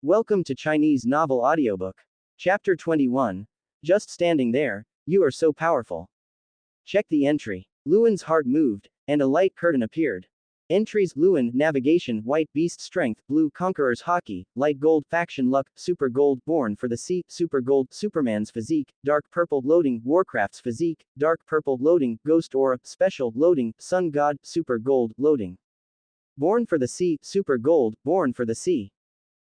Welcome to Chinese Novel Audiobook. Chapter 21. Just standing there, you are so powerful. Check the entry. Luen's heart moved, and a light curtain appeared. Entries: Luen, Navigation, White Beast Strength, Blue Conqueror's Hockey, Light Gold, Faction Luck, Super Gold, Born for the Sea, Super Gold, Superman's Physique, Dark Purple Loading, Warcraft's Physique, Dark Purple Loading, Ghost Aura, Special Loading, Sun God, Super Gold, Loading. Born for the Sea, Super Gold, Born for the Sea.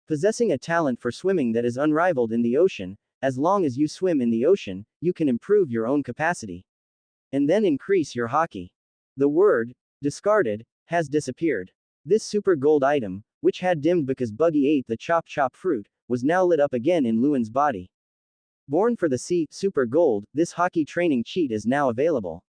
Possessing a talent for swimming that is unrivaled in the ocean, as long as you swim in the ocean, you can improve your own capacity. And then increase your hockey. The word, discarded, has disappeared. This super gold item, which had dimmed because Buggy ate the chop fruit, was now lit up again in Luen's body. Born for the Sea, Super Gold, this hockey training cheat is now available.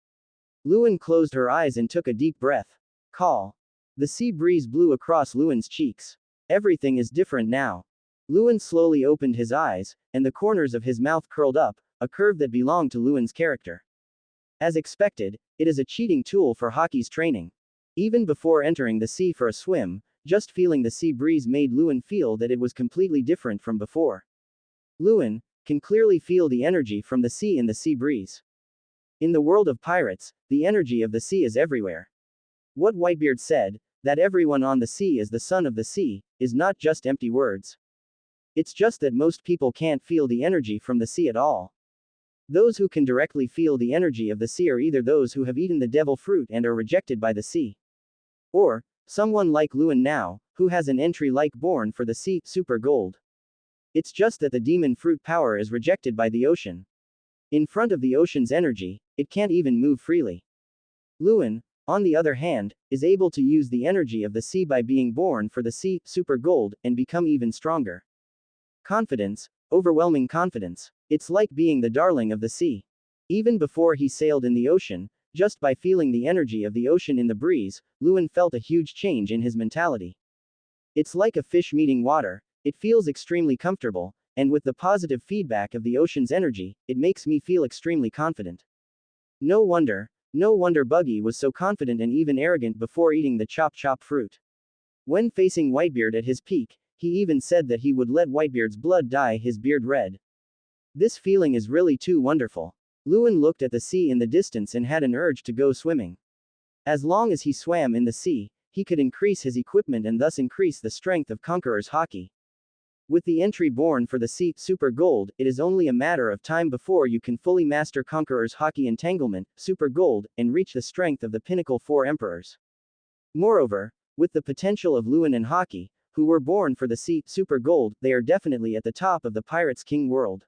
Luen closed her eyes and took a deep breath. Call. The sea breeze blew across Luen's cheeks. Everything is different now. Luen slowly opened his eyes, and the corners of his mouth curled up, a curve that belonged to Luen's character. As expected, it is a cheating tool for hockey's training. Even before entering the sea for a swim, just feeling the sea breeze made Luen feel that it was completely different from before. Luen can clearly feel the energy from the sea in the sea breeze. In the world of pirates, the energy of the sea is everywhere. What Whitebeard said, that everyone on the sea is the son of the sea, is not just empty words. It's just that most people can't feel the energy from the sea at all. Those who can directly feel the energy of the sea are either those who have eaten the devil fruit and are rejected by the sea. Or, someone like Luen now, who has an entry like Born for the Sea, Super Gold. It's just that the demon fruit power is rejected by the ocean. In front of the ocean's energy, it can't even move freely. Luen, on the other hand, is able to use the energy of the sea by being born for the sea, Super Gold, and become even stronger. Confidence, overwhelming confidence. It's like being the darling of the sea. Even before he sailed in the ocean, just by feeling the energy of the ocean in the breeze, Luen felt a huge change in his mentality. It's like a fish meeting water, it feels extremely comfortable, and with the positive feedback of the ocean's energy, it makes me feel extremely confident. No wonder Buggy was so confident and even arrogant before eating the chop fruit. When facing Whitebeard at his peak, he even said that he would let Whitebeard's blood dye his beard red. This feeling is really too wonderful. Luen looked at the sea in the distance and had an urge to go swimming. As long as he swam in the sea, he could increase his equipment and thus increase the strength of Conqueror's hockey. With the entry Born for the Sea, Super Gold, it is only a matter of time before you can fully master Conqueror's hockey entanglement, Super Gold, and reach the strength of the pinnacle 4 emperors. Moreover, with the potential of Luen and hockey, who were born for the Sea, Super Gold, they are definitely at the top of the Pirates King world.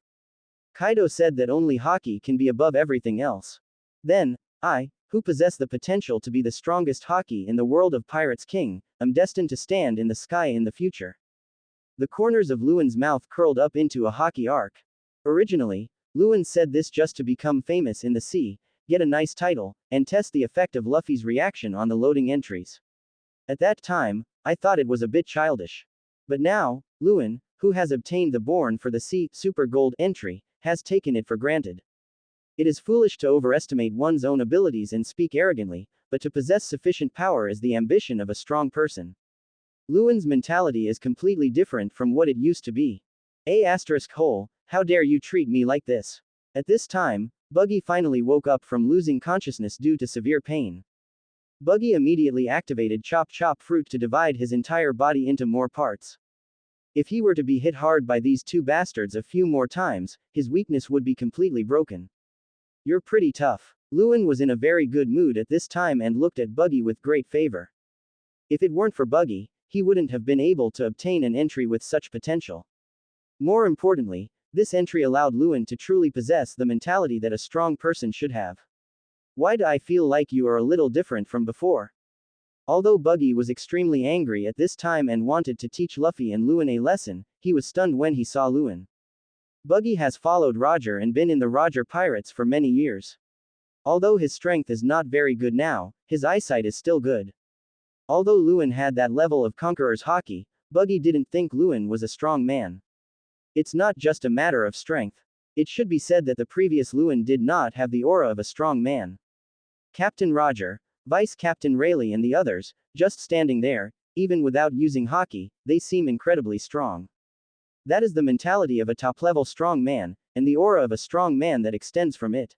Kaido said that only hockey can be above everything else. Then, I, who possess the potential to be the strongest hockey in the world of Pirates King, am destined to stand in the sky in the future. The corners of Luen's mouth curled up into a hockey arc. Originally, Luen said this just to become famous in the sea, get a nice title, and test the effect of Luffy's reaction on the loading entries. At that time, I thought it was a bit childish. But now, Luen, who has obtained the Born for the Sea, Super Gold entry, has taken it for granted. It is foolish to overestimate one's own abilities and speak arrogantly, but to possess sufficient power is the ambition of a strong person. Luen's mentality is completely different from what it used to be. How dare you treat me like this? At this time, Buggy finally woke up from losing consciousness due to severe pain. Buggy immediately activated chop fruit to divide his entire body into more parts. If he were to be hit hard by these two bastards a few more times, his weakness would be completely broken. You're pretty tough. Luen was in a very good mood at this time and looked at Buggy with great favor. If it weren't for Buggy, he wouldn't have been able to obtain an entry with such potential. More importantly, this entry allowed Luen to truly possess the mentality that a strong person should have. Why do I feel like you are a little different from before? Although Buggy was extremely angry at this time and wanted to teach Luffy and Luen a lesson, he was stunned when he saw Luen. Buggy has followed Roger and been in the Roger Pirates for many years. Although his strength is not very good now, his eyesight is still good. Although Luen had that level of Conqueror's hockey, Buggy didn't think Luen was a strong man. It's not just a matter of strength. It should be said that the previous Luen did not have the aura of a strong man. Captain Roger, Vice Captain Rayleigh and the others, just standing there, even without using hockey, they seem incredibly strong. That is the mentality of a top-level strong man, and the aura of a strong man that extends from it.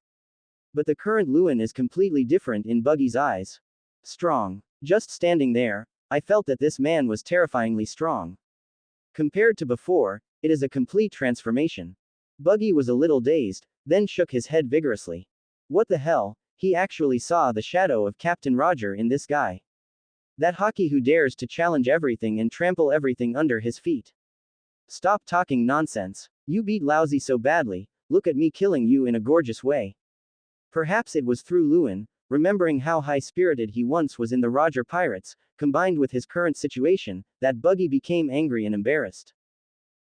But the current Luen is completely different in Buggy's eyes. Strong. Just standing there, I felt that this man was terrifyingly strong. Compared to before, it is a complete transformation. Buggy was a little dazed, then shook his head vigorously. What the hell, he actually saw the shadow of Captain Roger in this guy. That hockey who dares to challenge everything and trample everything under his feet. Stop talking nonsense. You beat Lousy so badly, look at me killing you in a gorgeous way. Perhaps it was through Luen, remembering how high-spirited he once was in the Roger Pirates, combined with his current situation, that Buggy became angry and embarrassed.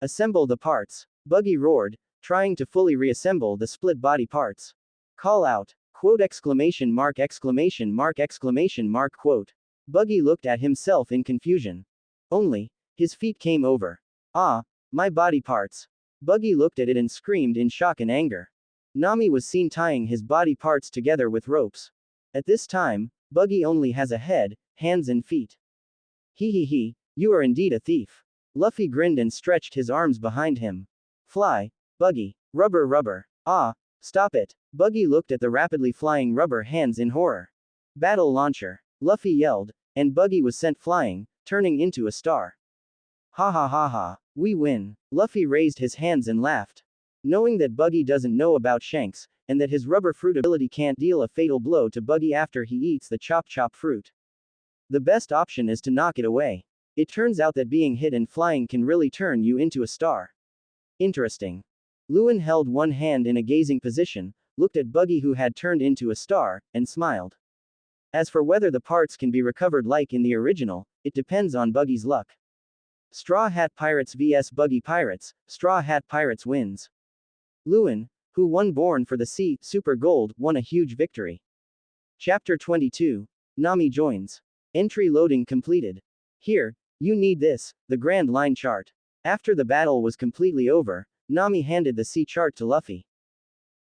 Assemble the parts. Buggy roared, trying to fully reassemble the split body parts. Call out. Quote exclamation mark exclamation mark exclamation mark quote. Buggy looked at himself in confusion. Only, his feet came over. Ah, my body parts. Buggy looked at it and screamed in shock and anger. Nami was seen tying his body parts together with ropes. At this time, Buggy only has a head, hands and feet. He, you are indeed a thief. Luffy grinned and stretched his arms behind him. Fly, Buggy, rubber. Ah, stop it. Buggy looked at the rapidly flying rubber hands in horror. Battle launcher. Luffy yelled, and Buggy was sent flying, turning into a star. Ha, we win. Luffy raised his hands and laughed. Knowing that Buggy doesn't know about Shanks, and that his rubber fruit ability can't deal a fatal blow to Buggy after he eats the chop fruit. The best option is to knock it away. It turns out that being hit and flying can really turn you into a star. Interesting. Luen held one hand in a gazing position, looked at Buggy who had turned into a star, and smiled. As for whether the parts can be recovered like in the original, it depends on Buggy's luck. Straw Hat Pirates vs Buggy Pirates, Straw Hat Pirates wins. Luen, who won Born for the Sea, Super Gold, won a huge victory. Chapter 22. Nami joins. Entry loading completed. Here, you need this, the Grand Line chart. After the battle was completely over, Nami handed the sea chart to Luffy.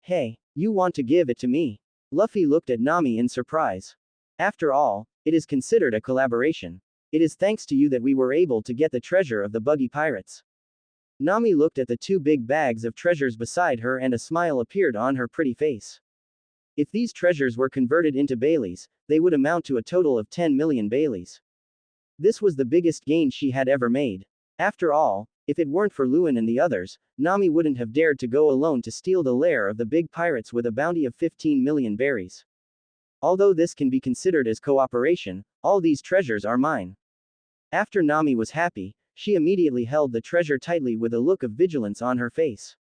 Hey, you want to give it to me? Luffy looked at Nami in surprise. After all, it is considered a collaboration. It is thanks to you that we were able to get the treasure of the Buggy Pirates. Nami looked at the two big bags of treasures beside her and a smile appeared on her pretty face. If these treasures were converted into Baileys, they would amount to a total of 10 million Baileys. This was the biggest gain she had ever made. After all, if it weren't for Luen and the others, Nami wouldn't have dared to go alone to steal the lair of the big pirates with a bounty of 15 million berries. Although this can be considered as cooperation, all these treasures are mine. After Nami was happy, she immediately held the treasure tightly with a look of vigilance on her face.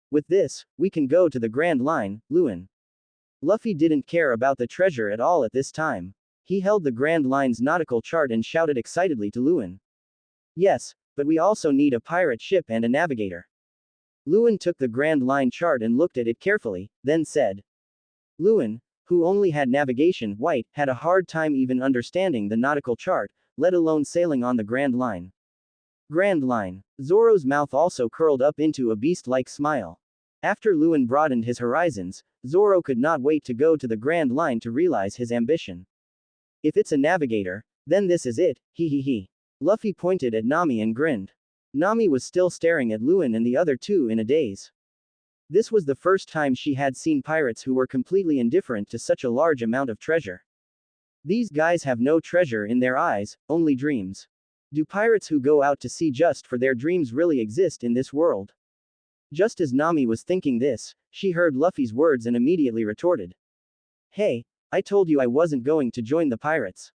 With this, we can go to the Grand Line, Luen. Luffy didn't care about the treasure at all at this time. He held the Grand Line's nautical chart and shouted excitedly to Luen. Yes, but we also need a pirate ship and a navigator. Luen took the Grand Line chart and looked at it carefully, then said. Luen, who only had navigation white, had a hard time even understanding the nautical chart, let alone sailing on the Grand Line. Grand Line. Zoro's mouth also curled up into a beast-like smile. After Luen broadened his horizons, Zoro could not wait to go to the Grand Line to realize his ambition. If it's a navigator, then this is it, Luffy pointed at Nami and grinned. Nami was still staring at Luen and the other two in a daze. This was the first time she had seen pirates who were completely indifferent to such a large amount of treasure. These guys have no treasure in their eyes, only dreams. Do pirates who go out to sea just for their dreams really exist in this world? Just as Nami was thinking this, she heard Luffy's words and immediately retorted. Hey, I told you I wasn't going to join the pirates.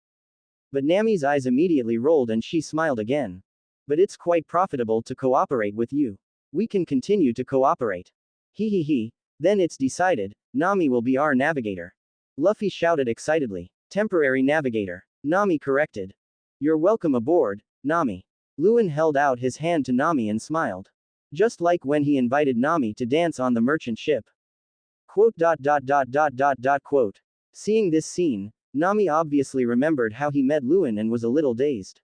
But Nami's eyes immediately rolled and she smiled again. But it's quite profitable to cooperate with you. We can continue to cooperate. Then it's decided, Nami will be our navigator. Luffy shouted excitedly. Temporary navigator. Nami corrected. You're welcome aboard, Nami. Luen held out his hand to Nami and smiled. Just like when he invited Nami to dance on the merchant ship. Quote. Seeing this scene, Nami obviously remembered how he met Luen and was a little dazed.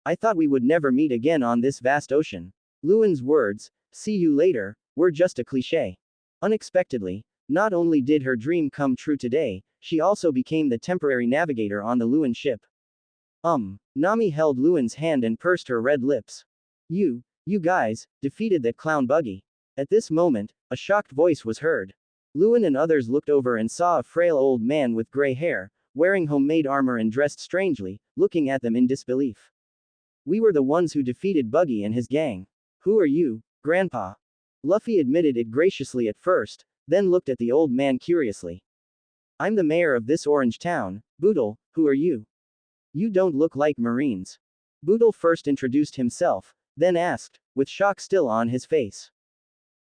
I thought we would never meet again on this vast ocean. Luen's words, see you later, were just a cliché. Unexpectedly, not only did her dream come true today, she also became the temporary navigator on the Luen ship. Nami held Luen's hand and pursed her red lips. You guys, defeated that clown buggy. At this moment, a shocked voice was heard. Luen and others looked over and saw a frail old man with gray hair, wearing homemade armor and dressed strangely, looking at them in disbelief. We were the ones who defeated Buggy and his gang. Who are you, Grandpa? Luffy admitted it graciously at first, then looked at the old man curiously. I'm the mayor of this orange town, Boodle, who are you? You don't look like Marines. Boodle first introduced himself, then asked, with shock still on his face.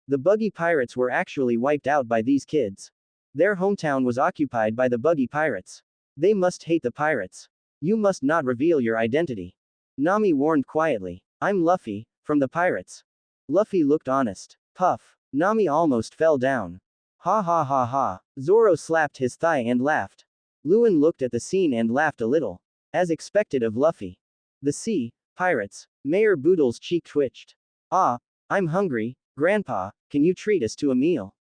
The Buggy Pirates were actually wiped out by these kids. Their hometown was occupied by the Buggy Pirates. They must hate the pirates. You must not reveal your identity. Nami warned quietly. I'm Luffy, from the pirates. Luffy looked honest. Puff. Nami almost fell down. Ha ha ha ha. Zoro slapped his thigh and laughed. Luen looked at the scene and laughed a little. As expected of Luffy. The sea, pirates. Mayor Boodle's cheek twitched. Ah, I'm hungry, Grandpa, can you treat us to a meal?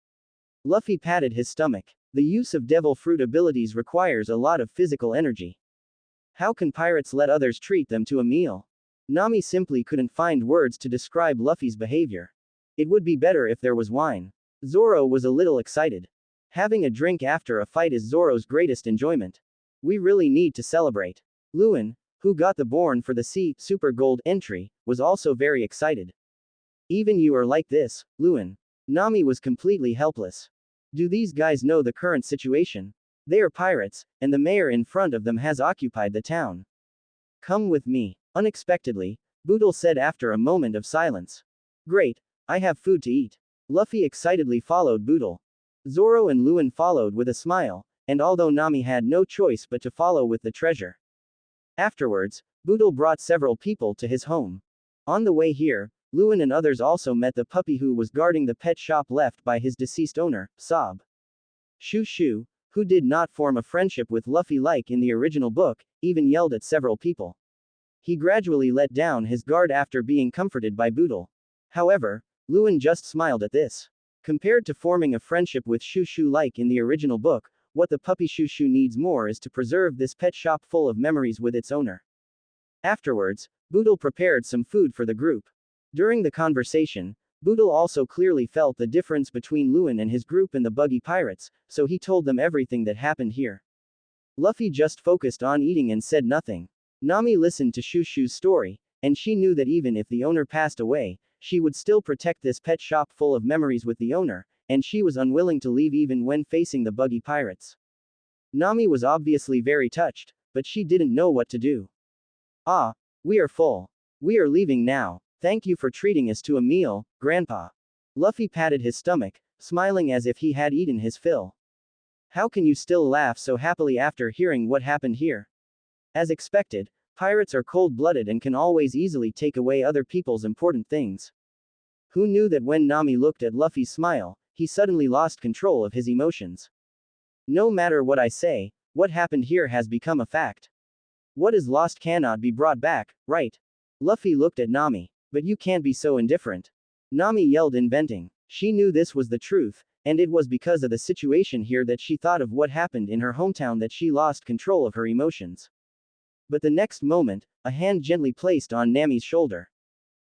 Luffy patted his stomach. The use of devil fruit abilities requires a lot of physical energy. How can pirates let others treat them to a meal? Nami simply couldn't find words to describe Luffy's behavior. It would be better if there was wine. Zoro was a little excited. Having a drink after a fight is Zoro's greatest enjoyment. We really need to celebrate. Luen, who got the Born for the Sea Super Gold entry, was also very excited. Even you are like this, Luen. Nami was completely helpless. Do these guys know the current situation? They are pirates, and the mayor in front of them has occupied the town. Come with me. Unexpectedly, Boodle said after a moment of silence. Great, I have food to eat. Luffy excitedly followed Boodle. Zoro and Luen followed with a smile, and although Nami had no choice but to follow with the treasure. Afterwards, Boodle brought several people to his home. On the way here, Luen and others also met the puppy who was guarding the pet shop left by his deceased owner, Sob. Shu Shu, who did not form a friendship with Luffy like in the original book, even yelled at several people. He gradually let down his guard after being comforted by Boodle. However, Luen just smiled at this. Compared to forming a friendship with Shu Shu like in the original book, what the puppy Shu Shu needs more is to preserve this pet shop full of memories with its owner. Afterwards, Boodle prepared some food for the group. During the conversation, Boodle also clearly felt the difference between Luen and his group and the Buggy Pirates, so he told them everything that happened here. Luffy just focused on eating and said nothing. Nami listened to Shu Shu's story, and she knew that even if the owner passed away, she would still protect this pet shop full of memories with the owner, and she was unwilling to leave even when facing the Buggy Pirates. Nami was obviously very touched, but she didn't know what to do. Ah, we are full. We are leaving now. Thank you for treating us to a meal, Grandpa. Luffy patted his stomach, smiling as if he had eaten his fill. How can you still laugh so happily after hearing what happened here? As expected, pirates are cold-blooded and can always easily take away other people's important things. Who knew that when Nami looked at Luffy's smile, he suddenly lost control of his emotions? No matter what I say, what happened here has become a fact. What is lost cannot be brought back, right? Luffy looked at Nami. But you can't be so indifferent. Nami yelled, inventing. She knew this was the truth, and it was because of the situation here that she thought of what happened in her hometown that she lost control of her emotions. But the next moment, a hand gently placed on Nami's shoulder.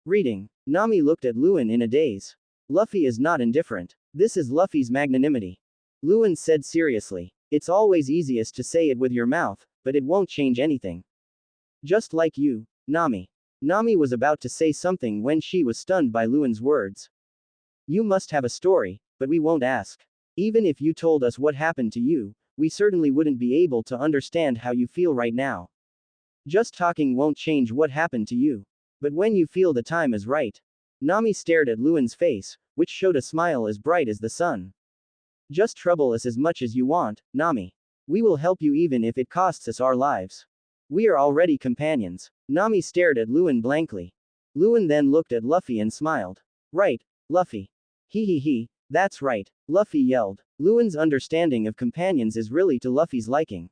Reading. Nami looked at Luen in a daze. Luffy is not indifferent. This is Luffy's magnanimity. Luen said seriously. It's always easiest to say it with your mouth, but it won't change anything. Just like you, Nami. Nami was about to say something when she was stunned by Luen's words. You must have a story, but we won't ask. Even if you told us what happened to you, we certainly wouldn't be able to understand how you feel right now. Just talking won't change what happened to you. But when you feel the time is right. Nami stared at Luen's face, which showed a smile as bright as the sun. Just trouble us as much as you want, Nami. We will help you even if it costs us our lives. We are already companions. Nami stared at Luen blankly. Luen then looked at Luffy and smiled. Right, Luffy. He, that's right, Luffy yelled. Luen's understanding of companions is really to Luffy's liking.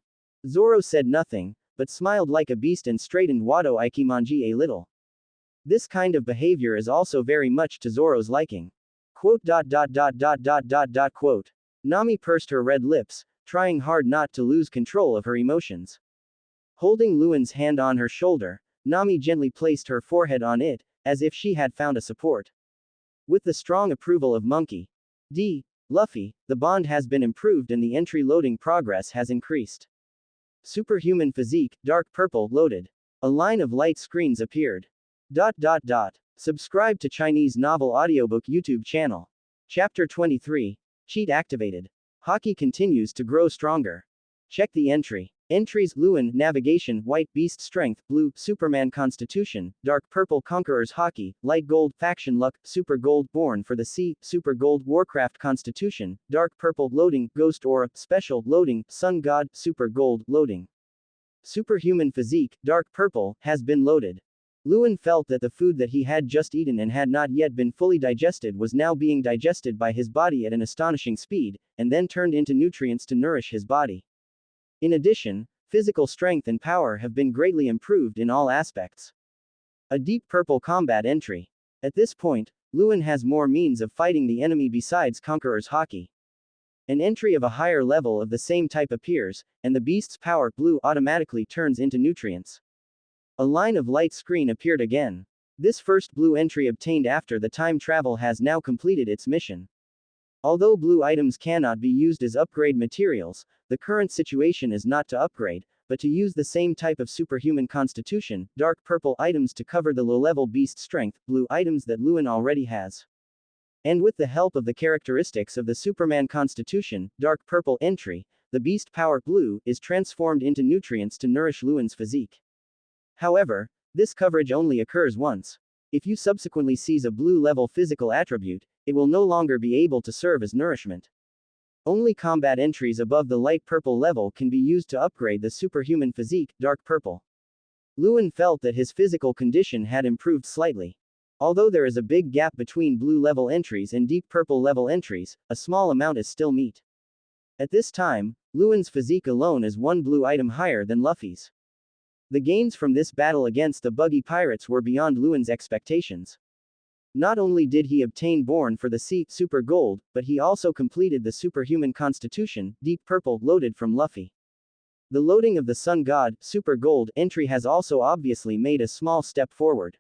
Zoro said nothing, but smiled like a beast and straightened Wado Ikimonji a little. This kind of behavior is also very much to Zoro's liking. Quote. Nami pursed her red lips, trying hard not to lose control of her emotions. Holding Luen's hand on her shoulder, Nami gently placed her forehead on it, as if she had found a support. With the strong approval of Monkey D. Luffy, the bond has been improved and the entry loading progress has increased. Superhuman physique, dark purple, loaded. A line of light screens appeared. Subscribe to Chinese Novel Audiobook YouTube channel. Chapter 23. Cheat activated. Haki continues to grow stronger. Check the entry. Entries: Luen, Navigation, White, Beast Strength, Blue, Superman Constitution, Dark Purple, Conqueror's Haki, Light Gold, Faction Luck, Super Gold, Born for the Sea, Super Gold, Warcraft Constitution, Dark Purple, Loading, Ghost Aura, Special, Loading, Sun God, Super Gold, Loading. Superhuman Physique, Dark Purple, has been loaded. Luen felt that the food that he had just eaten and had not yet been fully digested was now being digested by his body at an astonishing speed, and then turned into nutrients to nourish his body. In addition, physical strength and power have been greatly improved in all aspects. A deep purple combat entry. At this point, Luen has more means of fighting the enemy besides Conqueror's Haki. An entry of a higher level of the same type appears, and the beast's power, blue, automatically turns into nutrients. A line of light screen appeared again. This first blue entry obtained after the time travel has now completed its mission. Although blue items cannot be used as upgrade materials, the current situation is not to upgrade, but to use the same type of superhuman constitution, dark purple items to cover the low-level beast strength, blue items that Luen already has. And with the help of the characteristics of the Superman Constitution, dark purple entry, the beast power, blue, is transformed into nutrients to nourish Luen's physique. However, this coverage only occurs once. If you subsequently seize a blue-level physical attribute, it will no longer be able to serve as nourishment. Only combat entries above the light purple level can be used to upgrade the superhuman physique, dark purple. Luen felt that his physical condition had improved slightly. Although there is a big gap between blue-level entries and deep purple-level entries, a small amount is still meet. At this time, Luen's physique alone is one blue item higher than Luffy's. The gains from this battle against the buggy pirates were beyond Luen's expectations. Not only did he obtain Born for the Sea, Super Gold, but he also completed the Superhuman Constitution, Deep Purple, loaded from Luffy. The loading of the Sun God, Super Gold, entry has also obviously made a small step forward.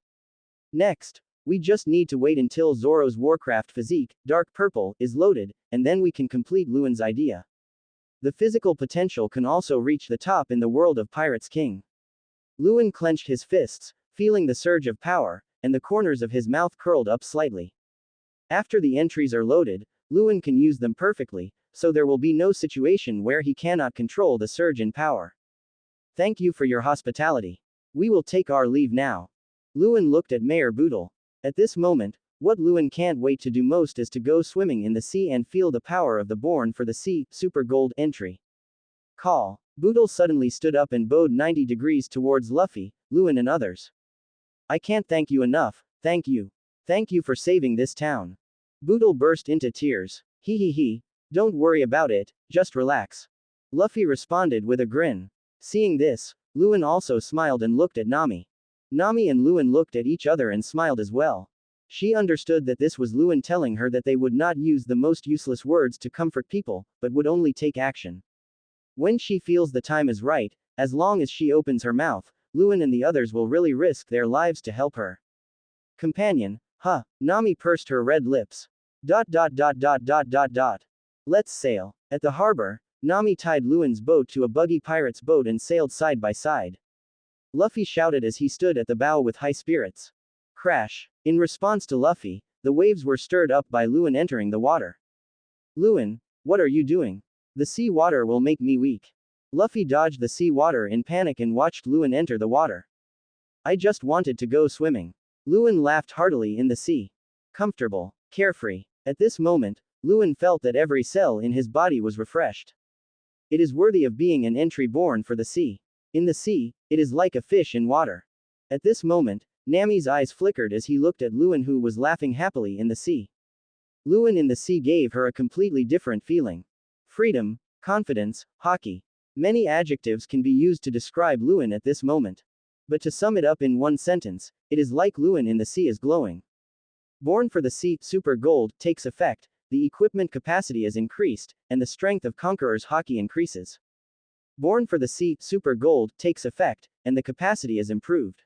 Next, we just need to wait until Zoro's Warcraft physique, Dark Purple, is loaded, and then we can complete Luen's idea. The physical potential can also reach the top in the world of Pirates King. Luen clenched his fists, feeling the surge of power, and the corners of his mouth curled up slightly. After the entries are loaded, Luen can use them perfectly, so there will be no situation where he cannot control the surge in power. Thank you for your hospitality. We will take our leave now. Luen looked at Mayor Boodle. At this moment, what Luen can't wait to do most is to go swimming in the sea and feel the power of the Born for the Sea, Super Gold entry. Call. Boodle suddenly stood up and bowed 90 degrees towards Luffy, Luen and others. I can't thank you enough, thank you. Thank you for saving this town. Boodle burst into tears. He, don't worry about it, just relax. Luffy responded with a grin. Seeing this, Luen also smiled and looked at Nami. Nami and Luen looked at each other and smiled as well. She understood that this was Luen telling her that they would not use the most useless words to comfort people, but would only take action. When she feels the time is right, as long as she opens her mouth, Luen and the others will really risk their lives to help her. Companion, huh? Nami pursed her red lips. Let's sail. At the harbor, Nami tied Luen's boat to a buggy pirate's boat and sailed side by side. Luffy shouted as he stood at the bow with high spirits. Crash. In response to Luffy, the waves were stirred up by Luen entering the water. Luen, what are you doing? The sea water will make me weak. Luffy dodged the sea water in panic and watched Luen enter the water. I just wanted to go swimming. Luen laughed heartily in the sea. Comfortable, carefree. At this moment, Luen felt that every cell in his body was refreshed. It is worthy of being an entry born for the sea. In the sea, it is like a fish in water. At this moment, Nami's eyes flickered as he looked at Luen, who was laughing happily in the sea. Luen in the sea gave her a completely different feeling. Freedom, confidence, Haki. Many adjectives can be used to describe Luen at this moment. But to sum it up in one sentence, it is like Luen in the sea is glowing. Born for the Sea, Super Gold, takes effect, the equipment capacity is increased, and the strength of Conqueror's Haki increases. Born for the Sea, Super Gold, takes effect, and the capacity is improved.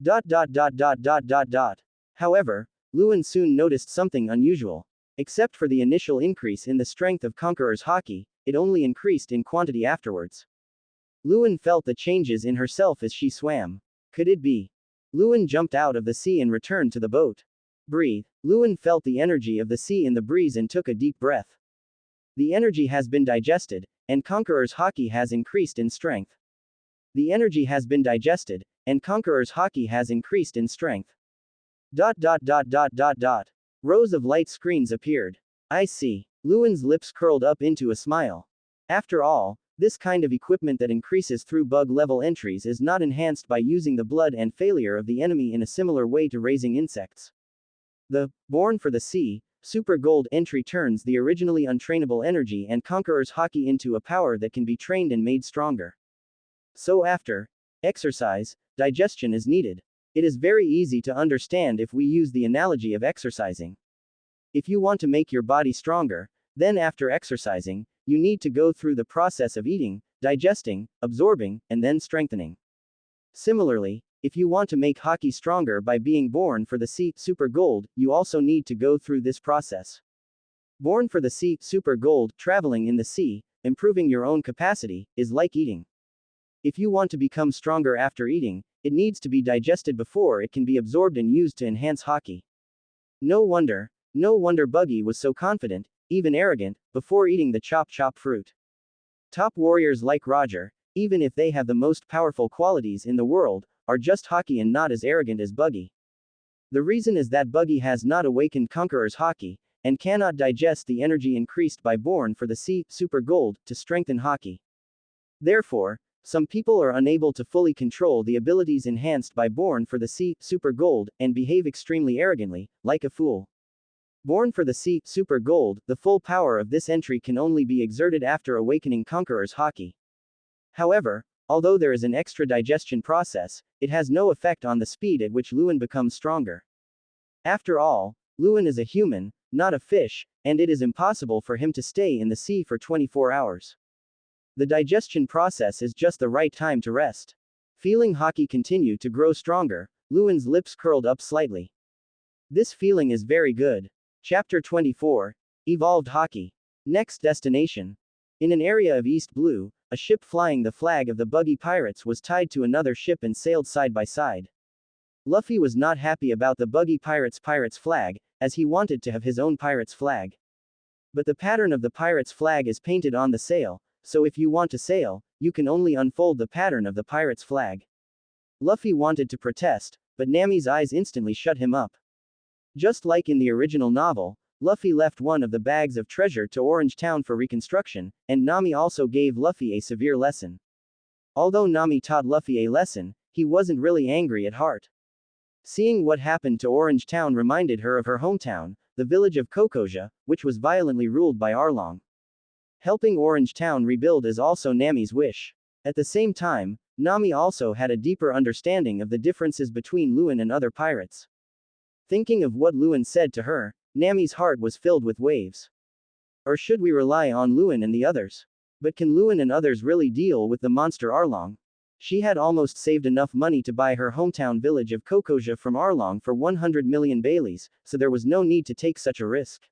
Dot dot dot dot dot dot dot. However, Luen soon noticed something unusual. Except for the initial increase in the strength of Conqueror's haki, it only increased in quantity afterwards. Luen felt the changes in herself as she swam. Could it be? Luen jumped out of the sea and returned to the boat. Breathe. Luen felt the energy of the sea in the breeze and took a deep breath. The energy has been digested, and Conqueror's haki has increased in strength. The energy has been digested, and Conqueror's haki has increased in strength. Dot dot dot dot dot dot. Rows of light screens appeared. I see. Luen's lips curled up into a smile. After all, this kind of equipment that increases through bug level entries is not enhanced by using the blood and failure of the enemy in a similar way to raising insects. The Born for the Sea Super Gold entry turns the originally untrainable energy and Conqueror's haki into a power that can be trained and made stronger. So after exercise, digestion is needed. It is very easy to understand if we use the analogy of exercising. If you want to make your body stronger, then after exercising, you need to go through the process of eating, digesting, absorbing, and then strengthening. Similarly, if you want to make haki stronger by being born for the sea Super Gold, you also need to go through this process. Born for the sea Super Gold, traveling in the sea, improving your own capacity, is like eating. If you want to become stronger after eating, it needs to be digested before it can be absorbed and used to enhance haki. No wonder Buggy was so confident, even arrogant, before eating the chop fruit. Top warriors like Roger, even if they have the most powerful qualities in the world, are just haki and not as arrogant as Buggy. The reason is that Buggy has not awakened Conqueror's haki, and cannot digest the energy increased by Born for the Sea Super Gold to strengthen haki. Therefore, some people are unable to fully control the abilities enhanced by Born for the Sea Super Gold, and behave extremely arrogantly, like a fool. Born for the Sea Super Gold, the full power of this entry can only be exerted after awakening Conqueror's haki. However, although there is an extra digestion process, it has no effect on the speed at which Luen becomes stronger. After all, Luen is a human, not a fish, and it is impossible for him to stay in the sea for 24 hours. The digestion process is just the right time to rest. Feeling haki continue to grow stronger, Luen's lips curled up slightly. This feeling is very good. Chapter 24. Evolved haki. Next destination. In an area of East Blue, a ship flying the flag of the Buggy Pirates was tied to another ship and sailed side by side. Luffy was not happy about the Buggy Pirates' flag, as he wanted to have his own pirate's flag. But the pattern of the pirate's flag is painted on the sail, so if you want to sail, you can only unfold the pattern of the pirate's flag. Luffy wanted to protest, but Nami's eyes instantly shut him up. Just like in the original novel, Luffy left one of the bags of treasure to Orange Town for reconstruction, and Nami also gave Luffy a severe lesson. Although Nami taught Luffy a lesson, he wasn't really angry at heart. Seeing what happened to Orange Town reminded her of her hometown, the village of Kokoja, which was violently ruled by Arlong. Helping Orange Town rebuild is also Nami's wish. At the same time, Nami also had a deeper understanding of the differences between Luen and other pirates. Thinking of what Luen said to her, Nami's heart was filled with waves. Or should we rely on Luen and the others? But can Luen and others really deal with the monster Arlong? She had almost saved enough money to buy her hometown village of Kokoja from Arlong for 100 million Belis, so there was no need to take such a risk.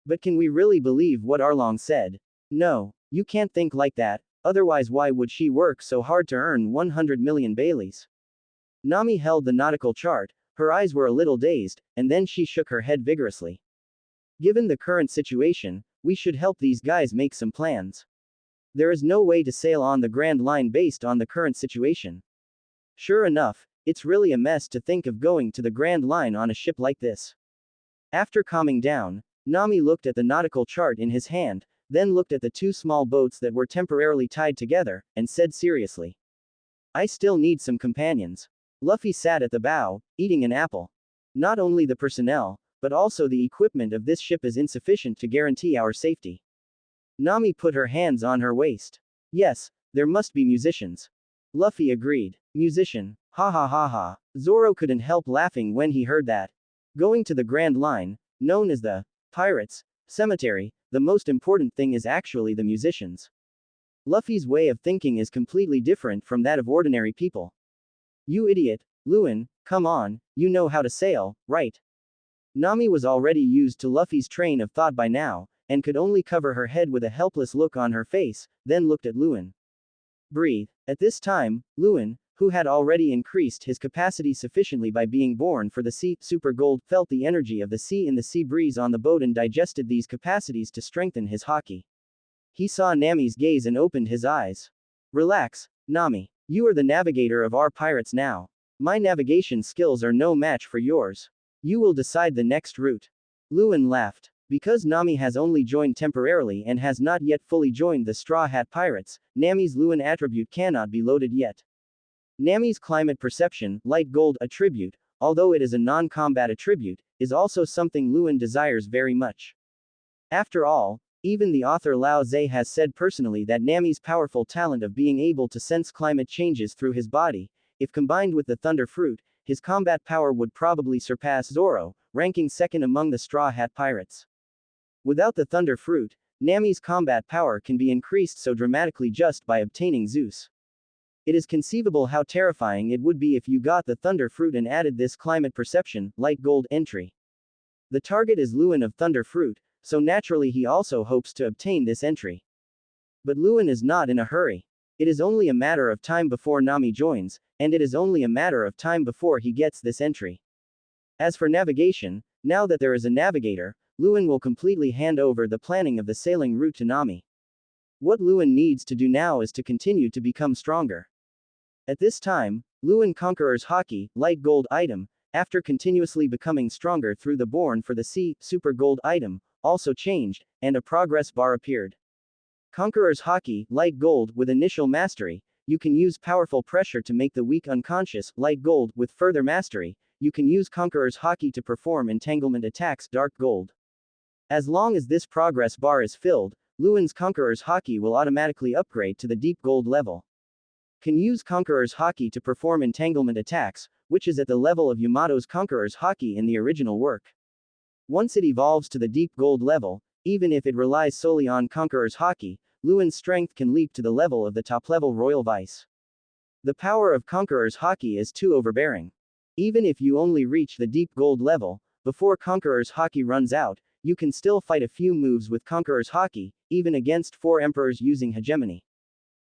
But can we really believe what Arlong said? No, you can't think like that, otherwise why would she work so hard to earn 100 million Belis? Nami held the nautical chart, her eyes were a little dazed, and then she shook her head vigorously. Given the current situation, we should help these guys make some plans. There is no way to sail on the Grand Line based on the current situation. Sure enough, it's really a mess to think of going to the Grand Line on a ship like this. After calming down, Nami looked at the nautical chart in his hand, then looked at the two small boats that were temporarily tied together, and said seriously. I still need some companions. Luffy sat at the bow, eating an apple. Not only the personnel, but also the equipment of this ship is insufficient to guarantee our safety. Nami put her hands on her waist. Yes, there must be musicians. Luffy agreed. Musician. Ha ha ha ha. Zoro couldn't help laughing when he heard that. Going to the Grand Line, known as the Pirates Cemetery, the most important thing is actually the musicians. Luffy's way of thinking is completely different from that of ordinary people. You idiot, Luen, come on, you know how to sail, right? Nami was already used to Luffy's train of thought by now, and could only cover her head with a helpless look on her face, then looked at Luen. Breathe. At this time, Luen, who had already increased his capacity sufficiently by being born for the sea, Super Gold, felt the energy of the sea in the sea breeze on the boat and digested these capacities to strengthen his haki. He saw Nami's gaze and opened his eyes. Relax, Nami. You are the navigator of our pirates now. My navigation skills are no match for yours. You will decide the next route. Luen laughed. Because Nami has only joined temporarily and has not yet fully joined the Straw Hat Pirates, Nami's Luen attribute cannot be loaded yet. Nami's climate perception, light gold attribute, although it is a non-combat attribute, is also something Luen desires very much. After all, even the author Lao Tse has said personally that Nami's powerful talent of being able to sense climate changes through his body, if combined with the Thunder Fruit, his combat power would probably surpass Zoro, ranking second among the Straw Hat Pirates. Without the Thunder Fruit, Nami's combat power can be increased so dramatically just by obtaining Zeus. It is conceivable how terrifying it would be if you got the Thunder Fruit and added this climate perception, light gold entry. The target is Luen of Thunder Fruit, so naturally he also hopes to obtain this entry. But Luen is not in a hurry. It is only a matter of time before Nami joins, and it is only a matter of time before he gets this entry. As for navigation, now that there is a navigator, Luen will completely hand over the planning of the sailing route to Nami. What Luen needs to do now is to continue to become stronger. At this time, Luen Conqueror's Haki, light gold item, after continuously becoming stronger through the Born for the Sea, super gold item, also changed, and a progress bar appeared. Conqueror's Haki, light gold, with initial mastery, you can use powerful pressure to make the weak unconscious, light gold, with further mastery, you can use Conqueror's Haki to perform entanglement attacks, dark gold. As long as this progress bar is filled, Luen's Conqueror's Haki will automatically upgrade to the deep gold level. Can use Conqueror's Haki to perform entanglement attacks, which is at the level of Yamato's Conqueror's Haki in the original work. Once it evolves to the deep gold level, even if it relies solely on Conqueror's Haki, Luen's strength can leap to the level of the top-level Royal Vice. The power of Conqueror's Haki is too overbearing. Even if you only reach the deep gold level, before Conqueror's Haki runs out, you can still fight a few moves with Conqueror's Haki, even against 4 emperors using hegemony.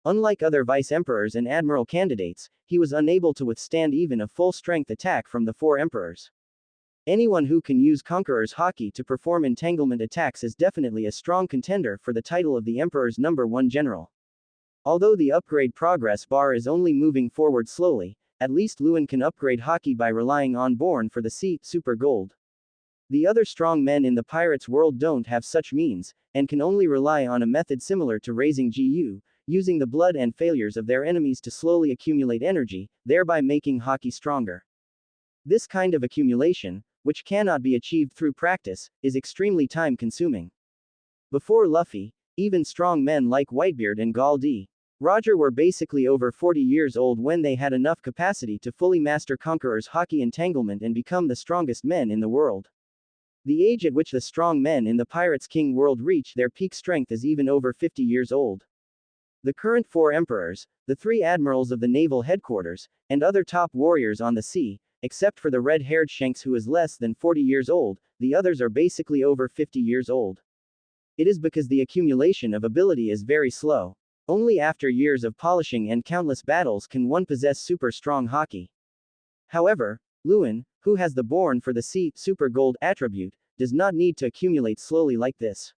Unlike other vice emperors and admiral candidates, he was unable to withstand even a full-strength attack from the 4 emperors. Anyone who can use Conqueror's Haki to perform entanglement attacks is definitely a strong contender for the title of the Emperor's #1 general. Although the upgrade progress bar is only moving forward slowly, at least Luen can upgrade Haki by relying on Born for the Sea, super gold. The other strong men in the pirates' world don't have such means, and can only rely on a method similar to raising GU, using the blood and failures of their enemies to slowly accumulate energy, thereby making Haki stronger. This kind of accumulation, which cannot be achieved through practice, is extremely time-consuming. Before Luffy, even strong men like Whitebeard and Gall D. Roger were basically over 40 years old when they had enough capacity to fully master Conqueror's Haki entanglement and become the strongest men in the world. The age at which the strong men in the Pirates King world reach their peak strength is even over 50 years old. The current 4 emperors, the 3 admirals of the naval headquarters, and other top warriors on the sea, except for the red-haired Shanks who is less than 40 years old, the others are basically over 50 years old. It is because the accumulation of ability is very slow. Only after years of polishing and countless battles can one possess super strong Haki. However, Luen, who has the Born for the Sea, super gold attribute, does not need to accumulate slowly like this.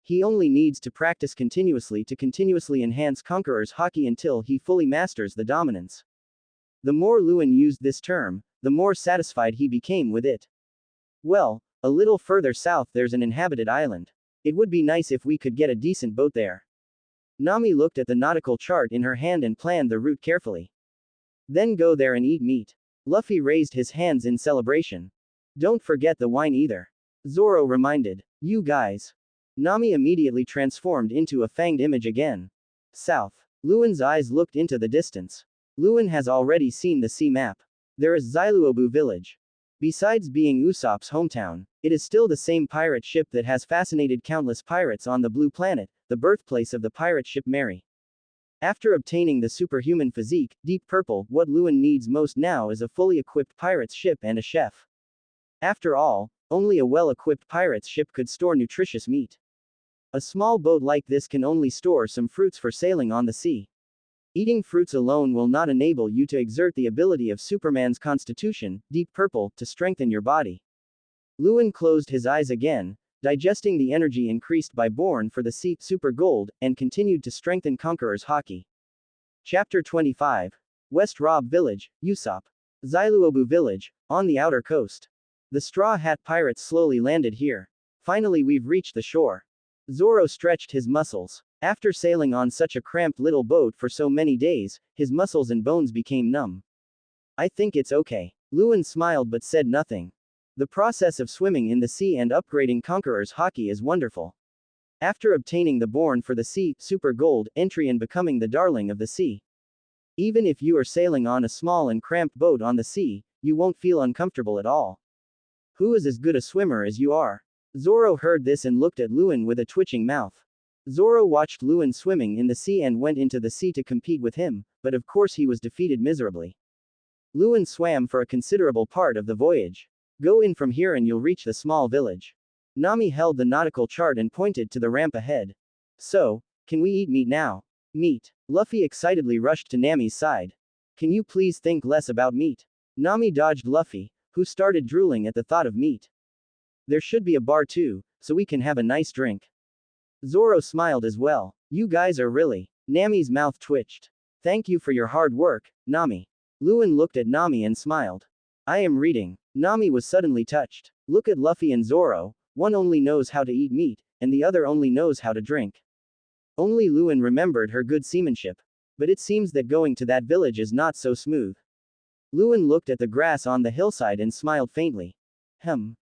He only needs to practice continuously to continuously enhance Conqueror's Haki until he fully masters the dominance. The more Luen used this term, the more satisfied he became with it. Well, a little further south there's an inhabited island. It would be nice if we could get a decent boat there. Nami looked at the nautical chart in her hand and planned the route carefully. Then go there and eat meat. Luffy raised his hands in celebration. Don't forget the wine either. Zoro reminded. You guys. Nami immediately transformed into a fanged image again. South. Luen's eyes looked into the distance. Luen has already seen the sea map. There is Zailuobu village. Besides being Usopp's hometown, it is still the same pirate ship that has fascinated countless pirates on the Blue Planet, the birthplace of the pirate ship Mary. After obtaining the superhuman physique, Deep Purple, what Luen needs most now is a fully equipped pirate's ship and a chef. After all, only a well-equipped pirate's ship could store nutritious meat. A small boat like this can only store some fruits for sailing on the sea. Eating fruits alone will not enable you to exert the ability of Superman's constitution, Deep Purple, to strengthen your body. Luen closed his eyes again, digesting the energy increased by Born for the Sea, Super Gold, and continued to strengthen Conqueror's Haki. Chapter 25. West Rob Village, Usopp. Xiluobu Village, on the outer coast. The Straw Hat Pirates slowly landed here. Finally, we've reached the shore. Zoro stretched his muscles. After sailing on such a cramped little boat for so many days, his muscles and bones became numb. I think it's okay. Luen smiled but said nothing. The process of swimming in the sea and upgrading Conqueror's Haki is wonderful. After obtaining the Born for the Sea, Super Gold, entry and becoming the darling of the sea. Even if you are sailing on a small and cramped boat on the sea, you won't feel uncomfortable at all. Who is as good a swimmer as you are? Zoro heard this and looked at Luen with a twitching mouth. Zoro watched Luen swimming in the sea and went into the sea to compete with him, but of course he was defeated miserably. Luen swam for a considerable part of the voyage. Go in from here and you'll reach the small village. Nami held the nautical chart and pointed to the ramp ahead. So, can we eat meat now? Meat. Luffy excitedly rushed to Nami's side. Can you please think less about meat? Nami dodged Luffy, who started drooling at the thought of meat. There should be a bar too, so we can have a nice drink. Zoro smiled as well. You guys are really. Nami's mouth twitched. Thank you for your hard work, Nami. Luen looked at Nami and smiled. I am reading. Nami was suddenly touched. Look at Luffy and Zoro, one only knows how to eat meat, and the other only knows how to drink. Only Luen remembered her good seamanship. But it seems that going to that village is not so smooth. Luen looked at the grass on the hillside and smiled faintly.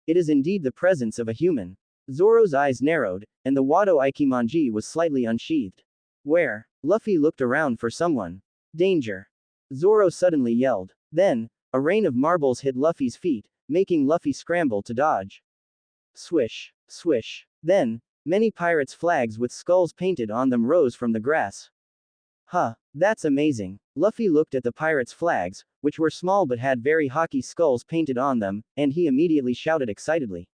It is indeed the presence of a human. Zoro's eyes narrowed, and the Wado Ikimonji was slightly unsheathed. Where? Luffy looked around for someone. Danger! Zoro suddenly yelled. Then, a rain of marbles hit Luffy's feet, making Luffy scramble to dodge. Swish, swish. Then, many pirates' flags with skulls painted on them rose from the grass. That's amazing. Luffy looked at the pirates' flags, which were small but had very Haki skulls painted on them, and he immediately shouted excitedly.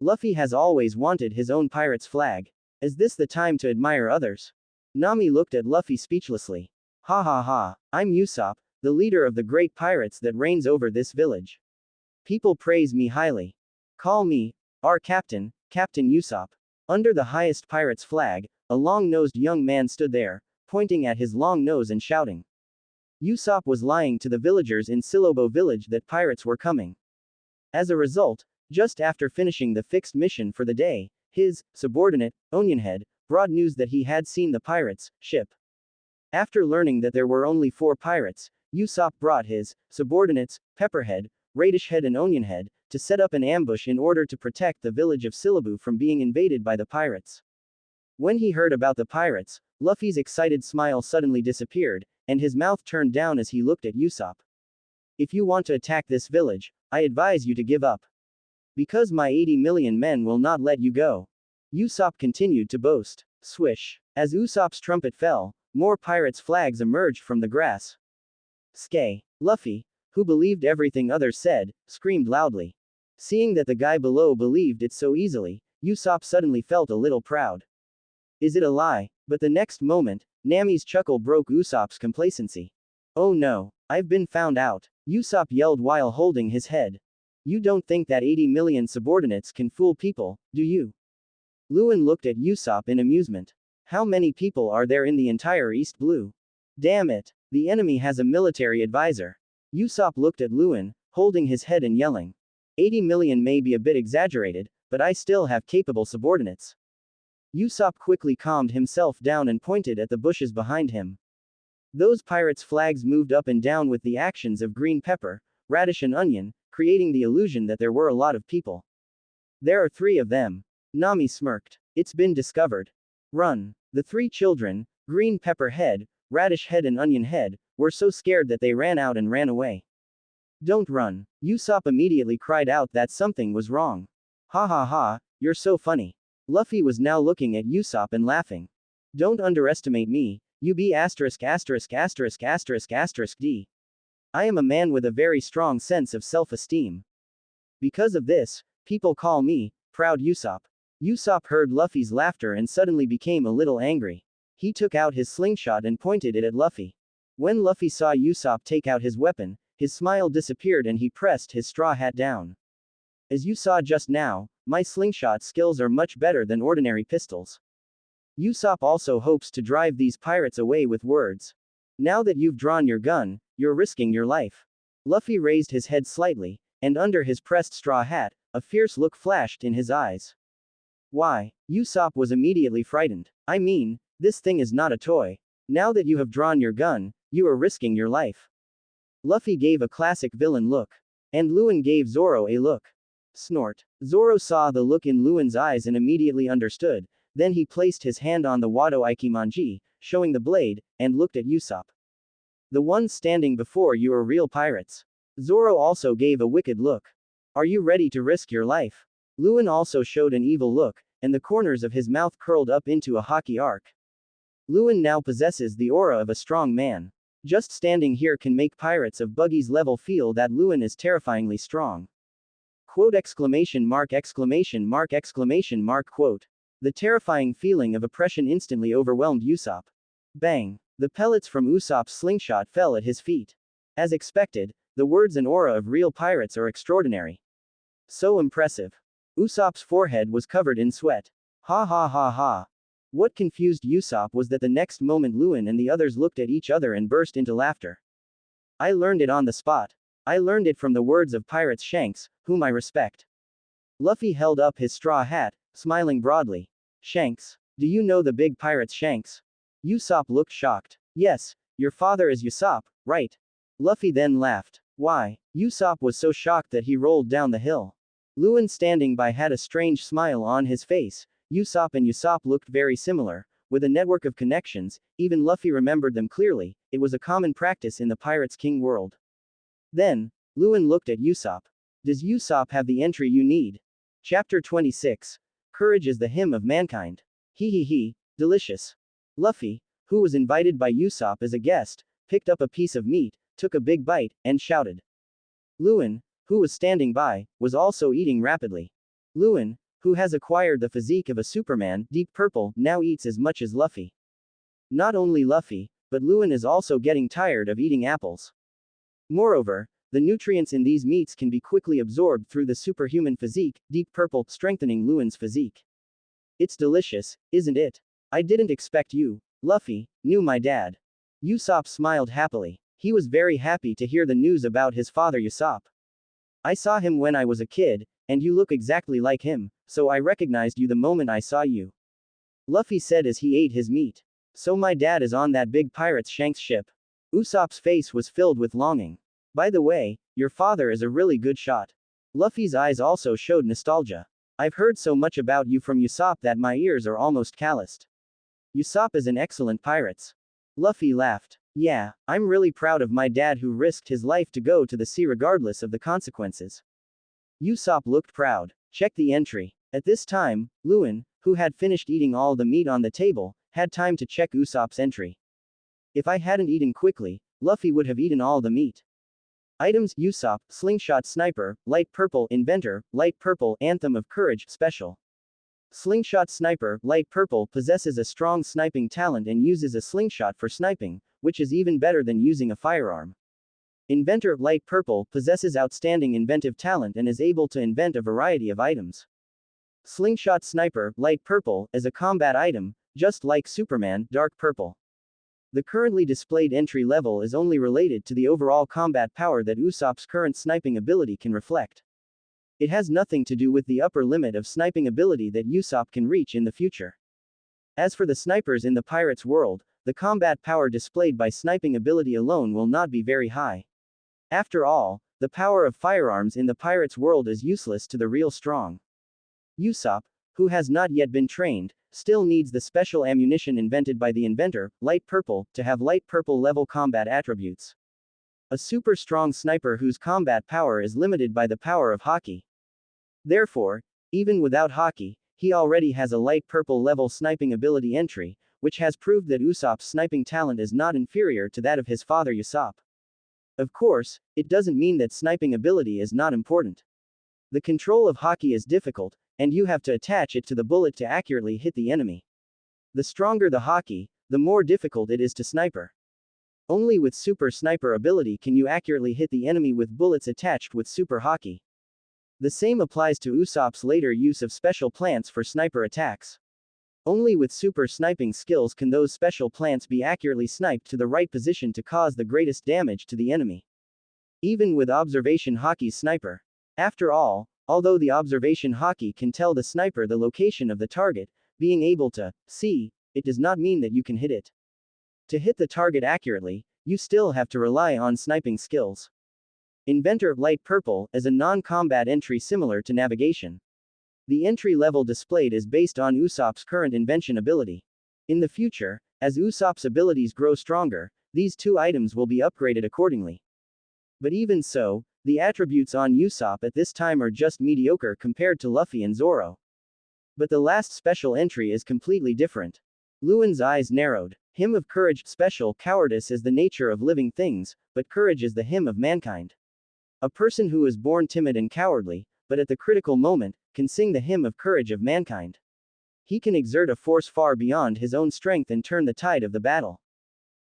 Luffy has always wanted his own pirate's flag. Is this the time to admire others? Nami looked at Luffy speechlessly. Ha ha ha, I'm Usopp, the leader of the great pirates that reigns over this village. People praise me highly. Call me, our captain, Captain Usopp. Under the highest pirate's flag, a long-nosed young man stood there, pointing at his long nose and shouting. Usopp was lying to the villagers in Silobo village that pirates were coming. As a result, just after finishing the fixed mission for the day, his subordinate, Onionhead, brought news that he had seen the pirates' ship. After learning that there were only 4 pirates, Usopp brought his subordinates, Pepperhead, Radishhead and Onionhead, to set up an ambush in order to protect the village of Silobu from being invaded by the pirates. When he heard about the pirates, Luffy's excited smile suddenly disappeared, and his mouth turned down as he looked at Usopp. If you want to attack this village, I advise you to give up. Because my 80 million men will not let you go. Usopp continued to boast. Swish. As Usopp's trumpet fell, more pirates' flags emerged from the grass. Skay. Luffy, who believed everything others said, screamed loudly. Seeing that the guy below believed it so easily, Usopp suddenly felt a little proud. Is it a lie? But the next moment, Nami's chuckle broke Usopp's complacency. Oh no, I've been found out, Usopp yelled while holding his head. You don't think that 80 million subordinates can fool people, do you? Luen looked at Usopp in amusement. How many people are there in the entire East Blue? Damn it, the enemy has a military advisor. Usopp looked at Luen, holding his head and yelling. 80 million may be a bit exaggerated, but I still have capable subordinates. Usopp quickly calmed himself down and pointed at the bushes behind him. Those pirates' flags moved up and down with the actions of green pepper, radish and onion, creating the illusion that there were a lot of people. There are 3 of them. Nami smirked. It's been discovered. Run. The 3 children, Green Pepper Head, Radish Head and Onion Head, were so scared that they ran out and ran away. Don't run. Usopp immediately cried out that something was wrong. Ha ha ha, you're so funny. Luffy was now looking at Usopp and laughing. Don't underestimate me, UB asterisk asterisk asterisk asterisk asterisk D. I am a man with a very strong sense of self-esteem. Because of this, people call me proud Usopp. Usopp heard Luffy's laughter and suddenly became a little angry. He took out his slingshot and pointed it at Luffy. When Luffy saw Usopp take out his weapon, his smile disappeared and he pressed his straw hat down. As you saw just now, my slingshot skills are much better than ordinary pistols. Usopp also hopes to drive these pirates away with words. Now that you've drawn your gun, you're risking your life. Luffy raised his head slightly, and under his pressed straw hat, a fierce look flashed in his eyes. Why? Usopp was immediately frightened. I mean, this thing is not a toy. Now that you have drawn your gun, you are risking your life. Luffy gave a classic villain look. And Luen gave Zoro a look. Snort. Zoro saw the look in Luen's eyes and immediately understood, then he placed his hand on the Wado Ikimonji, showing the blade, and looked at Usopp. The ones standing before you are real pirates. Zoro also gave a wicked look. Are you ready to risk your life? Luen also showed an evil look, and the corners of his mouth curled up into a hockey arc. Luen now possesses the aura of a strong man. Just standing here can make pirates of Buggy's level feel that Luen is terrifyingly strong. Quote exclamation mark exclamation mark exclamation mark quote. The terrifying feeling of oppression instantly overwhelmed Usopp. Bang! The pellets from Usopp's slingshot fell at his feet. As expected, the words and aura of real pirates are extraordinary. So impressive. Usopp's forehead was covered in sweat. Ha ha ha ha. What confused Usopp was that the next moment Luen and the others looked at each other and burst into laughter. I learned it on the spot. I learned it from the words of Pirates Shanks, whom I respect. Luffy held up his straw hat, smiling broadly. Shanks. Do you know the big pirates Shanks? Usopp looked shocked. Yes, your father is Usopp, right? Luffy then laughed. Why? Usopp was so shocked that he rolled down the hill. Luen standing by had a strange smile on his face. Usopp and Usopp looked very similar, with a network of connections, even Luffy remembered them clearly, it was a common practice in the Pirates King world. Then, Luen looked at Usopp. Does Usopp have the entry you need? Chapter 26. Courage is the hymn of mankind. He, delicious. Luffy, who was invited by Usopp as a guest, picked up a piece of meat, took a big bite, and shouted. Luen, who was standing by, was also eating rapidly. Luen, who has acquired the physique of a Superman, deep purple, now eats as much as Luffy. Not only Luffy, but Luen is also getting tired of eating apples. Moreover, the nutrients in these meats can be quickly absorbed through the superhuman physique, deep purple, strengthening Luen's physique. It's delicious, isn't it? I didn't expect you, Luffy, knew my dad. Usopp smiled happily. He was very happy to hear the news about his father Usopp. I saw him when I was a kid, and you look exactly like him, so I recognized you the moment I saw you. Luffy said as he ate his meat. So my dad is on that big pirate's Shanks ship. Usopp's face was filled with longing. By the way, your father is a really good shot. Luffy's eyes also showed nostalgia. I've heard so much about you from Usopp that my ears are almost calloused. Usopp is an excellent pirate. Luffy laughed. Yeah, I'm really proud of my dad who risked his life to go to the sea regardless of the consequences. Usopp looked proud. Check the entry. At this time, Luen, who had finished eating all the meat on the table, had time to check Usopp's entry. If I hadn't eaten quickly, Luffy would have eaten all the meat. Items: Usopp, Slingshot Sniper, Light Purple, Inventor, Light Purple, Anthem of Courage, Special. Slingshot Sniper, Light Purple, possesses a strong sniping talent and uses a slingshot for sniping, which is even better than using a firearm. Inventor, Light Purple, possesses outstanding inventive talent and is able to invent a variety of items. Slingshot Sniper, Light Purple, is a combat item, just like Superman, Dark Purple. The currently displayed entry level is only related to the overall combat power that Usopp's current sniping ability can reflect. It has nothing to do with the upper limit of sniping ability that Usopp can reach in the future. As for the snipers in the pirates' world, the combat power displayed by sniping ability alone will not be very high. After all, the power of firearms in the pirates' world is useless to the real strong. Usopp, who has not yet been trained, still needs the special ammunition invented by the inventor, Light Purple, to have Light Purple level combat attributes. A super strong sniper whose combat power is limited by the power of Haki. Therefore, even without Haki, he already has a Light Purple level sniping ability entry, which has proved that Usopp's sniping talent is not inferior to that of his father Usopp. Of course, it doesn't mean that sniping ability is not important. The control of Haki is difficult, and you have to attach it to the bullet to accurately hit the enemy. The stronger the Haki, the more difficult it is to sniper. Only with super sniper ability can you accurately hit the enemy with bullets attached with super Haki. The same applies to Usopp's later use of special plants for sniper attacks. Only with super sniping skills can those special plants be accurately sniped to the right position to cause the greatest damage to the enemy. Even with observation Haki's sniper. After all, although the observation Haki can tell the sniper the location of the target, being able to see it does not mean that you can hit it. To hit the target accurately, you still have to rely on sniping skills. Inventor Light Purple is a non-combat entry similar to navigation. The entry level displayed is based on Usopp's current invention ability. In the future, as Usopp's abilities grow stronger, these two items will be upgraded accordingly. But even so, the attributes on Usopp at this time are just mediocre compared to Luffy and Zoro. But the last special entry is completely different. Luen's eyes narrowed. Hymn of Courage. Special cowardice is the nature of living things, but courage is the hymn of mankind. A person who is born timid and cowardly, but at the critical moment, can sing the hymn of courage of mankind. He can exert a force far beyond his own strength and turn the tide of the battle.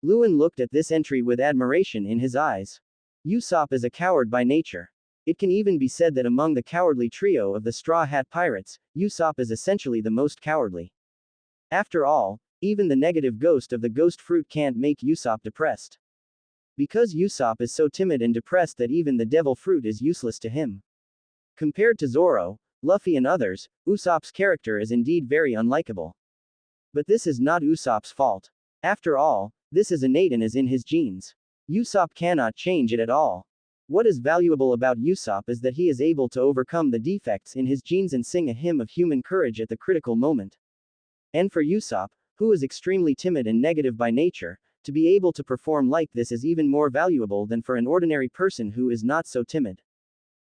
Luen looked at this entry with admiration in his eyes. Usopp is a coward by nature. It can even be said that among the cowardly trio of the Straw Hat Pirates, Usopp is essentially the most cowardly. After all, even the negative ghost of the ghost fruit can't make Usopp depressed. Because Usopp is so timid and depressed that even the devil fruit is useless to him. Compared to Zoro, Luffy and others, Usopp's character is indeed very unlikable. But this is not Usopp's fault. After all, this is innate and is in his genes. Usopp cannot change it at all. What is valuable about Usopp is that he is able to overcome the defects in his genes and sing a hymn of human courage at the critical moment. And for Usopp, who is extremely timid and negative by nature, to be able to perform like this is even more valuable than for an ordinary person who is not so timid.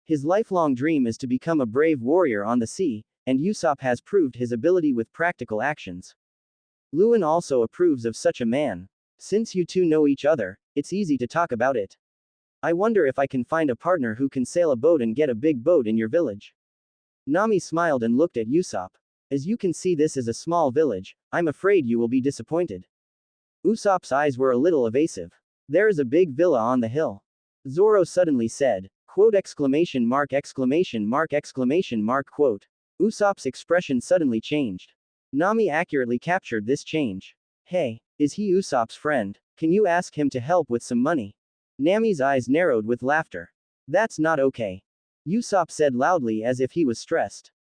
His lifelong dream is to become a brave warrior on the sea, and Usopp has proved his ability with practical actions. Luen also approves of such a man. Since you two know each other, it's easy to talk about it. I wonder if I can find a partner who can sail a boat and get a big boat in your village. Nami smiled and looked at Usopp. As you can see, this is a small village. I'm afraid you will be disappointed. Usopp's eyes were a little evasive. There is a big villa on the hill. Zoro suddenly said, quote exclamation mark exclamation mark exclamation mark quote. Usopp's expression suddenly changed. Nami accurately captured this change. Hey, is he Usopp's friend? Can you ask him to help with some money? Nami's eyes narrowed with laughter. That's not okay. Usopp said loudly as if he was stressed.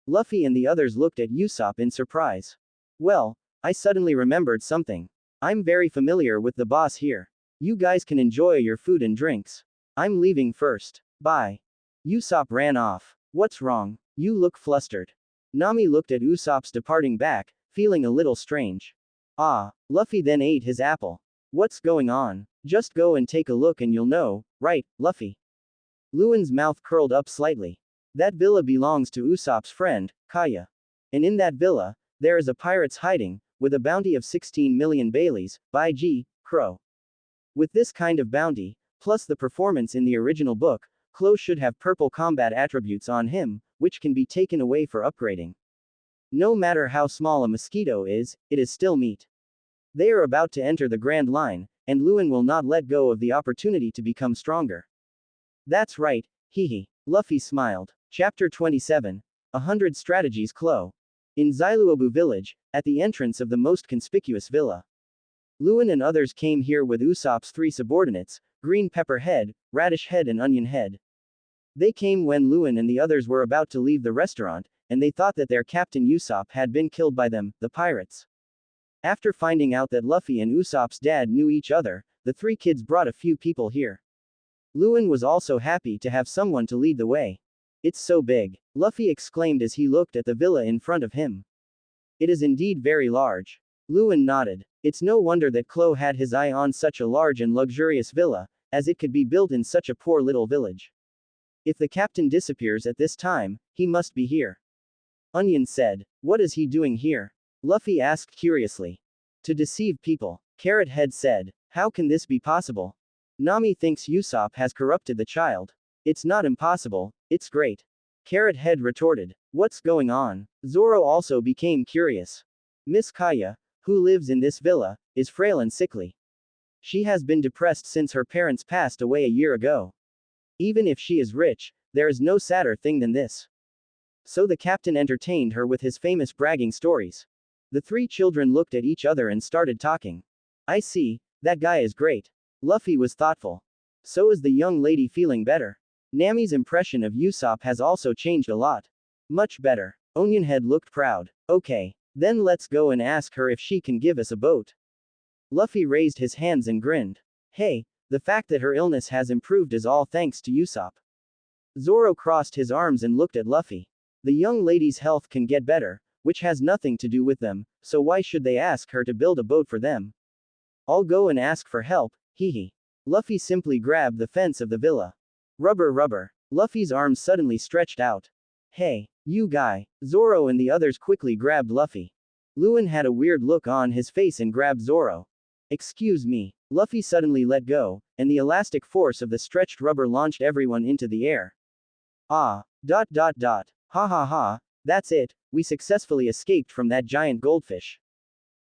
Luffy and the others looked at Usopp in surprise. Well, I suddenly remembered something. I'm very familiar with the boss here. You guys can enjoy your food and drinks. I'm leaving first. Bye. Usopp ran off. What's wrong? You look flustered. Nami looked at Usopp's departing back, feeling a little strange. Luffy then ate his apple. What's going on? Just go and take a look and you'll know, right, Luffy? Luen's mouth curled up slightly. That villa belongs to Usopp's friend, Kaya. And in that villa, there is a pirate's hiding, with a bounty of 16 million Belis, by G. Crow. With this kind of bounty, plus the performance in the original book, Klo should have purple combat attributes on him, which can be taken away for upgrading. No matter how small a mosquito is, it is still meat. They are about to enter the Grand Line, and Luen will not let go of the opportunity to become stronger. That's right, hehe. Luffy smiled. Chapter 27. 100 Strategies Klo. In Zailuobu village, at the entrance of the most conspicuous villa. Luen and others came here with Usopp's 3 subordinates, Green Pepper Head, Radish Head and Onion Head. They came when Luen and the others were about to leave the restaurant, and they thought that their captain Usopp had been killed by them, the pirates. After finding out that Luffy and Usopp's dad knew each other, the 3 kids brought a few people here. Luen was also happy to have someone to lead the way. It's so big, Luffy exclaimed as he looked at the villa in front of him. It is indeed very large. Luen nodded. It's no wonder that Klo had his eye on such a large and luxurious villa, as it could be built in such a poor little village. If the captain disappears at this time, he must be here. Onion said. What is he doing here? Luffy asked curiously. To deceive people. Carrot Head said. How can this be possible? Nami thinks Usopp has corrupted the child. It's not impossible, it's great. Carrot Head retorted. What's going on? Zoro also became curious. Miss Kaya, who lives in this villa, is frail and sickly. She has been depressed since her parents passed away a year ago. Even if she is rich, there is no sadder thing than this. So the captain entertained her with his famous bragging stories. The three children looked at each other and started talking. I see, that guy is great. Luffy was thoughtful. So is the young lady feeling better. Nami's impression of Usopp has also changed a lot. Much better. Onionhead looked proud. Okay, then let's go and ask her if she can give us a boat. Luffy raised his hands and grinned. Hey, the fact that her illness has improved is all thanks to Usopp. Zoro crossed his arms and looked at Luffy. The young lady's health can get better, which has nothing to do with them, so why should they ask her to build a boat for them? I'll go and ask for help, hee. Luffy simply grabbed the fence of the villa. Rubber. Luffy's arms suddenly stretched out. Hey, you guy. Zoro and the others quickly grabbed Luffy. Luen had a weird look on his face and grabbed Zoro. Excuse me. Luffy suddenly let go, and the elastic force of the stretched rubber launched everyone into the air. Ah. Ha. That's it, we successfully escaped from that giant goldfish.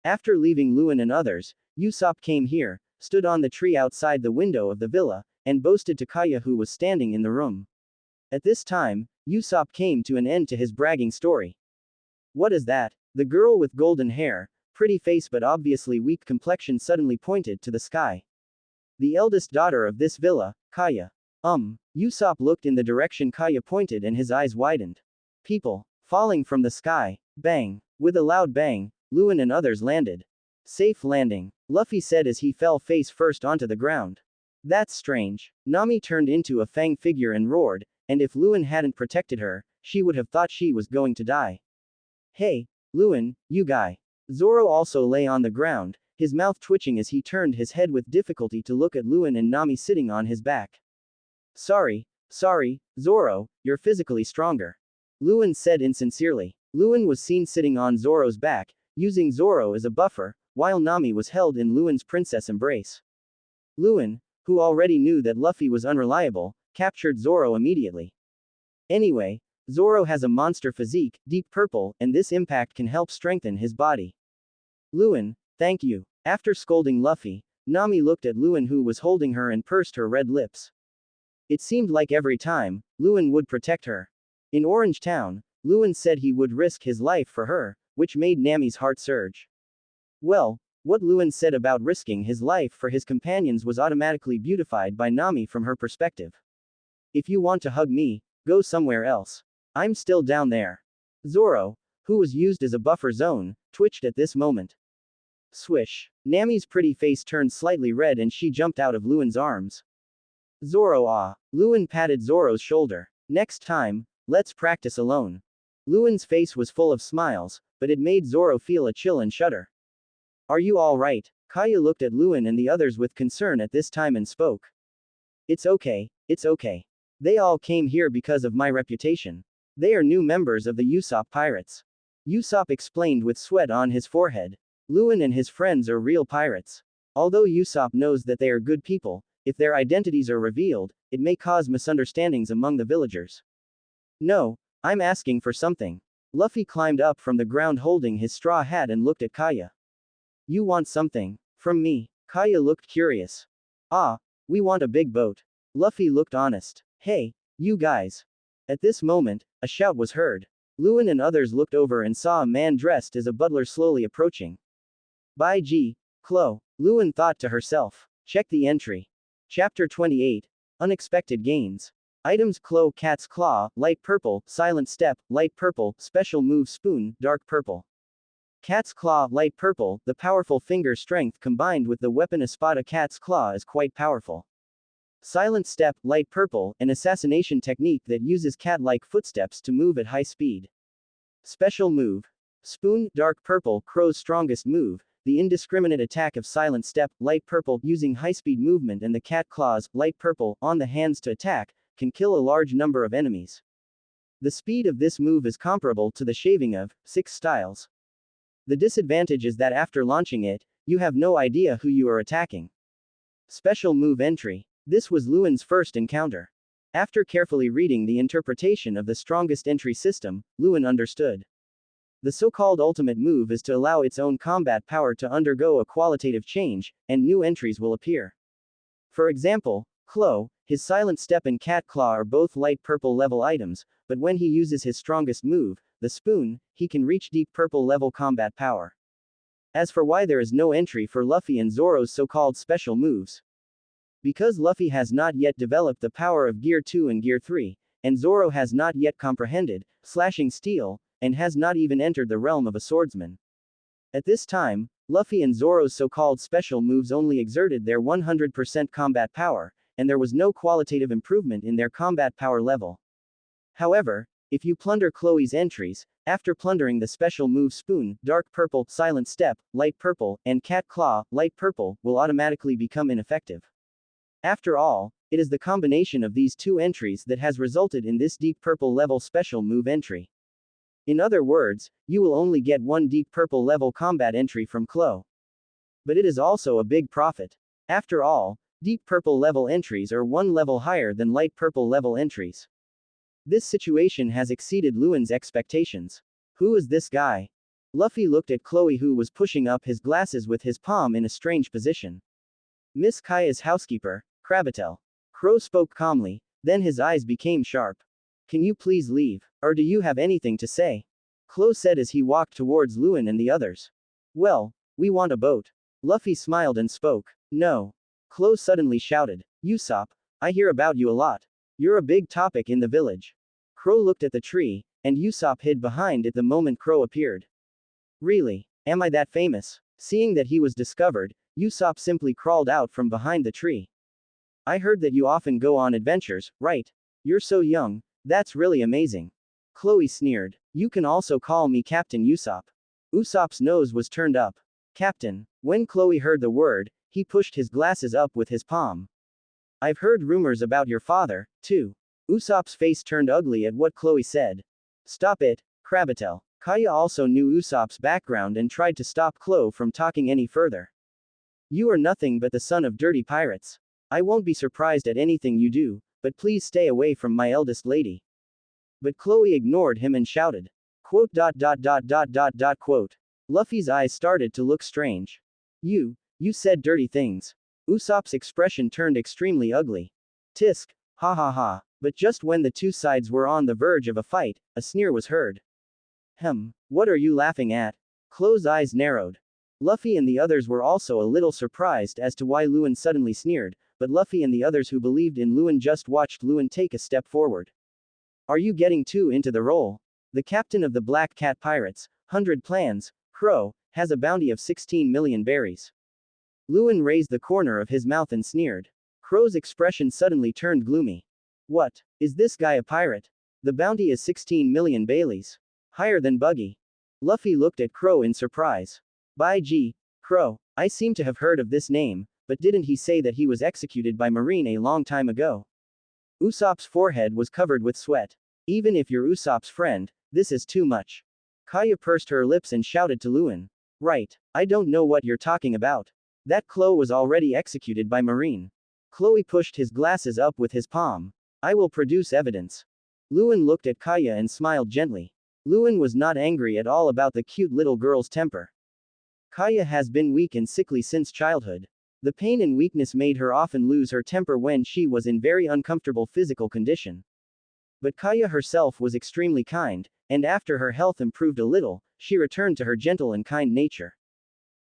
After leaving Luen and others, Usopp came here, stood on the tree outside the window of the villa, and boasted to Kaya who was standing in the room. At this time, Usopp came to an end to his bragging story. What is that? The girl with golden hair, pretty face but obviously weak complexion suddenly pointed to the sky. The eldest daughter of this villa, Kaya. Usopp looked in the direction Kaya pointed and his eyes widened. People. Falling from the sky. Bang. With a loud bang, Luen and others landed. Safe landing, Luffy said as he fell face first onto the ground. That's strange. Nami turned into a fang figure and roared, and if Luen hadn't protected her, she would have thought she was going to die. Hey, Luen, you guy. Zoro also lay on the ground, his mouth twitching as he turned his head with difficulty to look at Luen and Nami sitting on his back. Sorry, Zoro, you're physically stronger. Luen said insincerely. Luen was seen sitting on Zoro's back, using Zoro as a buffer, while Nami was held in Luen's princess embrace. Luen, who already knew that Luffy was unreliable, captured Zoro immediately. Anyway, Zoro has a monster physique, deep purple, and this impact can help strengthen his body. Luen, thank you. After scolding Luffy, Nami looked at Luen who was holding her and pursed her red lips. It seemed like every time, Luen would protect her. In Orange Town, Luen said he would risk his life for her, which made Nami's heart surge. Well, what Luen said about risking his life for his companions was automatically beautified by Nami from her perspective. If you want to hug me, go somewhere else. I'm still down there. Zoro, who was used as a buffer zone, twitched at this moment. Swish. Nami's pretty face turned slightly red and she jumped out of Luen's arms. Zoro. Luen patted Zoro's shoulder. Next time, let's practice alone. Luen's face was full of smiles, but it made Zoro feel a chill and shudder. Are you alright? Kaya looked at Luen and the others with concern at this time and spoke. It's okay. They all came here because of my reputation. They are new members of the Usopp Pirates. Usopp explained with sweat on his forehead. Luen and his friends are real pirates. Although Usopp knows that they are good people, if their identities are revealed, it may cause misunderstandings among the villagers. No, I'm asking for something. Luffy climbed up from the ground holding his straw hat and looked at Kaya. You want something? From me? Kaya looked curious. We want a big boat. Luffy looked honest. Hey, you guys. At this moment, a shout was heard. Luen and others looked over and saw a man dressed as a butler slowly approaching. By G. Clo. Luen thought to herself. Check the entry. Chapter 28. Unexpected gains. Items: Clo, Cat's Claw, light purple, Silent Step, light purple, Special Move Spoon, dark purple. Cat's Claw, light purple, the powerful finger strength combined with the weapon Espada. Cat's Claw is quite powerful. Silent Step, light purple, an assassination technique that uses cat-like footsteps to move at high speed. Special Move Spoon, dark purple, Crow's strongest move, the indiscriminate attack of Silent Step, light purple, using high-speed movement and the cat claws, light purple, on the hands to attack, can kill a large number of enemies. The speed of this move is comparable to the shaving of 6 styles. The disadvantage is that after launching it, you have no idea who you are attacking. Special move entry. This was Luen's first encounter. After carefully reading the interpretation of the strongest entry system, Luen understood. The so-called ultimate move is to allow its own combat power to undergo a qualitative change, and new entries will appear. For example, Klo, his silent step and cat claw are both light purple level items, but when he uses his strongest move, the spoon, he can reach deep purple level combat power. As for why there is no entry for Luffy and Zoro's so-called special moves. Because Luffy has not yet developed the power of Gear 2 and Gear 3, and Zoro has not yet comprehended slashing steel, and has not even entered the realm of a swordsman. At this time, Luffy and Zoro's so-called special moves only exerted their 100% combat power, and there was no qualitative improvement in their combat power level. However, if you plunder Chloe's entries, after plundering the special move Spoon, Dark Purple, Silent Step, Light Purple, and Cat Claw, Light Purple, will automatically become ineffective. After all, it is the combination of these two entries that has resulted in this Deep Purple level special move entry. In other words, you will only get one Deep Purple level combat entry from Klo. But it is also a big profit. After all, Deep Purple level entries are one level higher than Light Purple level entries. This situation has exceeded Luen's expectations. Who is this guy? Luffy looked at Chloe, who was pushing up his glasses with his palm in a strange position. Miss Kaya's housekeeper, Krabatel. Crow spoke calmly, then his eyes became sharp. Can you please leave? Or do you have anything to say? Klo said as he walked towards Luen and the others. Well, we want a boat. Luffy smiled and spoke. No. Klo suddenly shouted. Usopp, I hear about you a lot. You're a big topic in the village. Crow looked at the tree, and Usopp hid behind it the moment Crow appeared. Really? Am I that famous? Seeing that he was discovered, Usopp simply crawled out from behind the tree. I heard that you often go on adventures, right? You're so young, that's really amazing. Chloe sneered. You can also call me Captain Usopp. Usopp's nose was turned up. Captain. When Chloe heard the word, he pushed his glasses up with his palm. I've heard rumors about your father, too. Usopp's face turned ugly at what Chloe said. Stop it, Krabatel. Kaya also knew Usopp's background and tried to stop Chloe from talking any further. You are nothing but the son of dirty pirates. I won't be surprised at anything you do, but please stay away from my eldest lady. But Chloe ignored him and shouted. Quote. Luffy's eyes started to look strange. You said dirty things. Usopp's expression turned extremely ugly. Tisk, ha ha ha. But just when the two sides were on the verge of a fight, a sneer was heard. What are you laughing at? Chloe's eyes narrowed. Luffy and the others were also a little surprised as to why Luen suddenly sneered, but Luffy and the others who believed in Luen just watched Luen take a step forward. Are you getting too into the role? The captain of the Black Cat Pirates, 100 Plans, Crow, has a bounty of 16 million berries. Luen raised the corner of his mouth and sneered. Crow's expression suddenly turned gloomy. What? Is this guy a pirate? The bounty is 16 million Baileys. Higher than Buggy. Luffy looked at Crow in surprise. By gee, Crow, I seem to have heard of this name, but didn't he say that he was executed by Marine a long time ago? Usopp's forehead was covered with sweat. Even if you're Usopp's friend, this is too much. Kaya pursed her lips and shouted to Luen. Right, I don't know what you're talking about. That Chloe was already executed by Marine. Chloe pushed his glasses up with his palm. I will produce evidence. Luen looked at Kaya and smiled gently. Luen was not angry at all about the cute little girl's temper. Kaya has been weak and sickly since childhood. The pain and weakness made her often lose her temper when she was in very uncomfortable physical condition. But Kaya herself was extremely kind, and after her health improved a little, she returned to her gentle and kind nature.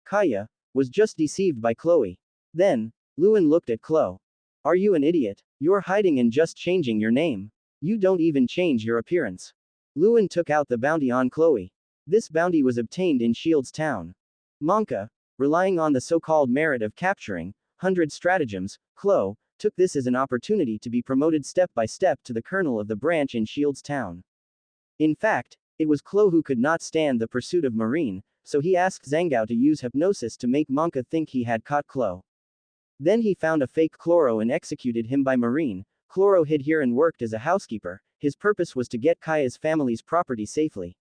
Kaya was just deceived by Chloe. Then, Luen looked at Chloe. Are you an idiot? You're hiding and just changing your name. You don't even change your appearance. Luen took out the bounty on Chloe. This bounty was obtained in Shield's town. Monka, relying on the so-called merit of capturing 100 stratagems, Chloe took this as an opportunity to be promoted step by step to the colonel of the branch in Shield's town. In fact, it was Chloe who could not stand the pursuit of Marine, so he asked Zhangao to use hypnosis to make Monka think he had caught Chloe. Then he found a fake Chloro and executed him by Marine. Chloro hid here and worked as a housekeeper. His purpose was to get Kaya's family's property safely.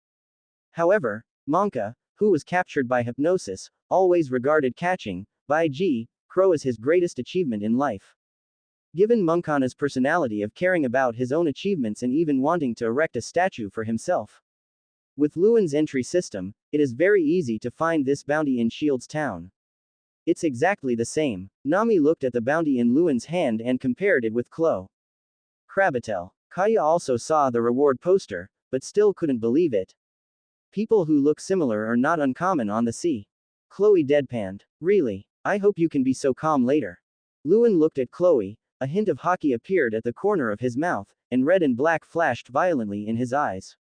However, Monka, who was captured by hypnosis, always regarded catching, by G. Crow as his greatest achievement in life. Given Moncana's personality of caring about his own achievements and even wanting to erect a statue for himself. With Luen's entry system, it is very easy to find this bounty in Shield's town. It's exactly the same. Nami looked at the bounty in Luen's hand and compared it with Chloe. Krabatel. Kaya also saw the reward poster, but still couldn't believe it. People who look similar are not uncommon on the sea. Chloe deadpanned. Really? I hope you can be so calm later. Luen looked at Chloe, a hint of hockey appeared at the corner of his mouth, and red and black flashed violently in his eyes.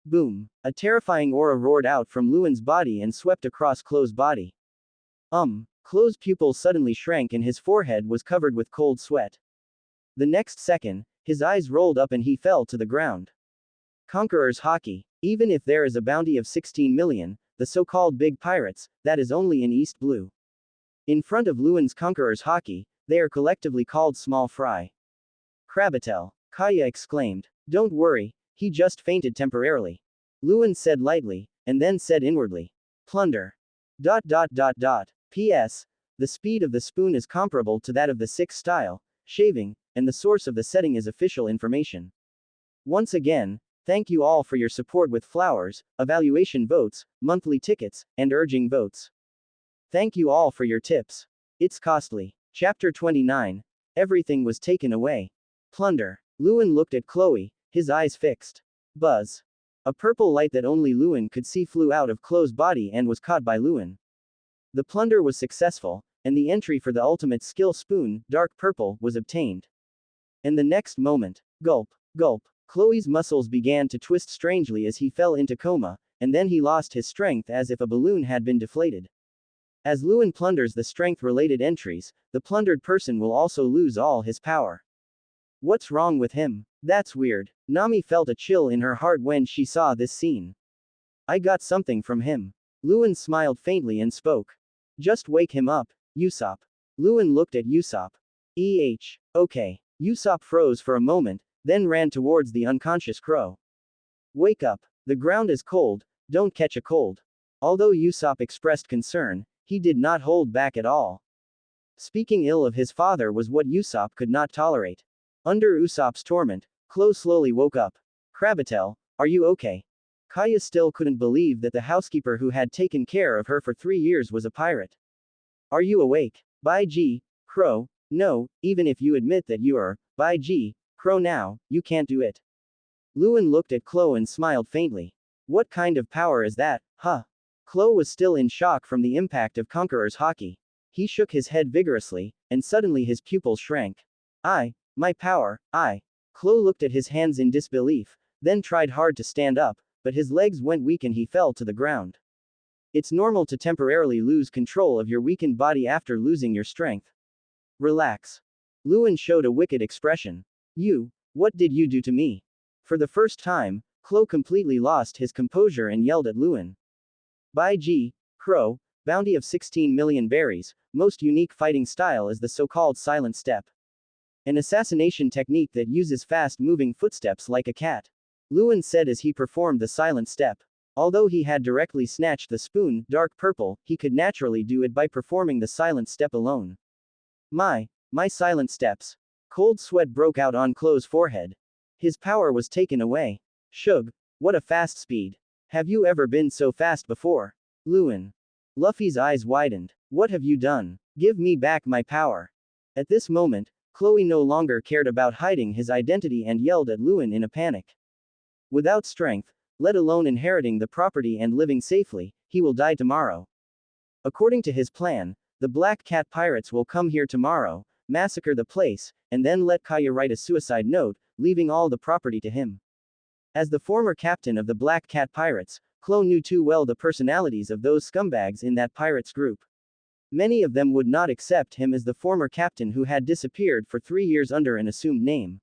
Boom. A terrifying aura roared out from Luen's body and swept across Chloe's body. Chloe's pupils suddenly shrank and his forehead was covered with cold sweat. The next second, his eyes rolled up and he fell to the ground. Conqueror's Hockey. Even if there is a bounty of 16 million, the so-called big pirates, that is only in East Blue. In front of Luen's Conqueror's Hockey, they are collectively called small fry. Krabatel. Kaya exclaimed. Don't worry, he just fainted temporarily. Luen said lightly, and then said inwardly. Plunder. P.S. The speed of the spoon is comparable to that of the 6 style, shaving, and the source of the setting is official information. Once again, thank you all for your support with flowers, evaluation votes, monthly tickets, and urging votes. Thank you all for your tips. It's costly. Chapter 29. Everything was taken away. Plunder. Luen looked at Chloe, his eyes fixed. Buzz. A purple light that only Luen could see flew out of Chloe's body and was caught by Luen. The plunder was successful, and the entry for the ultimate skill spoon, dark purple, was obtained. And the next moment, gulp, gulp, Chloe's muscles began to twist strangely as he fell into coma, and then he lost his strength as if a balloon had been deflated. As Luen plunders the strength-related entries, the plundered person will also lose all his power. What's wrong with him? That's weird. Nami felt a chill in her heart when she saw this scene. I got something from him. Luen smiled faintly and spoke. Just wake him up, Usopp. Luen looked at Usopp. Okay. Usopp froze for a moment, then ran towards the unconscious crow. Wake up. The ground is cold, don't catch a cold. Although Usopp expressed concern, he did not hold back at all. Speaking ill of his father was what Usopp could not tolerate. Under Usopp's torment, Chloe slowly woke up. Krabatel, are you okay? Kaya still couldn't believe that the housekeeper who had taken care of her for 3 years was a pirate. Are you awake? By G. Crow, no, even if you admit that you are, by G. Crow now, you can't do it. Luen looked at Chloe and smiled faintly. What kind of power is that, huh? Chloe was still in shock from the impact of Conqueror's Hockey. He shook his head vigorously, and suddenly his pupils shrank. My power, Chloe looked at his hands in disbelief, then tried hard to stand up, but his legs went weak and he fell to the ground. It's normal to temporarily lose control of your weakened body after losing your strength. Relax. Luen showed a wicked expression. What did you do to me? For the first time, Chloe completely lost his composure and yelled at Luen. By G. Crow, bounty of 16 million berries, most unique fighting style is the so-called silent step. An assassination technique that uses fast-moving footsteps like a cat. Luen said as he performed the silent step. Although he had directly snatched the spoon, dark purple, he could naturally do it by performing the silent step alone. My silent steps. Cold sweat broke out on Chloe's forehead. His power was taken away. Shug, what a fast speed. Have you ever been so fast before? Luen. Luffy's eyes widened. What have you done? Give me back my power. At this moment, Chloe no longer cared about hiding his identity and yelled at Luen in a panic. Without strength, let alone inheriting the property and living safely, he will die tomorrow. According to his plan, the Black Cat pirates will come here tomorrow, massacre the place, and then let Kaya write a suicide note, leaving all the property to him. As the former captain of the Black Cat pirates, Chloe knew too well the personalities of those scumbags in that pirates group. Many of them would not accept him as the former captain who had disappeared for 3 years under an assumed name.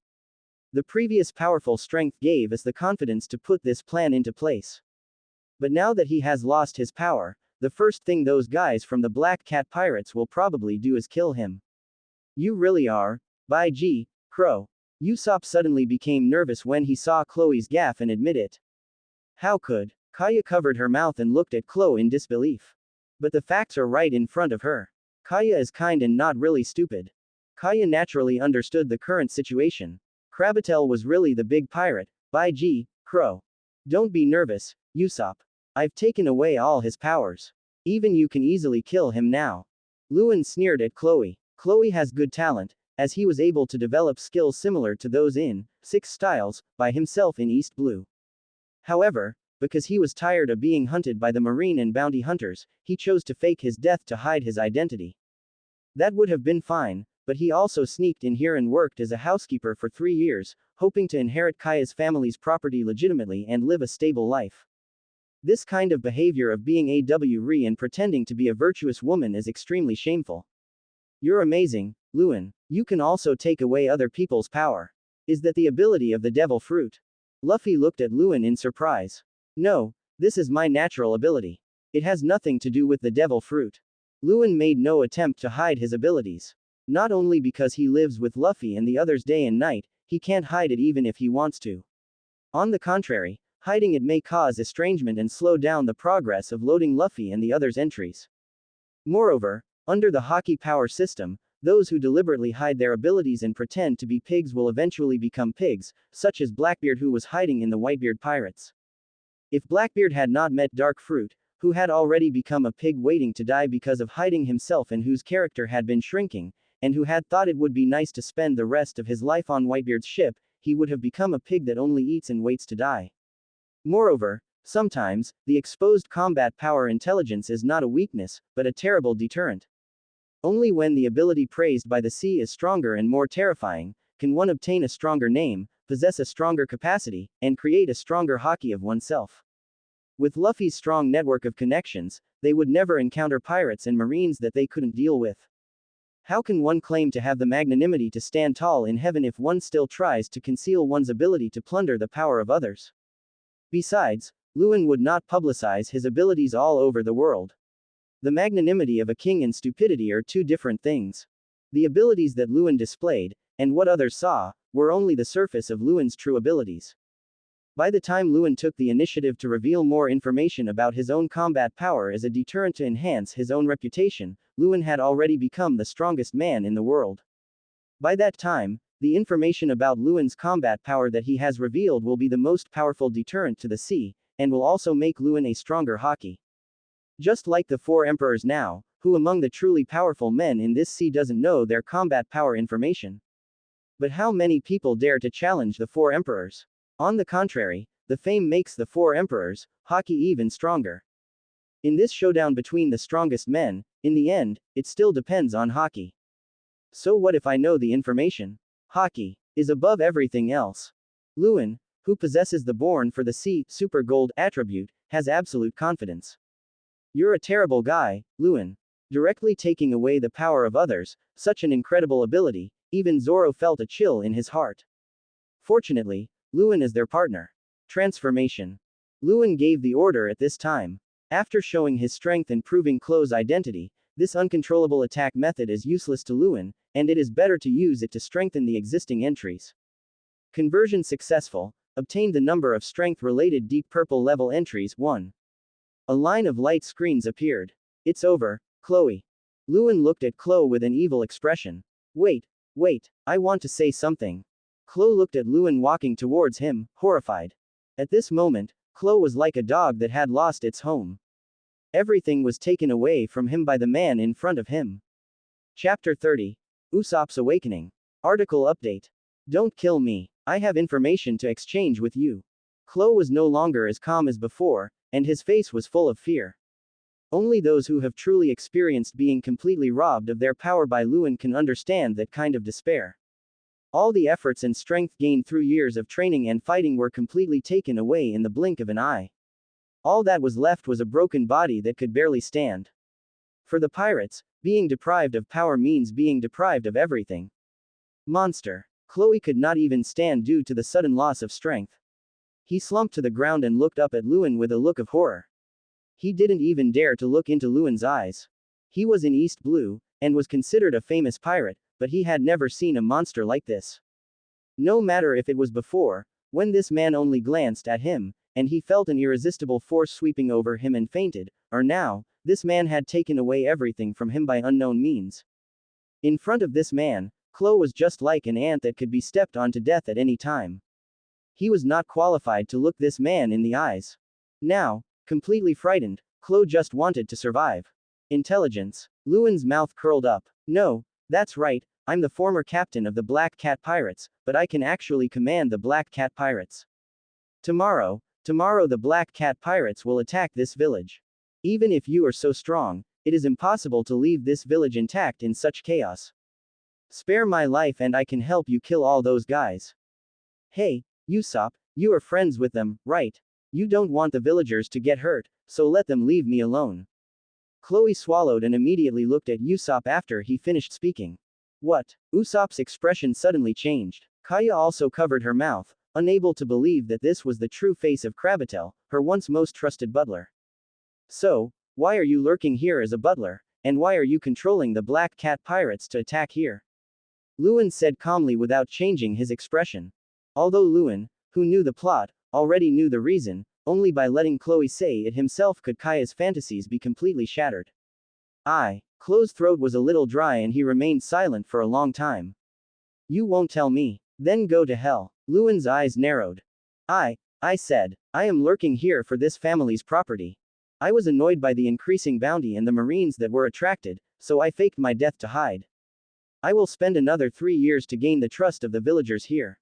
The previous powerful strength gave us the confidence to put this plan into place. But now that he has lost his power, the first thing those guys from the Black Cat pirates will probably do is kill him. You really are, by G. Crow. Usopp suddenly became nervous when he saw Chloe's gaffe and admit it. How could Kaya covered her mouth and looked at Chloe in disbelief. But the facts are right in front of her. Kaya is kind and not really stupid. Kaya naturally understood the current situation. Krabatel was really the big pirate, by G, Crow. Don't be nervous, Usopp. I've taken away all his powers. Even you can easily kill him now. Luen sneered at Chloe. Chloe has good talent, as he was able to develop skills similar to those in 6 styles, by himself in East Blue. However, because he was tired of being hunted by the marine and bounty hunters, he chose to fake his death to hide his identity. That would have been fine, but he also sneaked in here and worked as a housekeeper for 3 years, hoping to inherit Kaya's family's property legitimately and live a stable life. This kind of behavior of being AWRE and pretending to be a virtuous woman is extremely shameful. You're amazing, Luen. You can also take away other people's power. Is that the ability of the devil fruit? Luffy looked at Luen in surprise. No, this is my natural ability. It has nothing to do with the devil fruit. Luen made no attempt to hide his abilities. Not only because he lives with Luffy and the others day and night, he can't hide it even if he wants to. On the contrary, hiding it may cause estrangement and slow down the progress of loading Luffy and the others' entries. Moreover, under the Haki power system, those who deliberately hide their abilities and pretend to be pigs will eventually become pigs, such as Blackbeard who was hiding in the Whitebeard pirates. If Blackbeard had not met Dark Fruit, who had already become a pig waiting to die because of hiding himself and whose character had been shrinking, and who had thought it would be nice to spend the rest of his life on Whitebeard's ship, he would have become a pig that only eats and waits to die. Moreover, sometimes, the exposed combat power intelligence is not a weakness, but a terrible deterrent. Only when the ability praised by the sea is stronger and more terrifying, can one obtain a stronger name, possess a stronger capacity, and create a stronger Haki of oneself. With Luffy's strong network of connections, they would never encounter pirates and marines that they couldn't deal with. How can one claim to have the magnanimity to stand tall in heaven if one still tries to conceal one's ability to plunder the power of others? Besides, Luen would not publicize his abilities all over the world. The magnanimity of a king and stupidity are two different things. The abilities that Luen displayed, and what others saw, were only the surface of Luen's true abilities. By the time Luen took the initiative to reveal more information about his own combat power as a deterrent to enhance his own reputation, Luen had already become the strongest man in the world. By that time, the information about Luen's combat power that he has revealed will be the most powerful deterrent to the sea, and will also make Luen a stronger Haki. Just like the 4 emperors now, who among the truly powerful men in this sea doesn't know their combat power information? But how many people dare to challenge the 4 emperors? On the contrary, the fame makes the 4 emperors, Haki even stronger. In this showdown between the strongest men, in the end, it still depends on Haki. So what if I know the information? Haki is above everything else. Luen, who possesses the Born for the Sea Super Gold attribute, has absolute confidence. You're a terrible guy, Luen. Directly taking away the power of others, such an incredible ability, even Zoro felt a chill in his heart. Fortunately, Luen is their partner. Transformation. Luen gave the order at this time. After showing his strength and proving Chloe's identity, this uncontrollable attack method is useless to Luen, and it is better to use it to strengthen the existing entries. Conversion successful. Obtained the number of strength-related deep purple level entries 1. A line of light screens appeared. It's over, Chloe. Luen looked at Chloe with an evil expression. Wait, I want to say something. Chloe looked at Luen walking towards him, horrified. At this moment, Chloe was like a dog that had lost its home. Everything was taken away from him by the man in front of him. Chapter 30. Usopp's Awakening. Article update. Don't kill me. I have information to exchange with you. Chloe was no longer as calm as before, and his face was full of fear. Only those who have truly experienced being completely robbed of their power by Luen can understand that kind of despair. All the efforts and strength gained through years of training and fighting were completely taken away in the blink of an eye. All that was left was a broken body that could barely stand. For the pirates, being deprived of power means being deprived of everything. Monster. Chloe could not even stand due to the sudden loss of strength. He slumped to the ground and looked up at Luen with a look of horror. He didn't even dare to look into Luen's eyes. He was in East Blue, and was considered a famous pirate, but he had never seen a monster like this. No matter if it was before, when this man only glanced at him, and he felt an irresistible force sweeping over him and fainted, or now, this man had taken away everything from him by unknown means. In front of this man, Chloe was just like an ant that could be stepped on to death at any time. He was not qualified to look this man in the eyes. Now, completely frightened, Chloe just wanted to survive. Intelligence. Luen's mouth curled up. No, that's right, I'm the former captain of the Black Cat Pirates, but I can actually command the Black Cat Pirates. Tomorrow the Black Cat Pirates will attack this village. Even if you are so strong, it is impossible to leave this village intact in such chaos. Spare my life and I can help you kill all those guys. Hey, Usopp, you are friends with them, right? You don't want the villagers to get hurt, so let them leave me alone. Chloe swallowed and immediately looked at Usopp after he finished speaking. What? Usopp's expression suddenly changed. Kaya also covered her mouth, unable to believe that this was the true face of Krabatel, her once most trusted butler. So, why are you lurking here as a butler, and why are you controlling the Black Cat Pirates to attack here? Luen said calmly without changing his expression. Although Luen, who knew the plot, already knew the reason, only by letting Chloe say it himself could Kaya's fantasies be completely shattered. Chloe's throat was a little dry and he remained silent for a long time. You won't tell me? Then go to hell. Luen's eyes narrowed. I said, I am lurking here for this family's property. I was annoyed by the increasing bounty and the marines that were attracted, so I faked my death to hide. I will spend another 3 years to gain the trust of the villagers here.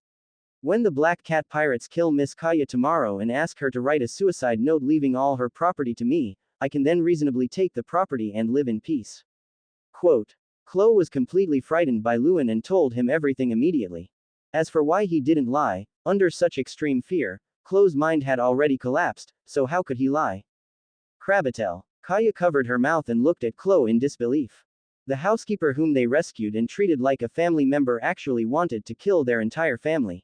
When the Black Cat Pirates kill Miss Kaya tomorrow and ask her to write a suicide note leaving all her property to me, I can then reasonably take the property and live in peace. Quote. Chloe was completely frightened by Luen and told him everything immediately. As for why he didn't lie, under such extreme fear, Chloe's mind had already collapsed, so how could he lie? Krabatel. Kaya covered her mouth and looked at Chloe in disbelief. The housekeeper whom they rescued and treated like a family member actually wanted to kill their entire family.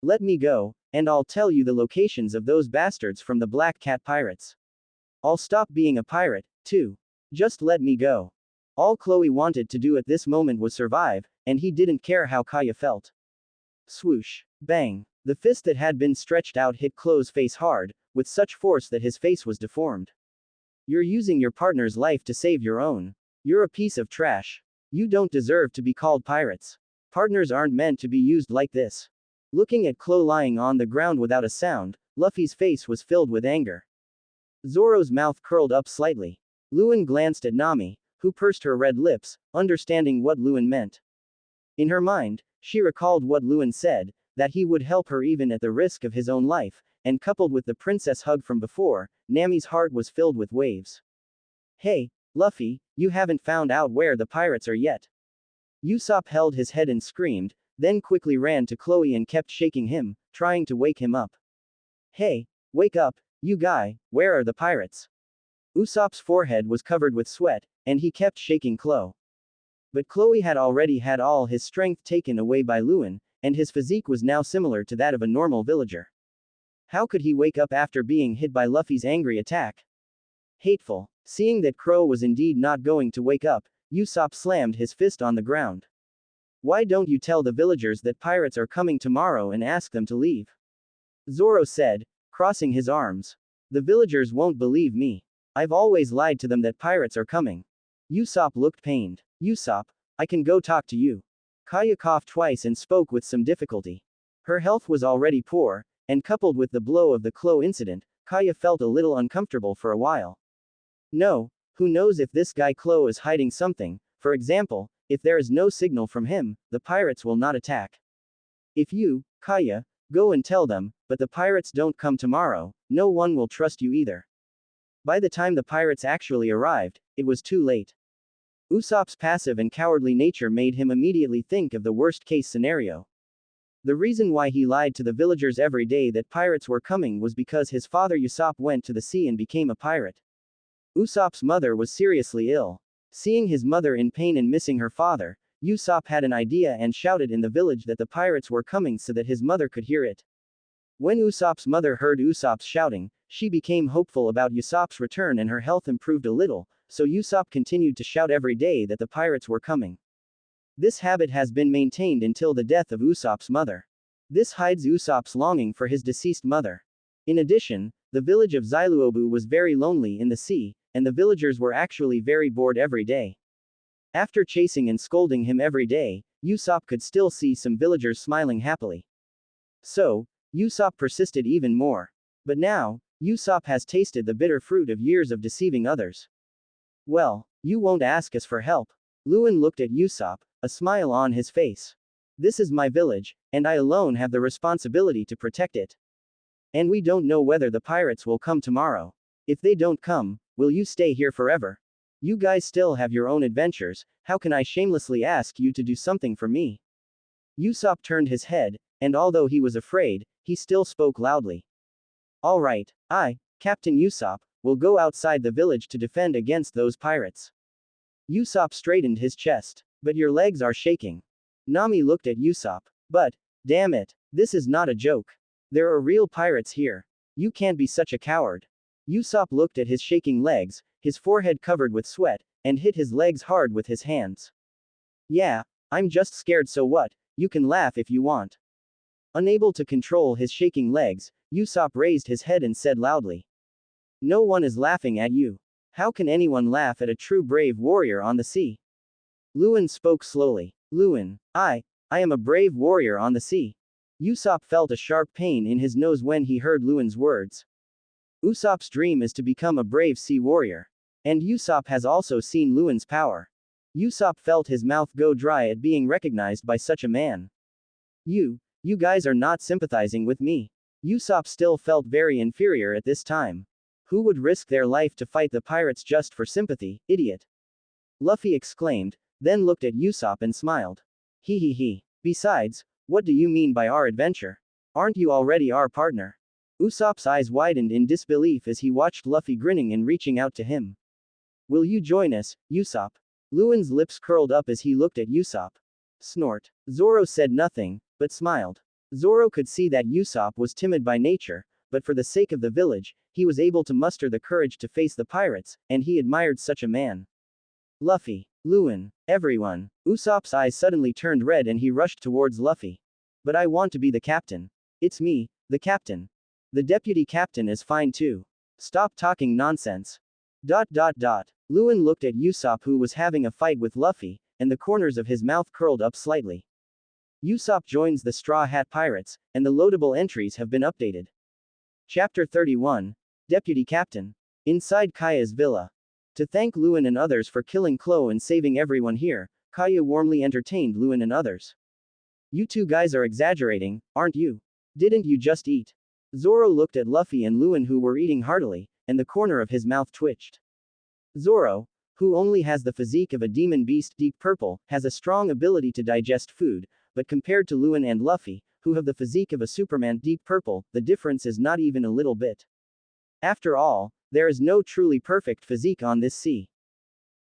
Let me go, and I'll tell you the locations of those bastards from the Black Cat Pirates. I'll stop being a pirate, too. Just let me go. All Chloe wanted to do at this moment was survive, and he didn't care how Kaya felt. Swoosh. Bang. The fist that had been stretched out hit Chloe's face hard, with such force that his face was deformed. You're using your partner's life to save your own. You're a piece of trash. You don't deserve to be called pirates. Partners aren't meant to be used like this. Looking at Chloe lying on the ground without a sound, Luffy's face was filled with anger. Zoro's mouth curled up slightly. Luen glanced at Nami, who pursed her red lips, understanding what Luen meant. In her mind, she recalled what Luen said, that he would help her even at the risk of his own life, and coupled with the princess hug from before, Nami's heart was filled with waves. Hey, Luffy, you haven't found out where the pirates are yet. Usopp held his head and screamed, then quickly ran to Chloe and kept shaking him, trying to wake him up. Hey, wake up, you guy, where are the pirates? Usopp's forehead was covered with sweat, and he kept shaking Chloe. But Chloe had already had all his strength taken away by Luen, and his physique was now similar to that of a normal villager. How could he wake up after being hit by Luffy's angry attack? Hateful. Seeing that Crow was indeed not going to wake up, Usopp slammed his fist on the ground. Why don't you tell the villagers that pirates are coming tomorrow and ask them to leave? Zoro said, crossing his arms. The villagers won't believe me. I've always lied to them that pirates are coming. Usopp looked pained. Usopp, I can go talk to you. Kaya coughed twice and spoke with some difficulty. Her health was already poor, and coupled with the blow of the Chloe incident, Kaya felt a little uncomfortable for a while. No, who knows if this guy Chloe is hiding something, for example, if there is no signal from him, the pirates will not attack. If you, Kaya, go and tell them, but the pirates don't come tomorrow, no one will trust you either. By the time the pirates actually arrived, it was too late. Usopp's passive and cowardly nature made him immediately think of the worst-case scenario. The reason why he lied to the villagers every day that pirates were coming was because his father Usopp went to the sea and became a pirate. Usopp's mother was seriously ill. Seeing his mother in pain and missing her father, Usopp had an idea and shouted in the village that the pirates were coming so that his mother could hear it. When Usopp's mother heard Usopp's shouting, she became hopeful about Usopp's return and her health improved a little, so Usopp continued to shout every day that the pirates were coming. This habit has been maintained until the death of Usopp's mother. This hides Usopp's longing for his deceased mother. In addition, the village of Xiluobu was very lonely in the sea, and the villagers were actually very bored every day. After chasing and scolding him every day, Usopp could still see some villagers smiling happily. So, Usopp persisted even more. But now, Usopp has tasted the bitter fruit of years of deceiving others. Well, you won't ask us for help. Luen looked at Usopp, a smile on his face. This is my village, and I alone have the responsibility to protect it. And we don't know whether the pirates will come tomorrow. If they don't come, will you stay here forever? You guys still have your own adventures, how can I shamelessly ask you to do something for me? Usopp turned his head, and although he was afraid, he still spoke loudly. All right, I, Captain Usopp, will go outside the village to defend against those pirates. Usopp straightened his chest. But your legs are shaking. Nami looked at Usopp. But, damn it, this is not a joke. There are real pirates here. You can't be such a coward. Usopp looked at his shaking legs, his forehead covered with sweat, and hit his legs hard with his hands. Yeah, I'm just scared, so what? You can laugh if you want. Unable to control his shaking legs, Usopp raised his head and said loudly. No one is laughing at you. How can anyone laugh at a true brave warrior on the sea? Luen spoke slowly. Luen, I am a brave warrior on the sea. Usopp felt a sharp pain in his nose when he heard Luen's words. Usopp's dream is to become a brave sea warrior. And Usopp has also seen Luen's power. Usopp felt his mouth go dry at being recognized by such a man. You guys are not sympathizing with me. Usopp still felt very inferior at this time. Who would risk their life to fight the pirates just for sympathy, idiot? Luffy exclaimed, then looked at Usopp and smiled. He. Besides, what do you mean by our adventure? Aren't you already our partner? Usopp's eyes widened in disbelief as he watched Luffy grinning and reaching out to him. Will you join us, Usopp? Luen's lips curled up as he looked at Usopp. Snort. Zoro said nothing, but smiled. Zoro could see that Usopp was timid by nature, but for the sake of the village, he was able to muster the courage to face the pirates, and he admired such a man. Luffy, Luen, everyone. Usopp's eyes suddenly turned red and he rushed towards Luffy. But I want to be the captain. It's me, the captain. The deputy captain is fine too. Stop talking nonsense. ... Luen looked at Usopp, who was having a fight with Luffy, and the corners of his mouth curled up slightly. Usopp joins the Straw Hat Pirates, and the loadable entries have been updated. Chapter 31. Deputy Captain. Inside Kaya's villa. To thank Luen and others for killing Klo and saving everyone here, Kaya warmly entertained Luen and others. You two guys are exaggerating, aren't you? Didn't you just eat? Zoro looked at Luffy and Luen, who were eating heartily, and the corner of his mouth twitched. Zoro, who only has the physique of a demon beast deep purple, has a strong ability to digest food, but compared to Luen and Luffy, who have the physique of a Superman deep purple, the difference is not even a little bit. After all, there is no truly perfect physique on this sea.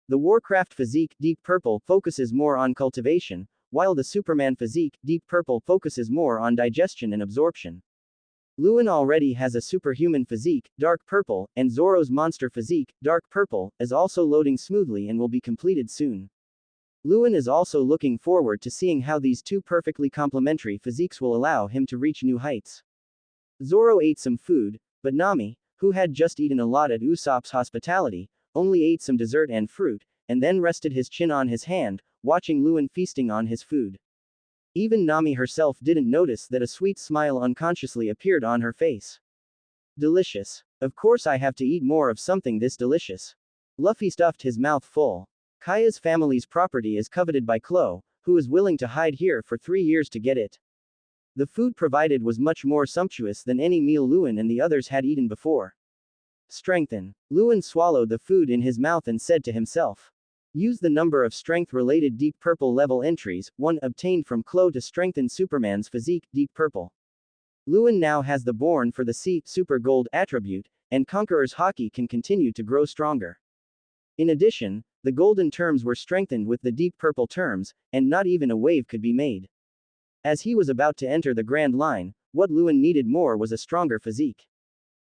The Warcraft physique deep purple focuses more on cultivation, while the Superman physique deep purple focuses more on digestion and absorption. Luen already has a superhuman physique, dark purple, and Zoro's monster physique, dark purple, is also loading smoothly and will be completed soon. Luen is also looking forward to seeing how these two perfectly complementary physiques will allow him to reach new heights. Zoro ate some food, but Nami, who had just eaten a lot at Usopp's hospitality, only ate some dessert and fruit, and then rested his chin on his hand, watching Luen feasting on his food. Even Nami herself didn't notice that a sweet smile unconsciously appeared on her face. Delicious. Of course I have to eat more of something this delicious. Luffy stuffed his mouth full. Kaya's family's property is coveted by Klo, who is willing to hide here for 3 years to get it. The food provided was much more sumptuous than any meal Luen and the others had eaten before. Strengthen. Luen swallowed the food in his mouth and said to himself. Use the number of strength-related deep purple level entries, 1 obtained from Klo to strengthen Superman's physique, deep purple. Luen now has the Born for the Sea, Super Gold attribute, and Conqueror's Haki can continue to grow stronger. In addition, the golden terms were strengthened with the deep purple terms, and not even a wave could be made. As he was about to enter the Grand Line, what Luen needed more was a stronger physique.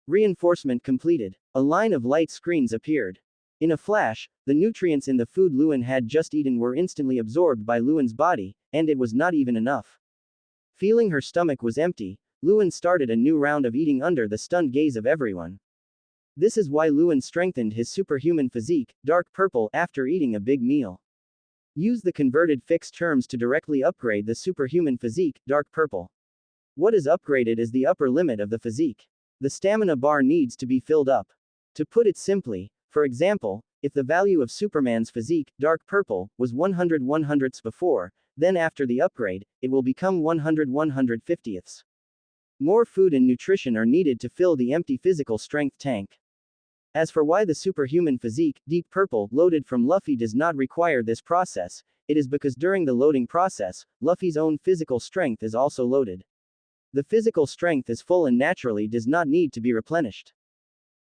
Reinforcement completed. A line of light screens appeared. In a flash, the nutrients in the food Luen had just eaten were instantly absorbed by Luen's body, and it was not even enough. Feeling her stomach was empty, Luen started a new round of eating under the stunned gaze of everyone. This is why Luen strengthened his superhuman physique, dark purple, after eating a big meal. Use the converted fixed terms to directly upgrade the superhuman physique, dark purple. What is upgraded is the upper limit of the physique. The stamina bar needs to be filled up. To put it simply, for example, if the value of Superman's physique, dark purple, was 100 100ths before, then after the upgrade, it will become 100 150ths. More food and nutrition are needed to fill the empty physical strength tank. As for why the superhuman physique, deep purple, loaded from Luffy does not require this process, it is because during the loading process, Luffy's own physical strength is also loaded. The physical strength is full and naturally does not need to be replenished.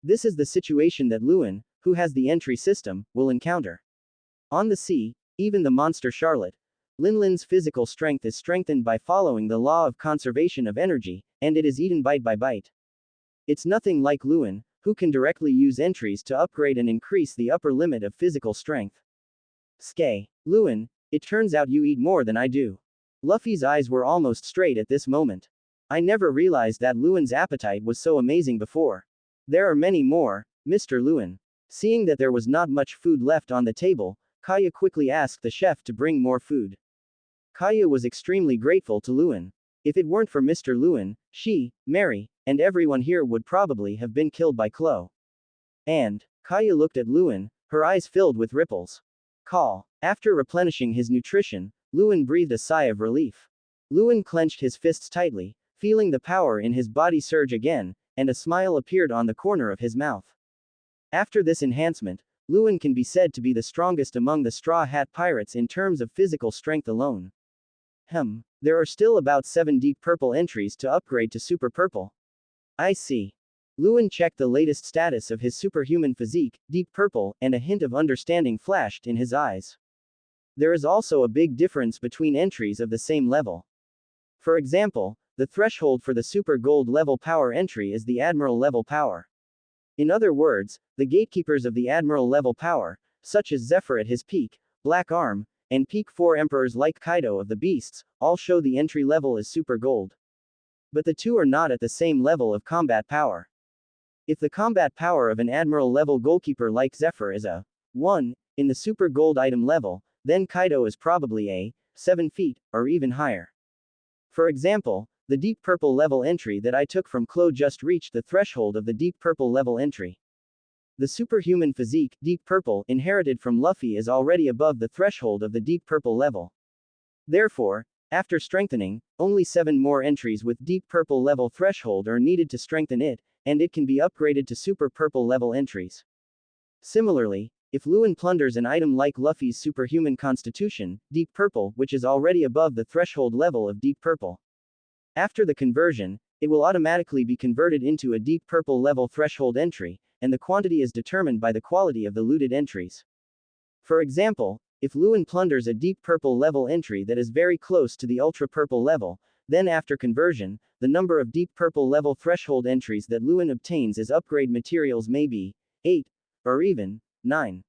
This is the situation that Luen, who has the entry system, will encounter. On the sea, even the monster Charlotte, Linlin's physical strength is strengthened by following the law of conservation of energy, and it is eaten bite by bite. It's nothing like Luen, who can directly use entries to upgrade and increase the upper limit of physical strength. Skay. Luen, it turns out you eat more than I do. Luffy's eyes were almost straight at this moment. I never realized that Luen's appetite was so amazing before. There are many more, Mr. Luen. Seeing that there was not much food left on the table, Kaya quickly asked the chef to bring more food. Kaya was extremely grateful to Luen. If it weren't for Mr. Luen, she, Mary, and everyone here would probably have been killed by Chloe. And, Kaya looked at Luen, her eyes filled with ripples. Call. After replenishing his nutrition, Luen breathed a sigh of relief. Luen clenched his fists tightly, feeling the power in his body surge again, and a smile appeared on the corner of his mouth. After this enhancement, Luen can be said to be the strongest among the Straw Hat Pirates in terms of physical strength alone. There are still about 7 deep purple entries to upgrade to super purple. I see. Luen checked the latest status of his superhuman physique, deep purple, and a hint of understanding flashed in his eyes. There is also a big difference between entries of the same level. For example, the threshold for the super gold level power entry is the admiral level power. In other words, the gatekeepers of the admiral level power, such as Zephyr at his peak, Black Arm, and peak 4 emperors like Kaido of the Beasts, all show the entry level as super gold. But the two are not at the same level of combat power. If the combat power of an admiral level goalkeeper like Zephyr is a 1 in the super gold item level, then Kaido is probably a 7 feet, or even higher. For example, the deep purple level entry that I took from Chloe just reached the threshold of the deep purple level entry. The superhuman physique, deep purple, inherited from Luffy is already above the threshold of the deep purple level. Therefore, after strengthening, only 7 more entries with deep purple level threshold are needed to strengthen it, and it can be upgraded to super purple level entries. Similarly, if Luen plunders an item like Luffy's superhuman constitution, deep purple, which is already above the threshold level of deep purple. After the conversion, it will automatically be converted into a deep purple level threshold entry, and the quantity is determined by the quality of the looted entries. For example, if Luen plunders a deep purple level entry that is very close to the ultra purple level, then after conversion, the number of deep purple level threshold entries that Luen obtains as upgrade materials may be 8, or even 9.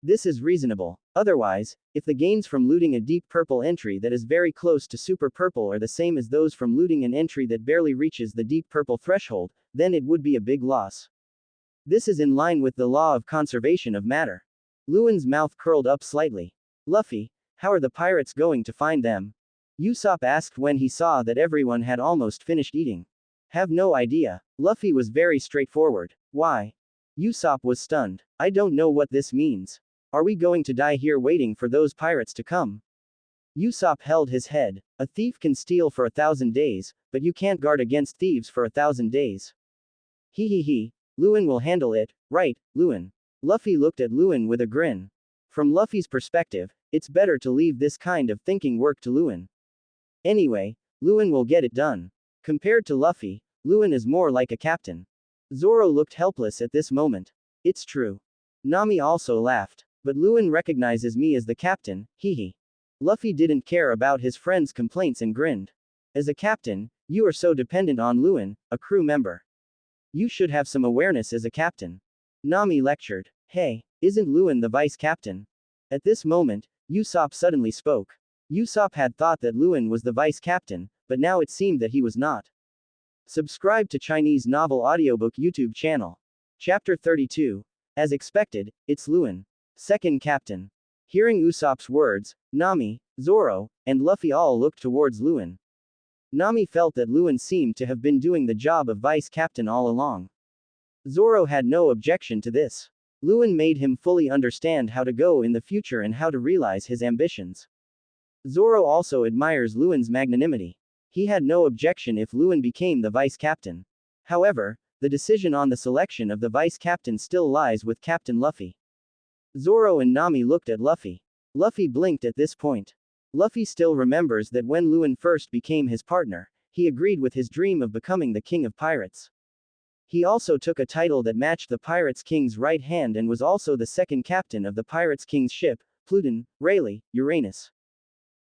This is reasonable. Otherwise, if the gains from looting a deep purple entry that is very close to super purple are the same as those from looting an entry that barely reaches the deep purple threshold, then it would be a big loss. This is in line with the law of conservation of matter. Luen's mouth curled up slightly. Luffy, how are the pirates going to find them? Usopp asked when he saw that everyone had almost finished eating. Have no idea. Luffy was very straightforward. Why? Usopp was stunned. I don't know what this means. Are we going to die here waiting for those pirates to come? Usopp held his head. A thief can steal for 1,000 days, but you can't guard against thieves for 1,000 days. He. Luen will handle it, right, Luen? Luffy looked at Luen with a grin. From Luffy's perspective, it's better to leave this kind of thinking work to Luen. Anyway, Luen will get it done. Compared to Luffy, Luen is more like a captain. Zoro looked helpless at this moment. It's true. Nami also laughed. But Luen recognizes me as the captain, hehe. Luffy didn't care about his friend's complaints and grinned. As a captain, you are so dependent on Luen, a crew member. You should have some awareness as a captain. Nami lectured. Hey, isn't Luen the vice captain? At this moment, Usopp suddenly spoke. Usopp had thought that Luen was the vice captain, but now it seemed that he was not. Subscribe to Chinese Novel Audiobook YouTube channel. Chapter 32. As expected, it's Luen. Second Captain. Hearing Usopp's words, Nami, Zoro, and Luffy all looked towards Luen. Nami felt that Luen seemed to have been doing the job of vice captain all along. Zoro had no objection to this. Luen made him fully understand how to go in the future and how to realize his ambitions. Zoro also admires Luen's magnanimity. He had no objection if Luen became the vice captain. However, the decision on the selection of the vice captain still lies with Captain Luffy. Zoro and Nami looked at Luffy. Luffy blinked at this point. Luffy still remembers that when Luen first became his partner, he agreed with his dream of becoming the king of pirates. He also took a title that matched the pirates king's right hand and was also the second captain of the pirates king's ship, Plunder, Uranus.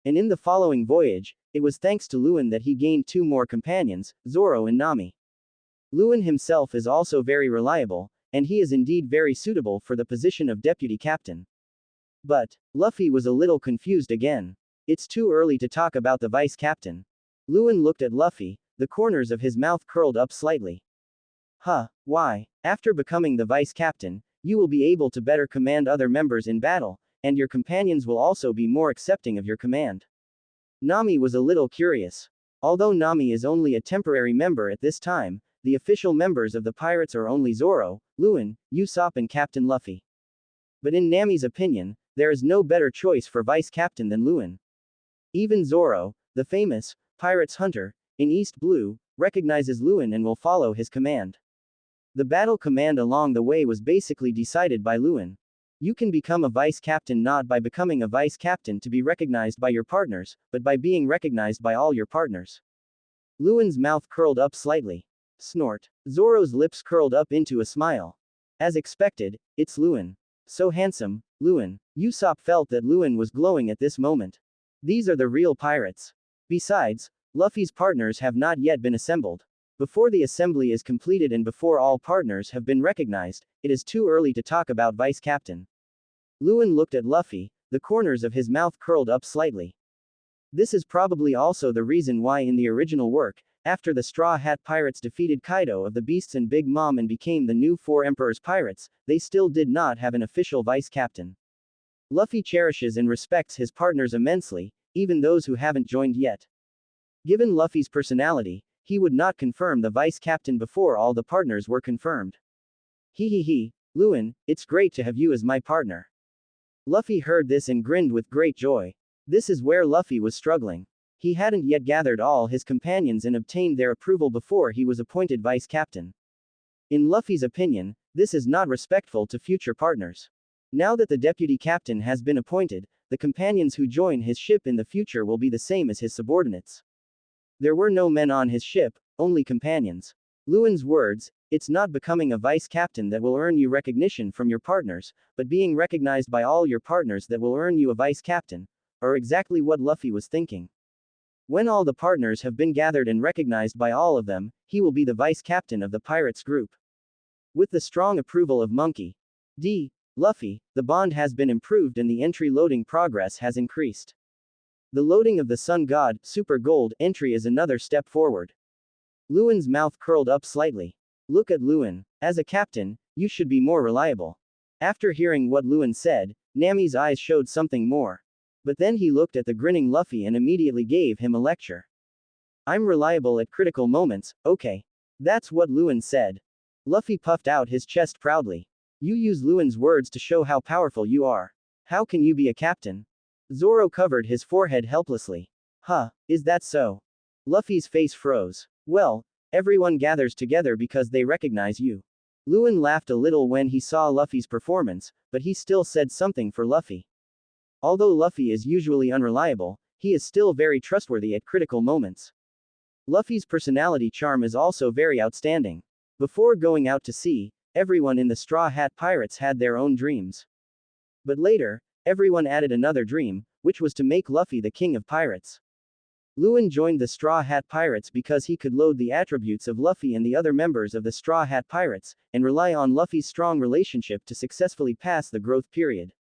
And in the following voyage, it was thanks to Luen that he gained two more companions, Zoro and Nami. Luen himself is also very reliable, and he is indeed very suitable for the position of deputy captain. But Luffy was a little confused again. It's too early to talk about the vice captain. Luen looked at Luffy, the corners of his mouth curled up slightly. Why? After becoming the vice captain, you will be able to better command other members in battle, and your companions will also be more accepting of your command. Nami was a little curious. Although Nami is only a temporary member at this time, the official members of the pirates are only Zoro, Luen, Usopp and Captain Luffy. But in Nami's opinion, there is no better choice for vice captain than Luen. Even Zoro, the famous pirates hunter in East Blue, recognizes Luen and will follow his command. The battle command along the way was basically decided by Luen. You can become a vice captain not by becoming a vice captain to be recognized by your partners, but by being recognized by all your partners. Luen's mouth curled up slightly. Snort. Zoro's lips curled up into a smile. As expected, it's Luen. So handsome, Luen. Usopp felt that Luen was glowing at this moment. These are the real pirates. Besides, Luffy's partners have not yet been assembled. Before the assembly is completed and before all partners have been recognized, it is too early to talk about vice captain. Luen looked at Luffy, the corners of his mouth curled up slightly. This is probably also the reason why in the original work, after the Straw Hat Pirates defeated Kaido of the Beasts and Big Mom and became the new Four Emperors Pirates, they still did not have an official vice captain. Luffy cherishes and respects his partners immensely, even those who haven't joined yet. Given Luffy's personality, he would not confirm the vice captain before all the partners were confirmed. Luen, it's great to have you as my partner. Luffy heard this and grinned with great joy. This is where Luffy was struggling. He hadn't yet gathered all his companions and obtained their approval before he was appointed vice captain. In Luffy's opinion, this is not respectful to future partners. Now that the deputy captain has been appointed, the companions who join his ship in the future will be the same as his subordinates. There were no men on his ship, only companions. Luen's words, it's not becoming a vice captain that will earn you recognition from your partners, but being recognized by all your partners that will earn you a vice captain, are exactly what Luffy was thinking. When all the partners have been gathered and recognized by all of them, he will be the vice captain of the pirates group. With the strong approval of Monkey D. Luffy, the bond has been improved and the entry loading progress has increased. The loading of the Sun God, Super Gold, entry is another step forward. Luen's mouth curled up slightly. Look at Luen. As a captain, you should be more reliable. After hearing what Luen said, Nami's eyes showed something more. But then he looked at the grinning Luffy and immediately gave him a lecture. I'm reliable at critical moments, okay. That's what Luen said. Luffy puffed out his chest proudly. You use Luen's words to show how powerful you are. How can you be a captain? Zoro covered his forehead helplessly. Is that so? Luffy's face froze. Well, everyone gathers together because they recognize you. Luen laughed a little when he saw Luffy's performance, but he still said something for Luffy. Although Luffy is usually unreliable, he is still very trustworthy at critical moments. Luffy's personality charm is also very outstanding. Before going out to sea, everyone in the Straw Hat Pirates had their own dreams. But later, everyone added another dream, which was to make Luffy the king of pirates. Luen joined the Straw Hat Pirates because he could load the attributes of Luffy and the other members of the Straw Hat Pirates, and rely on Luffy's strong relationship to successfully pass the growth period.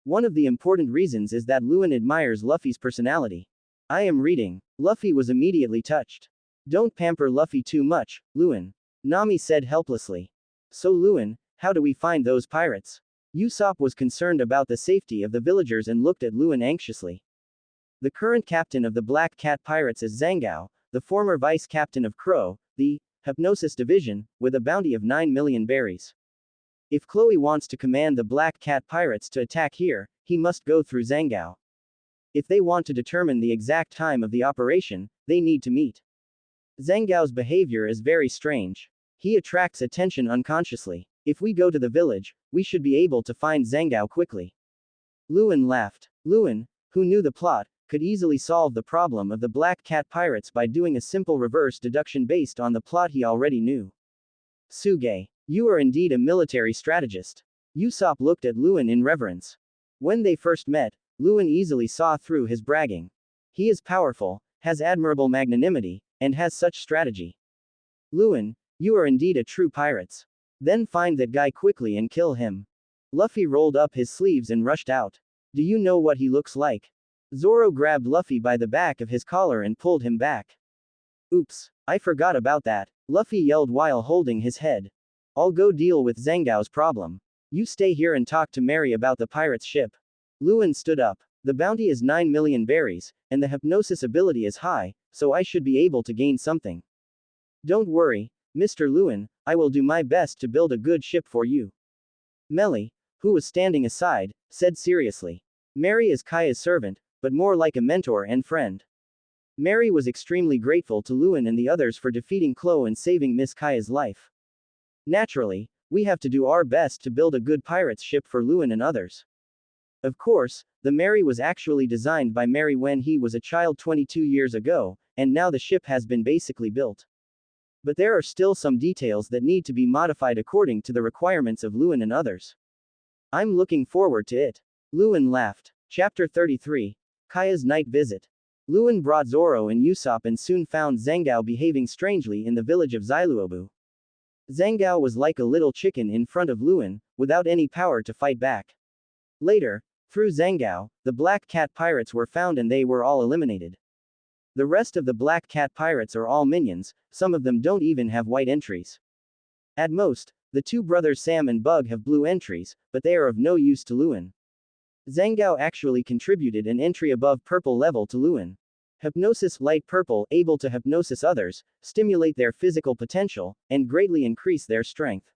One of the important reasons is that Luen admires Luffy's personality. I am reading. Luffy was immediately touched. Don't pamper Luffy too much, Luen. Nami said helplessly. So Luen, how do we find those pirates? Usopp was concerned about the safety of the villagers and looked at Luen anxiously. The current captain of the Black Cat Pirates is Zhangao, the former vice captain of Crow, the Hypnosis Division, with a bounty of 9 million berries. If Chloe wants to command the Black Cat Pirates to attack here, he must go through Zhangao. If they want to determine the exact time of the operation, they need to meet. Zhangao's behavior is very strange. He attracts attention unconsciously. If we go to the village, we should be able to find Zhangao quickly. Luen laughed. Luen, who knew the plot, could easily solve the problem of the Black Cat Pirates by doing a simple reverse deduction based on the plot he already knew. Suge, you are indeed a military strategist. Usopp looked at Luen in reverence. When they first met, Luen easily saw through his bragging. He is powerful, has admirable magnanimity, and has such strategy. Luen, you are indeed a true pirate. Then find that guy quickly and kill him. Luffy rolled up his sleeves and rushed out. Do you know what he looks like? Zoro grabbed Luffy by the back of his collar and pulled him back. Oops, I forgot about that, Luffy yelled while holding his head. I'll go deal with Zhangao's problem. You stay here and talk to Mary about the pirate's ship. Luen stood up. The bounty is 9 million berries, and the hypnosis ability is high, so I should be able to gain something. Don't worry, Mr. Luen, I will do my best to build a good ship for you. Beli, who was standing aside, said seriously. Mary is Kaya's servant, but more like a mentor and friend. Mary was extremely grateful to Luen and the others for defeating Chloe and saving Miss Kaya's life. Naturally, we have to do our best to build a good pirate's ship for Luen and others. Of course, the Mary was actually designed by Mary when he was a child 22 years ago, and now the ship has been basically built. But there are still some details that need to be modified according to the requirements of Luen and others. I'm looking forward to it. Luen laughed. Chapter 33. Kaya's Night Visit. Luen brought Zoro and Usopp and soon found Zhangao behaving strangely in the village of Xiluobu. Zhangao was like a little chicken in front of Luen, without any power to fight back. Later, through Zhangao, the Black Cat Pirates were found and they were all eliminated. The rest of the Black Cat Pirates are all minions, some of them don't even have white entries. At most, the two brothers Sam and Bug have blue entries, but they are of no use to Luen. Zhangao actually contributed an entry above purple level to Luen. Hypnosis light purple, able to hypnosis others, stimulate their physical potential, and greatly increase their strength.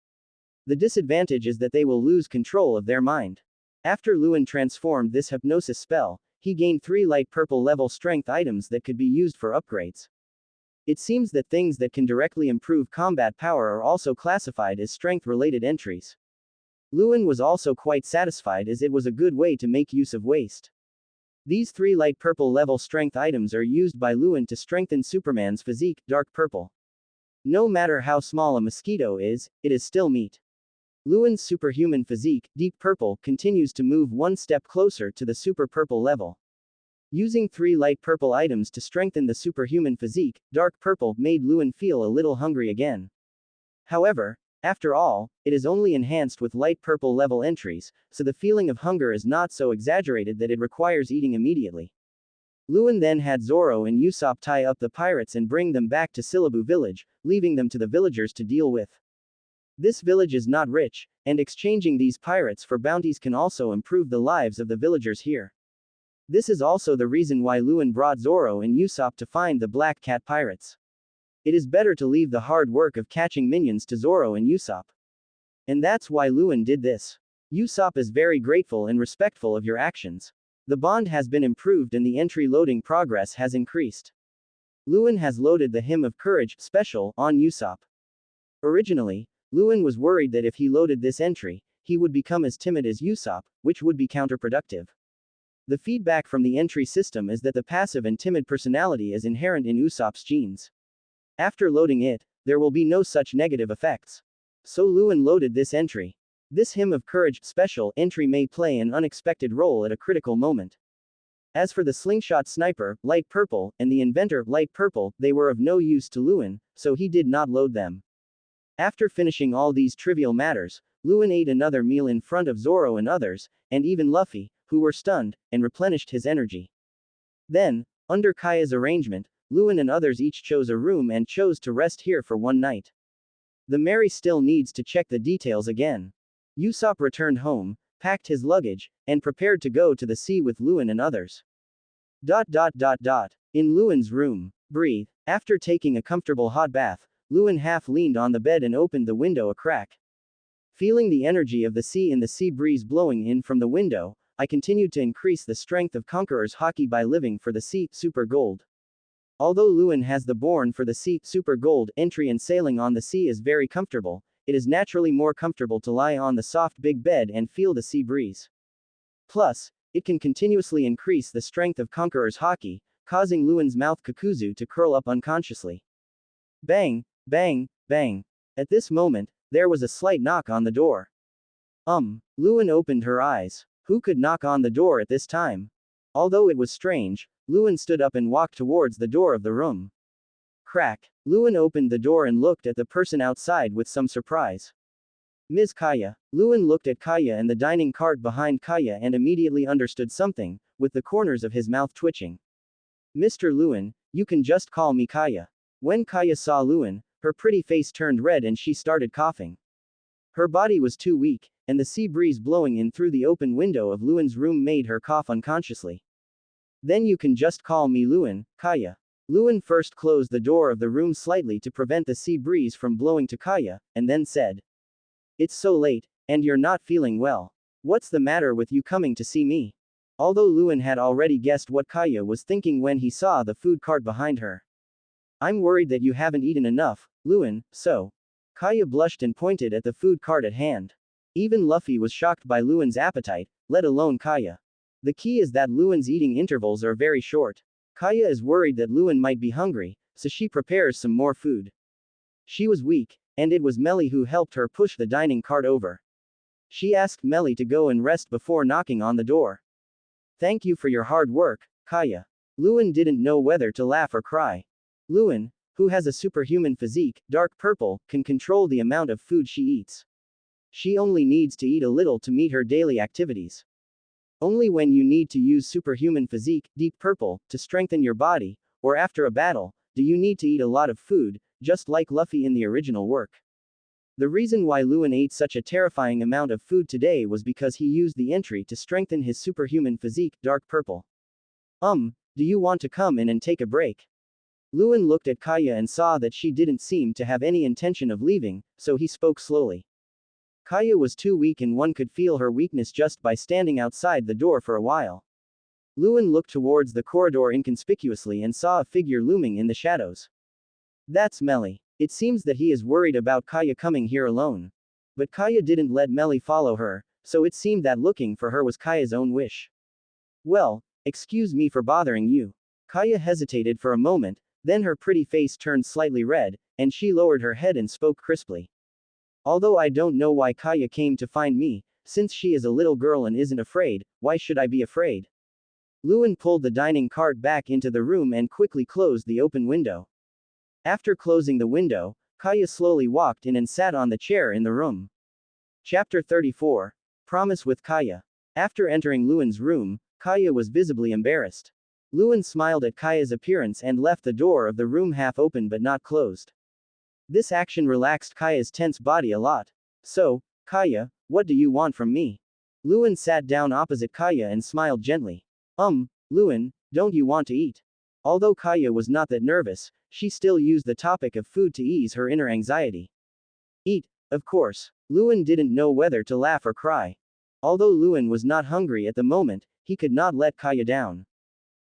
The disadvantage is that they will lose control of their mind. After Luen transformed this hypnosis spell, he gained 3 light purple level strength items that could be used for upgrades. It seems that things that can directly improve combat power are also classified as strength-related entries. Luen was also quite satisfied as it was a good way to make use of waste. These 3 light purple level strength items are used by Luen to strengthen Superman's physique, dark purple. No matter how small a mosquito is, it is still meat. Luen's superhuman physique, deep purple, continues to move one step closer to the super purple level. Using 3 light purple items to strengthen the superhuman physique, dark purple made Luen feel a little hungry again. However, after all, it is only enhanced with light purple level entries, so the feeling of hunger is not so exaggerated that it requires eating immediately. Luen then had Zoro and Usopp tie up the pirates and bring them back to Xiluobu village, leaving them to the villagers to deal with. This village is not rich, and exchanging these pirates for bounties can also improve the lives of the villagers here. This is also the reason why Luen brought Zoro and Usopp to find the Black Cat Pirates. It is better to leave the hard work of catching minions to Zoro and Usopp. And that's why Luen did this. Usopp is very grateful and respectful of your actions. The bond has been improved and the entry loading progress has increased. Luen has loaded the Hymn of Courage special on Usopp. Originally, Luen was worried that if he loaded this entry, he would become as timid as Usopp, which would be counterproductive. The feedback from the entry system is that the passive and timid personality is inherent in Usopp's genes. After loading it, there will be no such negative effects. So Luen loaded this entry. This Hymn of Courage special entry may play an unexpected role at a critical moment. As for the slingshot sniper, light purple, and the inventor, light purple, they were of no use to Luen, so he did not load them. After finishing all these trivial matters, Luen ate another meal in front of Zoro and others, and even Luffy, who were stunned, and replenished his energy. Then, under Kaya's arrangement, Luen and others each chose a room and chose to rest here for one night. The Mary still needs to check the details again. Usopp returned home, packed his luggage, and prepared to go to the sea with Luen and others. In Luen's room. Breathe. After taking a comfortable hot bath, Luen half leaned on the bed and opened the window a crack. Feeling the energy of the sea in the sea breeze blowing in from the window, I continued to increase the strength of Conqueror's Haki by living for the sea Super Gold. Although Luen has the Born for the Sea Super Gold entry and sailing on the sea is very comfortable, it is naturally more comfortable to lie on the soft big bed and feel the sea breeze. Plus, it can continuously increase the strength of Conqueror's Haki, causing Luen's mouth Kakuzu to curl up unconsciously. Bang, bang, bang. At this moment, there was a slight knock on the door. Luen opened her eyes. Who could knock on the door at this time? Although it was strange, Luen stood up and walked towards the door of the room. Crack. Luen opened the door and looked at the person outside with some surprise. Ms. Kaya. Luen looked at Kaya and the dining cart behind Kaya and immediately understood something, with the corners of his mouth twitching. Mr. Luen, you can just call me Kaya. When Kaya saw Luen, her pretty face turned red and she started coughing. Her body was too weak, and the sea breeze blowing in through the open window of Luen's room made her cough unconsciously. Then you can just call me Luen, Kaya. Luen first closed the door of the room slightly to prevent the sea breeze from blowing to Kaya, and then said, "It's so late, and you're not feeling well. What's the matter with you coming to see me?" Although Luen had already guessed what Kaya was thinking when he saw the food cart behind her. "I'm worried that you haven't eaten enough, Luen, so." Kaya blushed and pointed at the food cart at hand. Even Luffy was shocked by Luen's appetite, let alone Kaya. The key is that Luen's eating intervals are very short. Kaya is worried that Luen might be hungry, so she prepares some more food. She was weak, and it was Meli who helped her push the dining cart over. She asked Meli to go and rest before knocking on the door. "Thank you for your hard work, Kaya." Luen didn't know whether to laugh or cry. Luen, who has a superhuman physique, dark purple, can control the amount of food she eats. She only needs to eat a little to meet her daily activities. Only when you need to use superhuman physique, deep purple, to strengthen your body, or after a battle, do you need to eat a lot of food, just like Luffy in the original work. The reason why Luen ate such a terrifying amount of food today was because he used the entry to strengthen his superhuman physique, dark purple. Do you want to come in and take a break? Luen looked at Kaya and saw that she didn't seem to have any intention of leaving, so he spoke slowly. Kaya was too weak and one could feel her weakness just by standing outside the door for a while. Luen looked towards the corridor inconspicuously and saw a figure looming in the shadows. That's Meli. It seems that he is worried about Kaya coming here alone. But Kaya didn't let Meli follow her, so it seemed that looking for her was Kaya's own wish. Well, excuse me for bothering you. Kaya hesitated for a moment, then her pretty face turned slightly red, and she lowered her head and spoke crisply. Although I don't know why Kaya came to find me, since she is a little girl and isn't afraid, why should I be afraid? Luen pulled the dining cart back into the room and quickly closed the open window. After closing the window, Kaya slowly walked in and sat on the chair in the room. Chapter 34. Promise with Kaya. After entering Luen's room, Kaya was visibly embarrassed. Luen smiled at Kaya's appearance and left the door of the room half open but not closed. This action relaxed Kaya's tense body a lot. So, Kaya, what do you want from me? Luen sat down opposite Kaya and smiled gently. Luen, don't you want to eat? Although Kaya was not that nervous, she still used the topic of food to ease her inner anxiety. Eat, of course. Luen didn't know whether to laugh or cry. Although Luen was not hungry at the moment, he could not let Kaya down.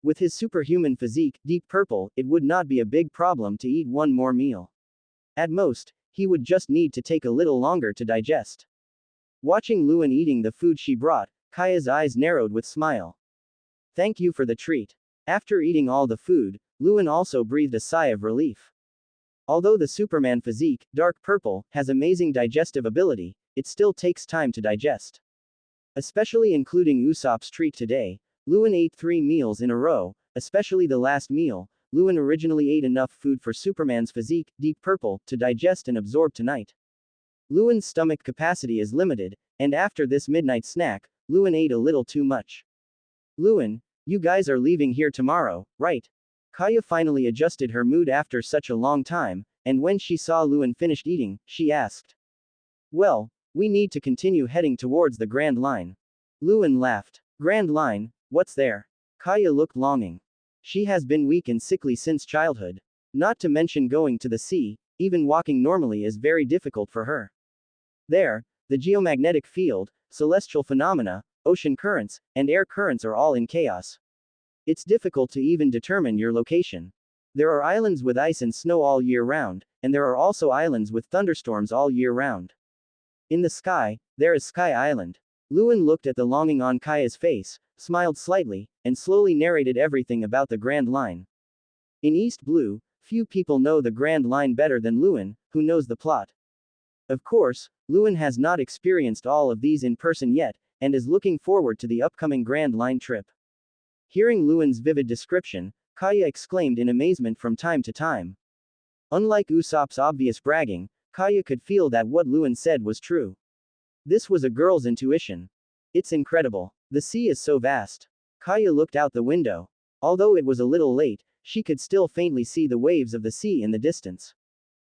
With his superhuman physique, deep purple, it would not be a big problem to eat one more meal. At most, he would just need to take a little longer to digest. Watching Luen eating the food she brought, Kaya's eyes narrowed with smile. Thank you for the treat. After eating all the food, Luen also breathed a sigh of relief. Although the Superman physique, dark purple, has amazing digestive ability, it still takes time to digest. Especially including Usopp's treat today, Luen ate 3 meals in a row, especially the last meal. Luen originally ate enough food for Superman's physique, deep purple, to digest and absorb tonight. Luen's stomach capacity is limited, and after this midnight snack, Luen ate a little too much. Luen, you guys are leaving here tomorrow, right? Kaya finally adjusted her mood after such a long time, and when she saw Luen finished eating, she asked, "Well, we need to continue heading towards the Grand Line." Luen laughed. "Grand Line, what's there?" Kaya looked longing. She has been weak and sickly since childhood. Not to mention going to the sea, even walking normally is very difficult for her. There, the geomagnetic field, celestial phenomena, ocean currents, and air currents are all in chaos. It's difficult to even determine your location. There are islands with ice and snow all year round, and there are also islands with thunderstorms all year round. In the sky, there is Sky Island. Luen looked at the longing on Kaya's face, smiled slightly, and slowly narrated everything about the Grand Line. In East Blue, few people know the Grand Line better than Luen, who knows the plot. Of course, Luen has not experienced all of these in person yet, and is looking forward to the upcoming Grand Line trip. Hearing Luen's vivid description, Kaya exclaimed in amazement from time to time. Unlike Usopp's obvious bragging, Kaya could feel that what Luen said was true. This was a girl's intuition. It's incredible. The sea is so vast. Kaya looked out the window. Although it was a little late, she could still faintly see the waves of the sea in the distance.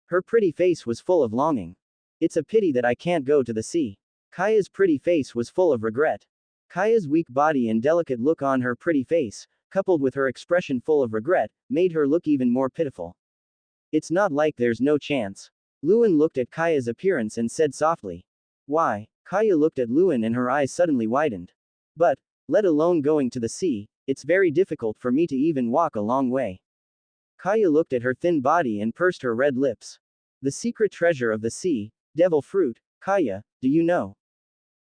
Her pretty face was full of longing. "It's a pity that I can't go to the sea." Kaya's pretty face was full of regret. Kaya's weak body and delicate look on her pretty face, coupled with her expression full of regret, made her look even more pitiful. "It's not like there's no chance." Luen looked at Kaya's appearance and said softly. "Why?" Kaya looked at Luen and her eyes suddenly widened. "But, let alone going to the sea, it's very difficult for me to even walk a long way." Kaya looked at her thin body and pursed her red lips. "The secret treasure of the sea, devil fruit, Kaya, do you know?"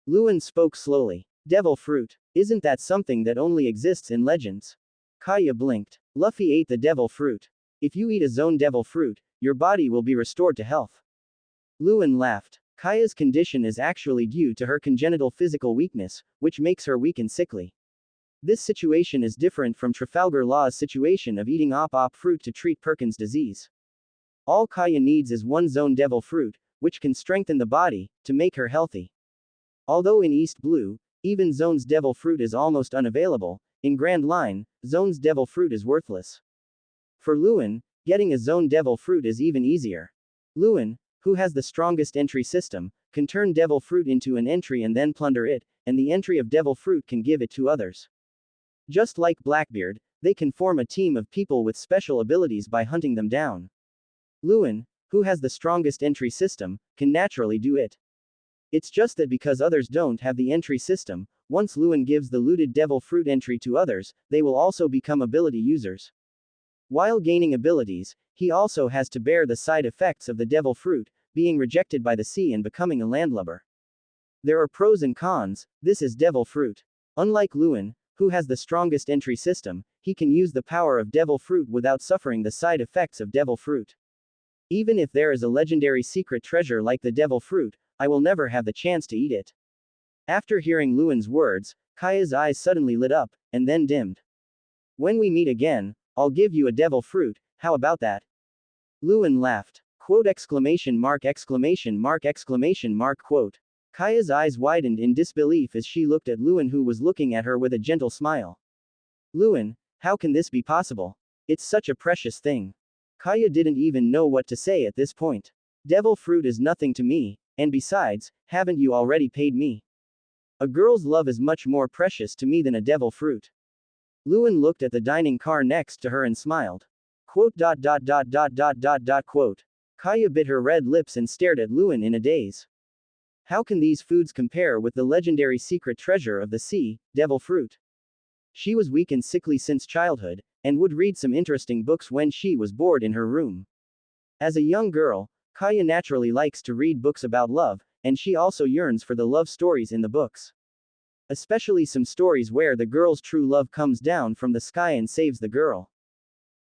Luen spoke slowly. "Devil fruit. Isn't that something that only exists in legends?" Kaya blinked. "Luffy ate the devil fruit. If you eat a zone devil fruit, your body will be restored to health." Luen laughed. Kaya's condition is actually due to her congenital physical weakness, which makes her weak and sickly. This situation is different from Trafalgar Law's situation of eating op fruit to treat Perkin's disease. All Kaya needs is one zone devil fruit, which can strengthen the body, to make her healthy. Although in East Blue, even Zone's devil fruit is almost unavailable, in Grand Line, Zone's devil fruit is worthless. For Luen, getting a Zone devil fruit is even easier. Luen, who has the strongest entry system, can turn devil fruit into an entry and then plunder it, and the entry of devil fruit can give it to others. Just like Blackbeard, they can form a team of people with special abilities by hunting them down. Luen, who has the strongest entry system, can naturally do it. It's just that because others don't have the entry system, once Luen gives the looted devil fruit entry to others, they will also become ability users. While gaining abilities, he also has to bear the side effects of the devil fruit, being rejected by the sea and becoming a landlubber. There are pros and cons. This is devil fruit. Unlike Luen, who has the strongest entry system, he can use the power of devil fruit without suffering the side effects of devil fruit. Even if there is a legendary secret treasure like the devil fruit, I will never have the chance to eat it. After hearing Luen's words, Kaya's eyes suddenly lit up, and then dimmed. "When we meet again, I'll give you a devil fruit, how about that?" Luen laughed. Quote exclamation mark exclamation mark exclamation mark quote. Kaya's eyes widened in disbelief as she looked at Luen, who was looking at her with a gentle smile. "Luen, how can this be possible? It's such a precious thing." Kaya didn't even know what to say at this point. "Devil fruit is nothing to me, and besides, haven't you already paid me? A girl's love is much more precious to me than a devil fruit." Luen looked at the dining car next to her and smiled. Quote. Quote. Kaya bit her red lips and stared at Luen in a daze. How can these foods compare with the legendary secret treasure of the sea, devil fruit? She was weak and sickly since childhood, and would read some interesting books when she was bored in her room. As a young girl, Kaya naturally likes to read books about love, and she also yearns for the love stories in the books. Especially some stories where the girl's true love comes down from the sky and saves the girl.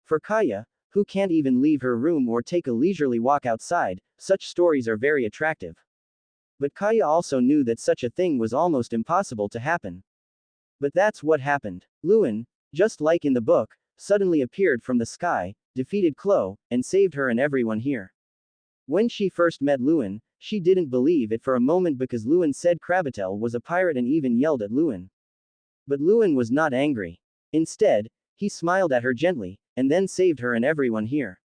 For Kaya, who can't even leave her room or take a leisurely walk outside, such stories are very attractive. But Kaya also knew that such a thing was almost impossible to happen. But that's what happened. Luen, just like in the book, suddenly appeared from the sky, defeated Chloe, and saved her and everyone here. When she first met Luen, she didn't believe it for a moment because Luen said Krabatel was a pirate and even yelled at Luen. But Luen was not angry. Instead, he smiled at her gently, and then saved her and everyone here.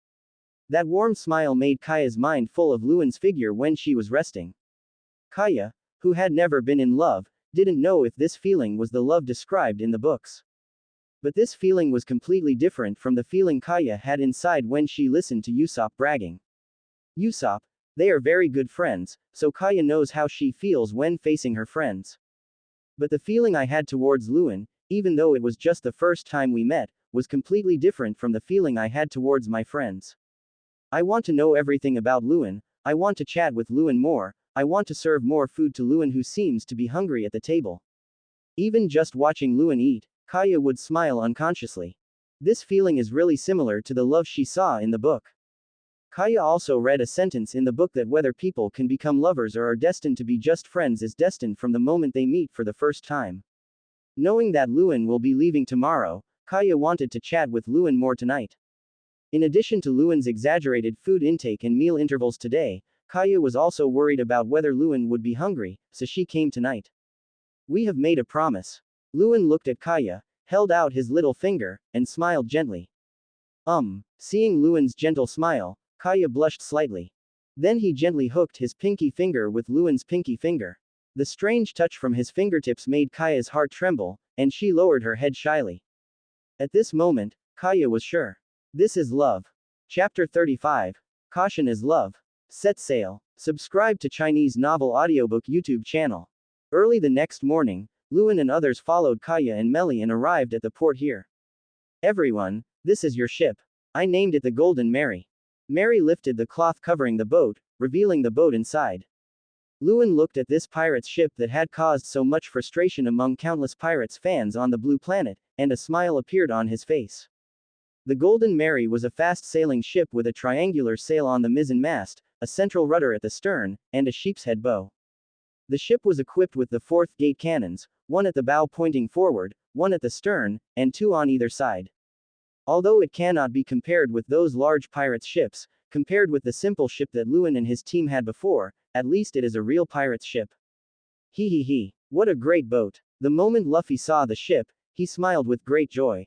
That warm smile made Kaya's mind full of Luen's figure when she was resting. Kaya, who had never been in love, didn't know if this feeling was the love described in the books. But this feeling was completely different from the feeling Kaya had inside when she listened to Usopp bragging. Usopp, they are very good friends, so Kaya knows how she feels when facing her friends. But the feeling I had towards Luen, even though it was just the first time we met, was completely different from the feeling I had towards my friends. I want to know everything about Luen, I want to chat with Luen more, I want to serve more food to Luen who seems to be hungry at the table. Even just watching Luen eat, Kaya would smile unconsciously. This feeling is really similar to the love she saw in the book. Kaya also read a sentence in the book that whether people can become lovers or are destined to be just friends is destined from the moment they meet for the first time. Knowing that Luen will be leaving tomorrow, Kaya wanted to chat with Luen more tonight. In addition to Luen's exaggerated food intake and meal intervals today, Kaya was also worried about whether Luen would be hungry, so she came tonight. We have made a promise. Luen looked at Kaya, held out his little finger, and smiled gently. Seeing Luen's gentle smile, Kaya blushed slightly. Then he gently hooked his pinky finger with Luen's pinky finger. The strange touch from his fingertips made Kaya's heart tremble, and she lowered her head shyly. At this moment, Kaya was sure. This is love. Chapter 35. Caution is love. Set sail. Subscribe to Chinese Novel Audiobook YouTube channel. Early the next morning, Luen and others followed Kaya and Beli and arrived at the port here. Everyone, this is your ship. I named it the Golden Mary. Mary lifted the cloth covering the boat, revealing the boat inside. Luen looked at this pirate's ship that had caused so much frustration among countless pirates fans on the blue planet, and a smile appeared on his face. The Golden Mary was a fast-sailing ship with a triangular sail on the mizzen mast, a central rudder at the stern, and a sheepshead bow. The ship was equipped with the fourth gate cannons, one at the bow pointing forward, one at the stern, and two on either side. Although it cannot be compared with those large pirates' ships, compared with the simple ship that Luen and his team had before, at least it is a real pirate's ship. He, what a great boat. The moment Luffy saw the ship, he smiled with great joy.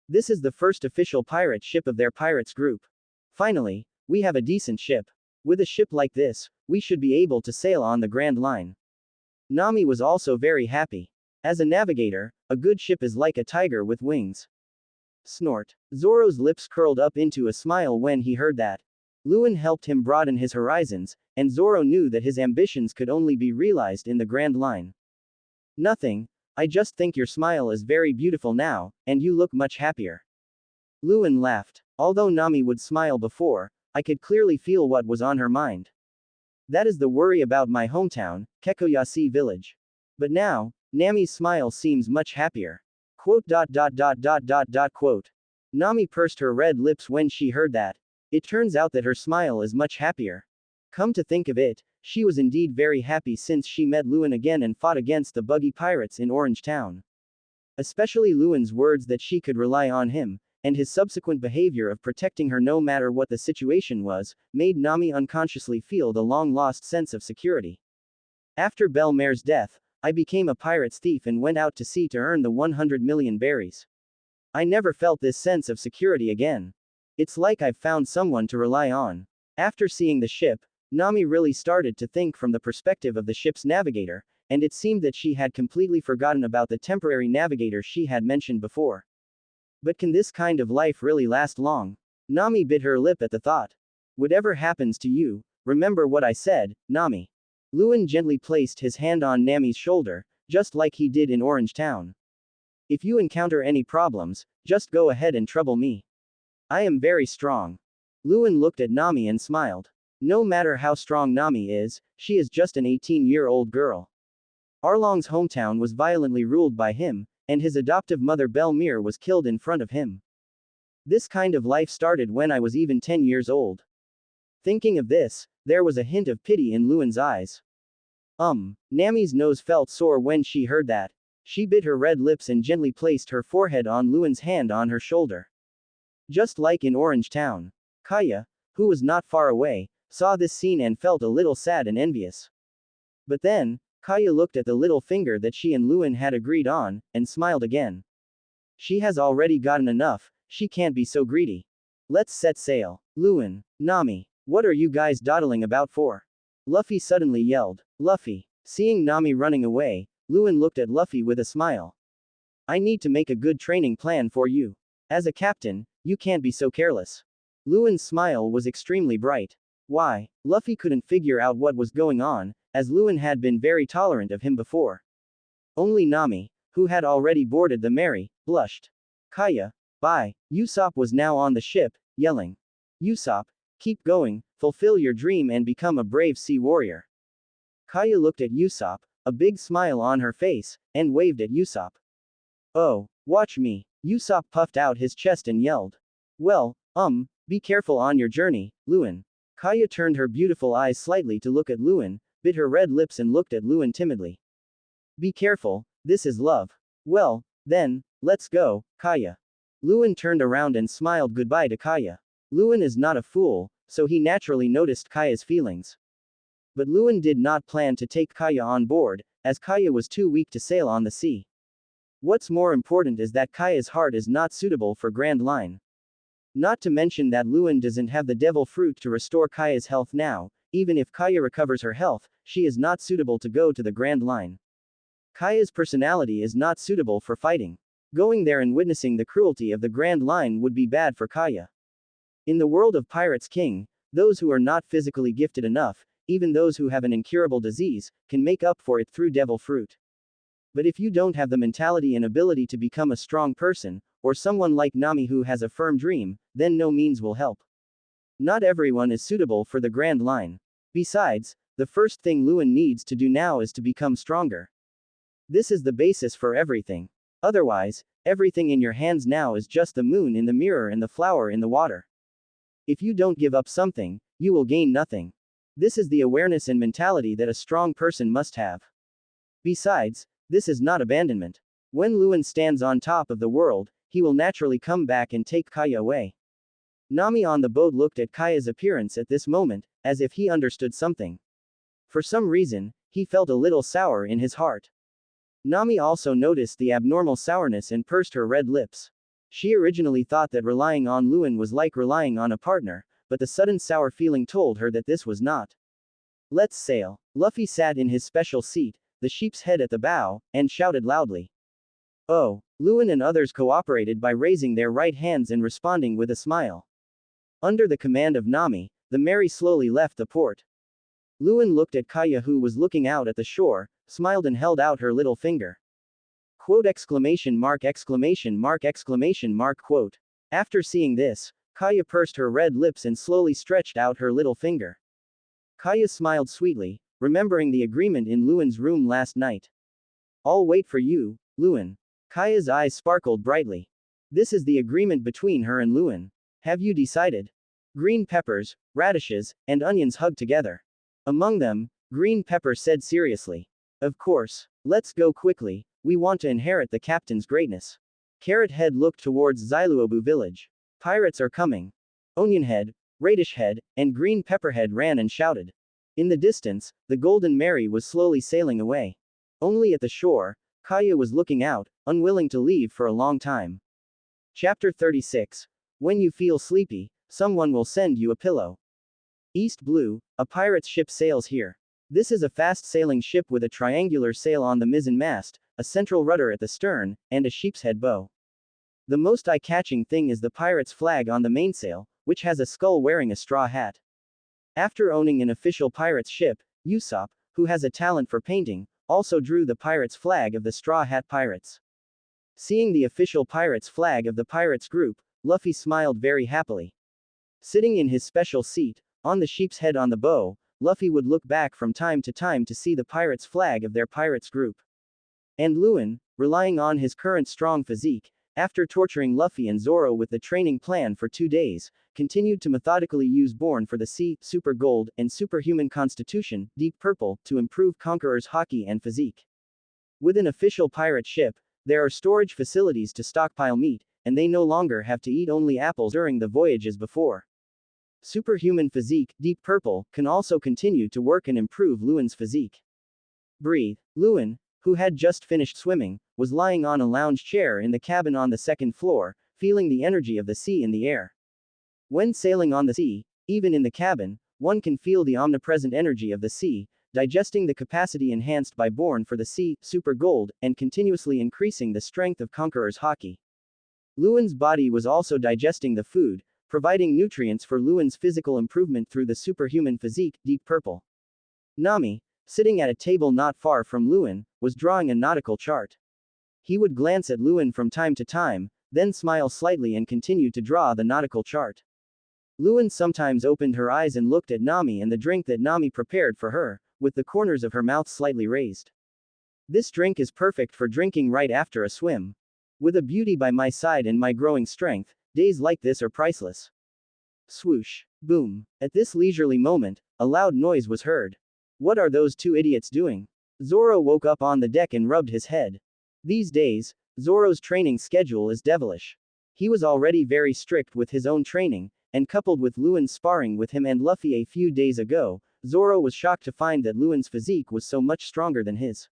This is the first official pirate ship of their pirates group. Finally, we have a decent ship. With a ship like this, we should be able to sail on the Grand Line. Nami was also very happy. As a navigator, a good ship is like a tiger with wings. Snort. Zoro's lips curled up into a smile when he heard that. Luen helped him broaden his horizons, and Zoro knew that his ambitions could only be realized in the Grand Line. Nothing, I just think your smile is very beautiful now, and you look much happier. Luen laughed. Although Nami would smile before, I could clearly feel what was on her mind. That is the worry about my hometown, Kekoyasi village. But now, Nami's smile seems much happier. Quote. Nami pursed her red lips when she heard that. It turns out that her smile is much happier. Come to think of it, she was indeed very happy since she met Luen again and fought against the buggy pirates in Orange Town. Especially Luen's words that she could rely on him, and his subsequent behavior of protecting her no matter what the situation was, made Nami unconsciously feel the long-lost sense of security. After Belmer's death, I became a pirate's thief and went out to sea to earn the 100 million berries. I never felt this sense of security again. It's like I've found someone to rely on. After seeing the ship, Nami really started to think from the perspective of the ship's navigator, and it seemed that she had completely forgotten about the temporary navigator she had mentioned before. But can this kind of life really last long? Nami bit her lip at the thought. Whatever happens to you, remember what I said, Nami. Luen gently placed his hand on Nami's shoulder, just like he did in Orange Town. If you encounter any problems, just go ahead and trouble me. I am very strong. Luen looked at Nami and smiled. No matter how strong Nami is, she is just an 18-year-old girl. Arlong's hometown was violently ruled by him, and his adoptive mother Belmer was killed in front of him. This kind of life started when I was even 10 years old. Thinking of this, there was a hint of pity in Luen's eyes. Nami's nose felt sore when she heard that. She bit her red lips and gently placed her forehead on Luen's hand on her shoulder. Just like in Orange Town. Kaya, who was not far away, saw this scene and felt a little sad and envious. But then, Kaya looked at the little finger that she and Luen had agreed on, and smiled again. She has already gotten enough, she can't be so greedy. Let's set sail. Luen, Nami, what are you guys dawdling about for? Luffy suddenly yelled. Luffy. Seeing Nami running away, Luen looked at Luffy with a smile. I need to make a good training plan for you. As a captain, you can't be so careless. Luen's smile was extremely bright. Why? Luffy couldn't figure out what was going on, as Luen had been very tolerant of him before. Only Nami, who had already boarded the Mary, blushed. Kaya, bye. Usopp was now on the ship, yelling. Usopp, keep going, fulfill your dream and become a brave sea warrior. Kaya looked at Usopp, a big smile on her face, and waved at Usopp. Oh, watch me. Usopp puffed out his chest and yelled. Well, be careful on your journey, Luen. Kaya turned her beautiful eyes slightly to look at Luen, bit her red lips and looked at Luen timidly. Be careful, this is love. Well, then, let's go, Kaya. Luen turned around and smiled goodbye to Kaya. Luen is not a fool, so he naturally noticed Kaya's feelings. But Luen did not plan to take Kaya on board, as Kaya was too weak to sail on the sea. What's more important is that Kaya's heart is not suitable for Grand Line. Not to mention that Luen doesn't have the devil fruit to restore Kaya's health now. Even if Kaya recovers her health, she is not suitable to go to the Grand Line. Kaya's personality is not suitable for fighting. Going there and witnessing the cruelty of the Grand Line would be bad for Kaya. In the world of Pirates King, those who are not physically gifted enough, even those who have an incurable disease, can make up for it through devil fruit. But if you don't have the mentality and ability to become a strong person, or someone like Nami who has a firm dream, then no means will help. Not everyone is suitable for the Grand Line. Besides, the first thing Luen needs to do now is to become stronger. This is the basis for everything. Otherwise, everything in your hands now is just the moon in the mirror and the flower in the water. If you don't give up something, you will gain nothing. This is the awareness and mentality that a strong person must have. Besides, this is not abandonment. When Luen stands on top of the world, he will naturally come back and take Kaya away. Nami on the boat looked at Kaya's appearance at this moment, as if he understood something. For some reason, he felt a little sour in his heart. Nami also noticed the abnormal sourness and pursed her red lips. She originally thought that relying on Luen was like relying on a partner, but the sudden sour feeling told her that this was not. Let's sail. Luffy sat in his special seat, the sheep's head at the bow, and shouted loudly. Oh, Luen and others cooperated by raising their right hands and responding with a smile. Under the command of Nami, the Mary slowly left the port. Luen looked at Kaya who was looking out at the shore, smiled and held out her little finger. Quote exclamation mark exclamation mark exclamation mark quote. After seeing this, Kaya pursed her red lips and slowly stretched out her little finger. Kaya smiled sweetly, remembering the agreement in Luen's room last night. I'll wait for you, Luen. Kaya's eyes sparkled brightly. This is the agreement between her and Luen. Have you decided? Green peppers, radishes, and onions hugged together. Among them, Green Pepper said seriously. Of course. Let's go quickly, we want to inherit the captain's greatness. Carrot Head looked towards Xyluobu village. Pirates are coming. Onion Head, Radish Head, and Green Pepper Head ran and shouted. In the distance, the Golden Mary was slowly sailing away. Only at the shore, Kaya was looking out, unwilling to leave for a long time. Chapter 36. When you feel sleepy, someone will send you a pillow. East Blue, a pirate's ship sails here. This is a fast-sailing ship with a triangular sail on the mizzen mast, a central rudder at the stern, and a sheep's head bow. The most eye-catching thing is the pirate's flag on the mainsail, which has a skull wearing a straw hat. After owning an official pirate's ship, Usopp, who has a talent for painting, also drew the pirate's flag of the Straw Hat Pirates. Seeing the official pirate's flag of the pirates group, Luffy smiled very happily. Sitting in his special seat, on the sheep's head on the bow, Luffy would look back from time to see the pirate's flag of their pirates group. And Luen, relying on his current strong physique, after torturing Luffy and Zoro with the training plan for 2 days, continued to methodically use Born for the Sea, Super Gold, and Superhuman Constitution, Deep Purple, to improve Conqueror's hockey and physique. With an official pirate ship, there are storage facilities to stockpile meat, and they no longer have to eat only apples during the voyage as before. Superhuman Physique, Deep Purple, can also continue to work and improve Luen's physique. Breathe. Luen, who had just finished swimming, was lying on a lounge chair in the cabin on the second floor, feeling the energy of the sea in the air. When sailing on the sea, even in the cabin, one can feel the omnipresent energy of the sea, digesting the capacity enhanced by Born for the Sea, Super Gold, and continuously increasing the strength of Conqueror's Haki. Luen's body was also digesting the food, providing nutrients for Luen's physical improvement through the superhuman physique, Deep Purple. Nami, sitting at a table not far from Luen, was drawing a nautical chart. He would glance at Luen from time to time, then smile slightly and continue to draw the nautical chart. Luen sometimes opened her eyes and looked at Nami and the drink that Nami prepared for her, with the corners of her mouth slightly raised. This drink is perfect for drinking right after a swim. With a beauty by my side and my growing strength, days like this are priceless. Swoosh. Boom. At this leisurely moment, a loud noise was heard. What are those two idiots doing? Zoro woke up on the deck and rubbed his head. These days, Zoro's training schedule is devilish. He was already very strict with his own training, and coupled with Luen's sparring with him and Luffy a few days ago, Zoro was shocked to find that Luen's physique was so much stronger than his.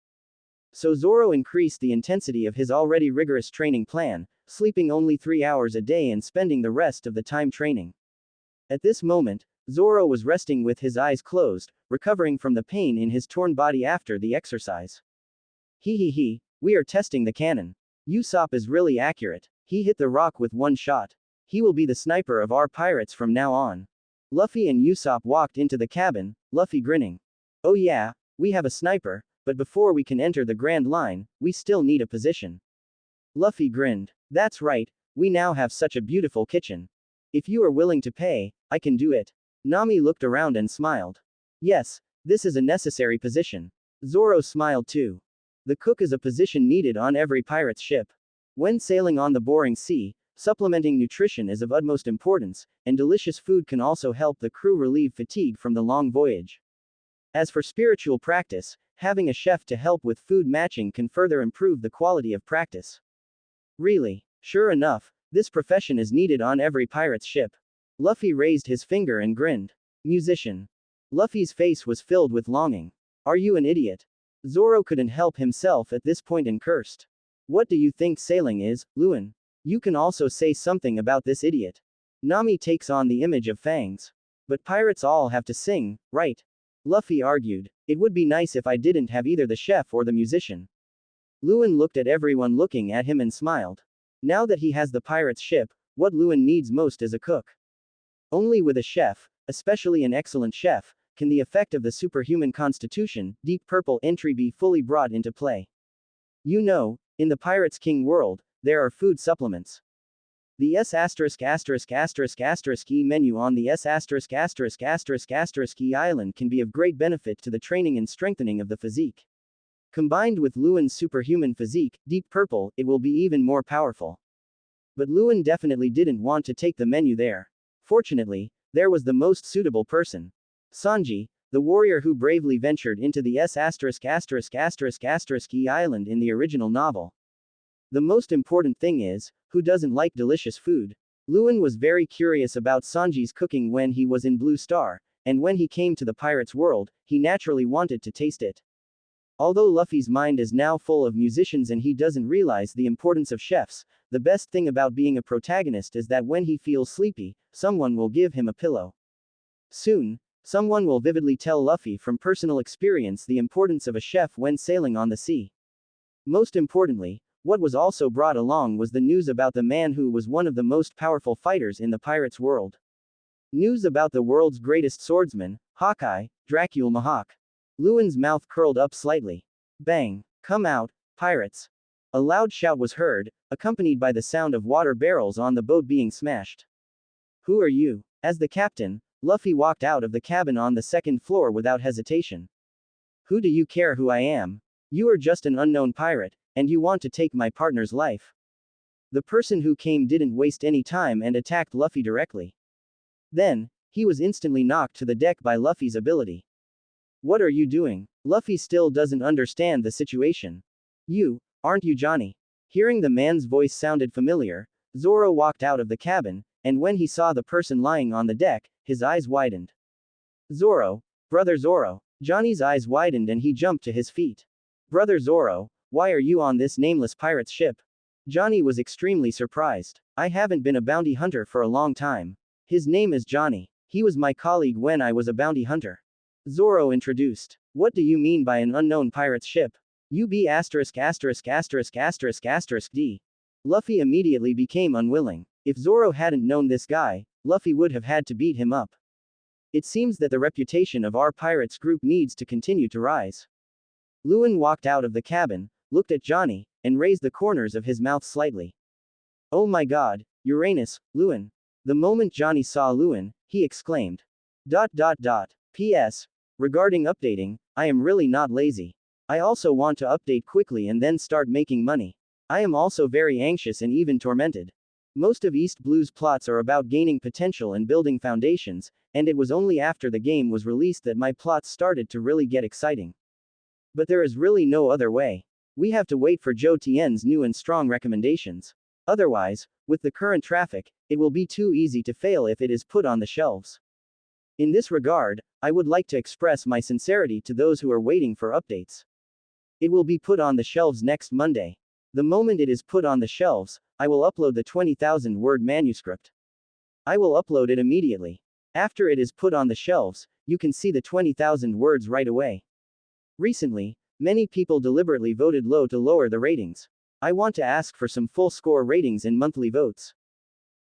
So Zoro increased the intensity of his already rigorous training plan, sleeping only 3 hours a day and spending the rest of the time training. At this moment, Zoro was resting with his eyes closed, recovering from the pain in his torn body after the exercise. We are testing the cannon. Usopp is really accurate. He hit the rock with one shot. He will be the sniper of our pirates from now on. Luffy and Usopp walked into the cabin, Luffy grinning. Oh yeah, we have a sniper, but before we can enter the Grand Line, we still need a position. Luffy grinned. That's right, we now have such a beautiful kitchen. If you are willing to pay, I can do it. Nami looked around and smiled. Yes, this is a necessary position. Zoro smiled too. The cook is a position needed on every pirate's ship. When sailing on the boring sea, supplementing nutrition is of utmost importance, and delicious food can also help the crew relieve fatigue from the long voyage. As for spiritual practice, having a chef to help with food matching can further improve the quality of practice. Really? Sure enough, this profession is needed on every pirate's ship. Luffy raised his finger and grinned. Musician. Luffy's face was filled with longing. Are you an idiot? Zoro couldn't help himself at this point and cursed. What do you think sailing is, Luen? You can also say something about this idiot. Nami takes on the image of fangs. But pirates all have to sing, right? Luffy argued. It would be nice if I didn't have either the chef or the musician. Luen looked at everyone looking at him and smiled. Now that he has the pirate's ship, what Luen needs most is a cook. Only with a chef, especially an excellent chef, can the effect of the superhuman constitution, Deep Purple entry be fully brought into play. You know, in the Pirates King world, there are food supplements. The S******** E menu on the S******* E island can be of great benefit to the training and strengthening of the physique. Combined with Luen's superhuman physique, Deep Purple, it will be even more powerful. But Luen definitely didn't want to take the menu there. Fortunately, there was the most suitable person. Sanji, the warrior who bravely ventured into the S******* E island in the original novel. The most important thing is, who doesn't like delicious food? Luen was very curious about Sanji's cooking when he was in Blue Star, and when he came to the pirates' world, he naturally wanted to taste it. Although Luffy's mind is now full of musicians and he doesn't realize the importance of chefs, the best thing about being a protagonist is that when he feels sleepy, someone will give him a pillow. Soon, someone will vividly tell Luffy from personal experience the importance of a chef when sailing on the sea. Most importantly, what was also brought along was the news about the man who was one of the most powerful fighters in the pirates' world. News about the world's greatest swordsman, Hawkeye, Dracul Mahawk. Luen's mouth curled up slightly. Bang! Come out, pirates! A loud shout was heard, accompanied by the sound of water barrels on the boat being smashed. Who are you? As the captain, Luffy walked out of the cabin on the second floor without hesitation. Who do you care who I am? You are just an unknown pirate, and you want to take my partner's life. The person who came didn't waste any time and attacked Luffy directly. Then, he was instantly knocked to the deck by Luffy's ability. What are you doing? Luffy still doesn't understand the situation. You, aren't you Johnny? Hearing the man's voice sounded familiar, Zoro walked out of the cabin, and when he saw the person lying on the deck, his eyes widened. Zoro, brother Zoro. Johnny's eyes widened and he jumped to his feet. Brother Zoro, why are you on this nameless pirate's ship? Johnny was extremely surprised. I haven't been a bounty hunter for a long time. His name is Johnny. He was my colleague when I was a bounty hunter. Zoro introduced. What do you mean by an unknown pirate's ship? UB asterisk asterisk asterisk asterisk asterisk D. Luffy immediately became unwilling. If Zoro hadn't known this guy, Luffy would have had to beat him up. It seems that the reputation of our pirates group needs to continue to rise. Luen walked out of the cabin, looked at Johnny, and raised the corners of his mouth slightly. Oh my god, Uranus, Luen. The moment Johnny saw Luen, he exclaimed. P.S. Regarding updating, I am really not lazy. I also want to update quickly and then start making money. I am also very anxious and even tormented. Most of East Blue's plots are about gaining potential and building foundations, and it was only after the game was released that my plots started to really get exciting. But there is really no other way. We have to wait for Zhou Tian's new and strong recommendations. Otherwise, with the current traffic, it will be too easy to fail if it is put on the shelves. In this regard, I would like to express my sincerity to those who are waiting for updates. It will be put on the shelves next Monday. The moment it is put on the shelves, I will upload the 20,000 word manuscript. I will upload it immediately. After it is put on the shelves, you can see the 20,000 words right away. Recently, many people deliberately voted low to lower the ratings. I want to ask for some full score ratings in monthly votes.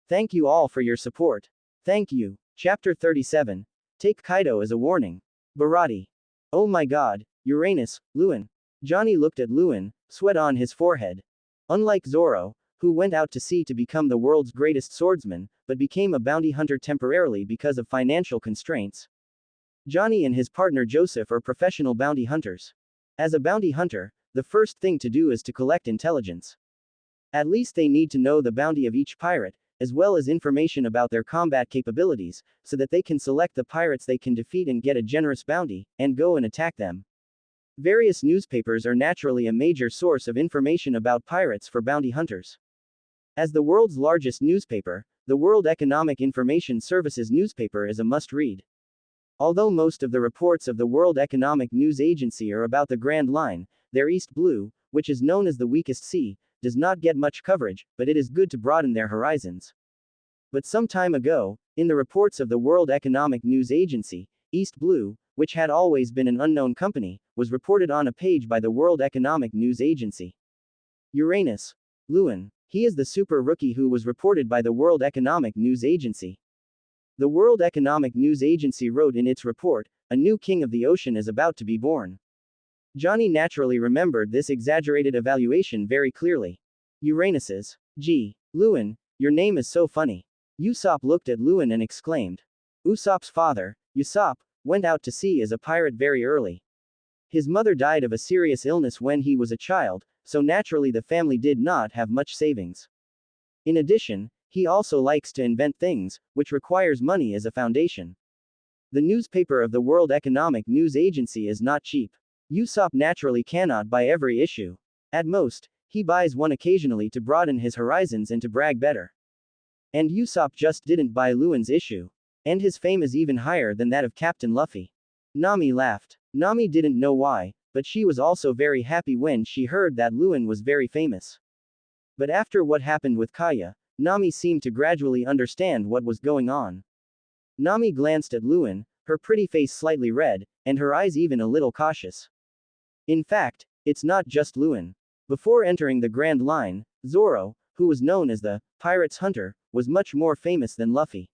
Thank you all for your support. Thank you. Chapter 37. Take Kaido as a warning. Barati. Oh my god, Uranus, Luen. Johnny looked at Luen, sweat on his forehead. Unlike Zoro, who went out to sea to become the world's greatest swordsman, but became a bounty hunter temporarily because of financial constraints, Johnny and his partner Joseph are professional bounty hunters. As a bounty hunter, the first thing to do is to collect intelligence. At least they need to know the bounty of each pirate, as well as information about their combat capabilities, so that they can select the pirates they can defeat and get a generous bounty, and go and attack them. Various newspapers are naturally a major source of information about pirates for bounty hunters. As the world's largest newspaper, the World Economic Information Services newspaper is a must-read. Although most of the reports of the World Economic News Agency are about the Grand Line, their East Blue, which is known as the weakest sea, does not get much coverage, but it is good to broaden their horizons. But some time ago, in the reports of the World Economic News Agency, East Blue, which had always been an unknown company, was reported on a page by the World Economic News Agency. Uranus. Luen. He is the super rookie who was reported by the World Economic News Agency. The World Economic News Agency wrote in its report, a new king of the ocean is about to be born. Johnny naturally remembered this exaggerated evaluation very clearly. Uranus's. Gee, Luen, your name is so funny. Usopp looked at Luen and exclaimed. Usopp's father, Usopp, went out to sea as a pirate very early. His mother died of a serious illness when he was a child, so naturally the family did not have much savings. In addition, he also likes to invent things, which requires money as a foundation. The newspaper of the World Economic News Agency is not cheap. Usopp naturally cannot buy every issue. At most, he buys one occasionally to broaden his horizons and to brag better. And Usopp just didn't buy Luen's issue. And his fame is even higher than that of Captain Luffy. Nami laughed. Nami didn't know why, but she was also very happy when she heard that Luen was very famous. But after what happened with Kaya, Nami seemed to gradually understand what was going on. Nami glanced at Luen, her pretty face slightly red, and her eyes even a little cautious. In fact, it's not just Luen. Before entering the Grand Line, Zoro, who was known as the Pirate's Hunter, was much more famous than Luffy.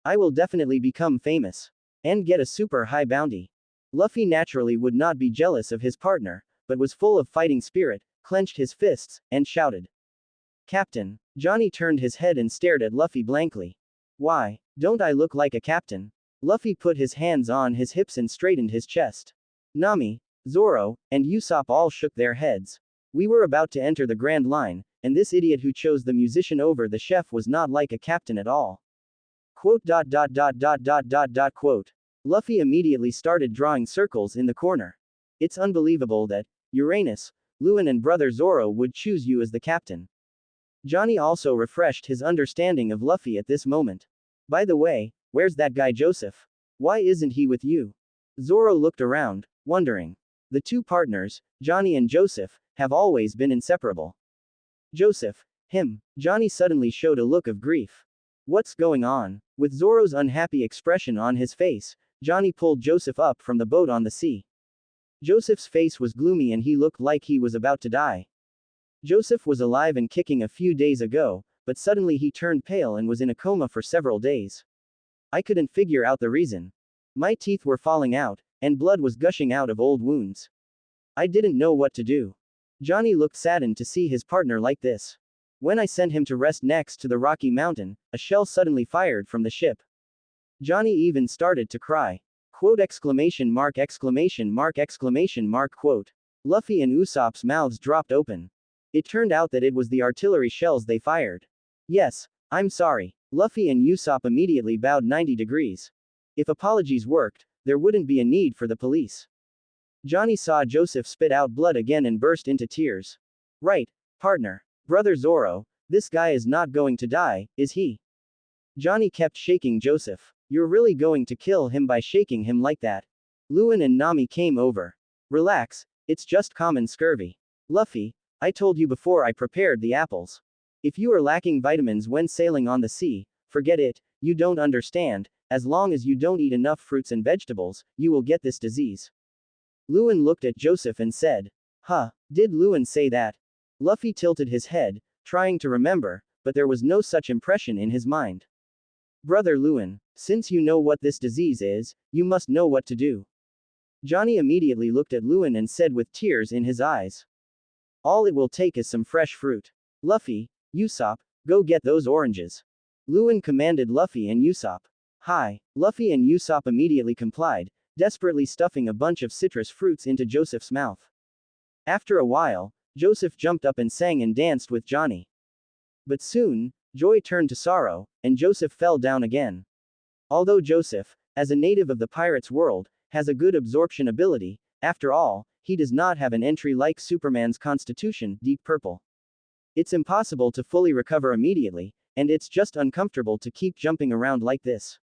I will definitely become famous. And get a super high bounty. Luffy naturally would not be jealous of his partner, but was full of fighting spirit, clenched his fists, and shouted. Captain. Johnny turned his head and stared at Luffy blankly. Why, don't I look like a captain? Luffy put his hands on his hips and straightened his chest. Nami, Zoro, and Usopp all shook their heads. We were about to enter the Grand Line, and this idiot who chose the musician over the chef was not like a captain at all. Quote. Luffy immediately started drawing circles in the corner. It's unbelievable that Uranus, Luen and brother Zoro would choose you as the captain. Johnny also refreshed his understanding of Luffy at this moment. By the way, where's that guy Joseph? Why isn't he with you? Zoro looked around, wondering. The two partners, Johnny and Joseph, have always been inseparable. Joseph, Johnny suddenly showed a look of grief. What's going on? With Zoro's unhappy expression on his face, Johnny pulled Joseph up from the boat on the sea. Joseph's face was gloomy and he looked like he was about to die. Joseph was alive and kicking a few days ago, but suddenly he turned pale and was in a coma for several days. I couldn't figure out the reason. My teeth were falling out, and blood was gushing out of old wounds. I didn't know what to do. Johnny looked saddened to see his partner like this. When I sent him to rest next to the rocky mountain, a shell suddenly fired from the ship. Johnny even started to cry. Quote exclamation mark exclamation mark exclamation mark quote. Luffy and Usopp's mouths dropped open. It turned out that it was the artillery shells they fired. Yes, I'm sorry. Luffy and Usopp immediately bowed 90 degrees. If apologies worked, there wouldn't be a need for the police. Johnny saw Joseph spit out blood again and burst into tears. Right, partner. Brother Zoro, this guy is not going to die, is he? Johnny kept shaking Joseph. You're really going to kill him by shaking him like that? Luen and Nami came over. Relax, it's just common scurvy. Luffy, I told you before I prepared the apples. If you are lacking vitamins when sailing on the sea, forget it, you don't understand, as long as you don't eat enough fruits and vegetables, you will get this disease. Luen looked at Joseph and said, Huh, did Luen say that? Luffy tilted his head, trying to remember, but there was no such impression in his mind. Brother Luen, since you know what this disease is, you must know what to do. Johnny immediately looked at Luen and said with tears in his eyes. All it will take is some fresh fruit. Luffy, Usopp, go get those oranges. Luen commanded Luffy and Usopp. Hi. Luffy and Usopp immediately complied, desperately stuffing a bunch of citrus fruits into Joseph's mouth. After a while, Joseph jumped up and sang and danced with Johnny. But soon, joy turned to sorrow, and Joseph fell down again. Although Joseph, as a native of the pirates' world, has a good absorption ability, after all, he does not have an entry like Superman's constitution, deep purple. It's impossible to fully recover immediately, and it's just uncomfortable to keep jumping around like this.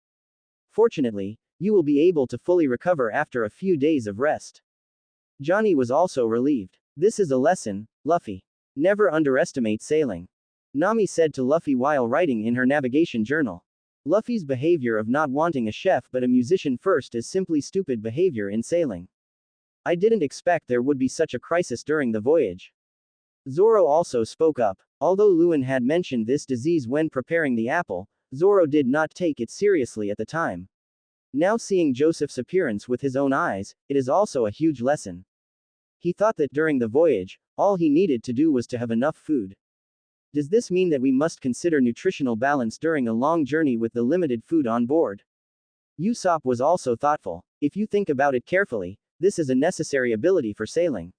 Fortunately, you will be able to fully recover after a few days of rest. Johnny was also relieved. This is a lesson, Luffy. Never underestimate sailing. Nami said to Luffy while writing in her navigation journal. Luffy's behavior of not wanting a chef but a musician first is simply stupid behavior in sailing. I didn't expect there would be such a crisis during the voyage. Zoro also spoke up. Although Luen had mentioned this disease when preparing the apple, Zoro did not take it seriously at the time. Now seeing Joseph's appearance with his own eyes, it is also a huge lesson. He thought that during the voyage, all he needed to do was to have enough food. Does this mean that we must consider nutritional balance during a long journey with the limited food on board? Usopp was also thoughtful. If you think about it carefully, this is a necessary ability for sailing.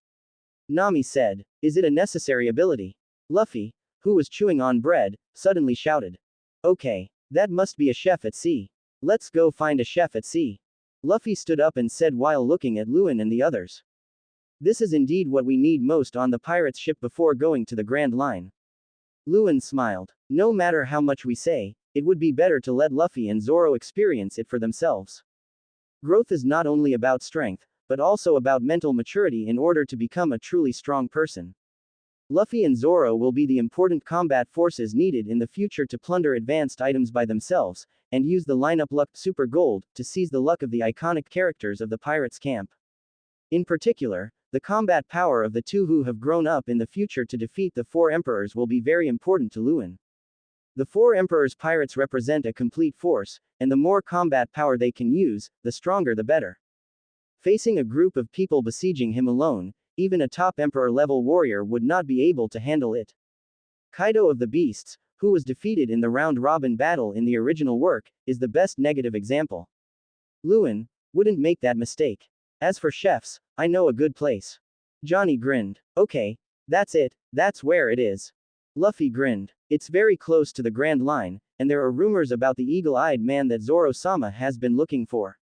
Nami said, is it a necessary ability? Luffy, who was chewing on bread, suddenly shouted. Okay, that must be a chef at sea. Let's go find a chef at sea. Luffy stood up and said while looking at Luen and the others. This is indeed what we need most on the pirate's ship before going to the Grand Line. Luen smiled. No matter how much we say, it would be better to let Luffy and Zoro experience it for themselves. Growth is not only about strength, but also about mental maturity in order to become a truly strong person. Luffy and Zoro will be the important combat forces needed in the future to plunder advanced items by themselves, and use the lineup Luck Super Gold to seize the luck of the iconic characters of the pirates' camp. In particular, the combat power of the two who have grown up in the future to defeat the four emperors will be very important to Luen. The four emperors' pirates represent a complete force, and the more combat power they can use, the stronger the better. Facing a group of people besieging him alone, even a top emperor-level warrior would not be able to handle it. Kaido of the Beasts, who was defeated in the round-robin battle in the original work, is the best negative example. Luen wouldn't make that mistake. As for chefs, I know a good place. Johnny grinned. Okay, that's it, that's where it is. Luffy grinned. It's very close to the Grand Line, and there are rumors about the eagle-eyed man that Zoro-sama has been looking for.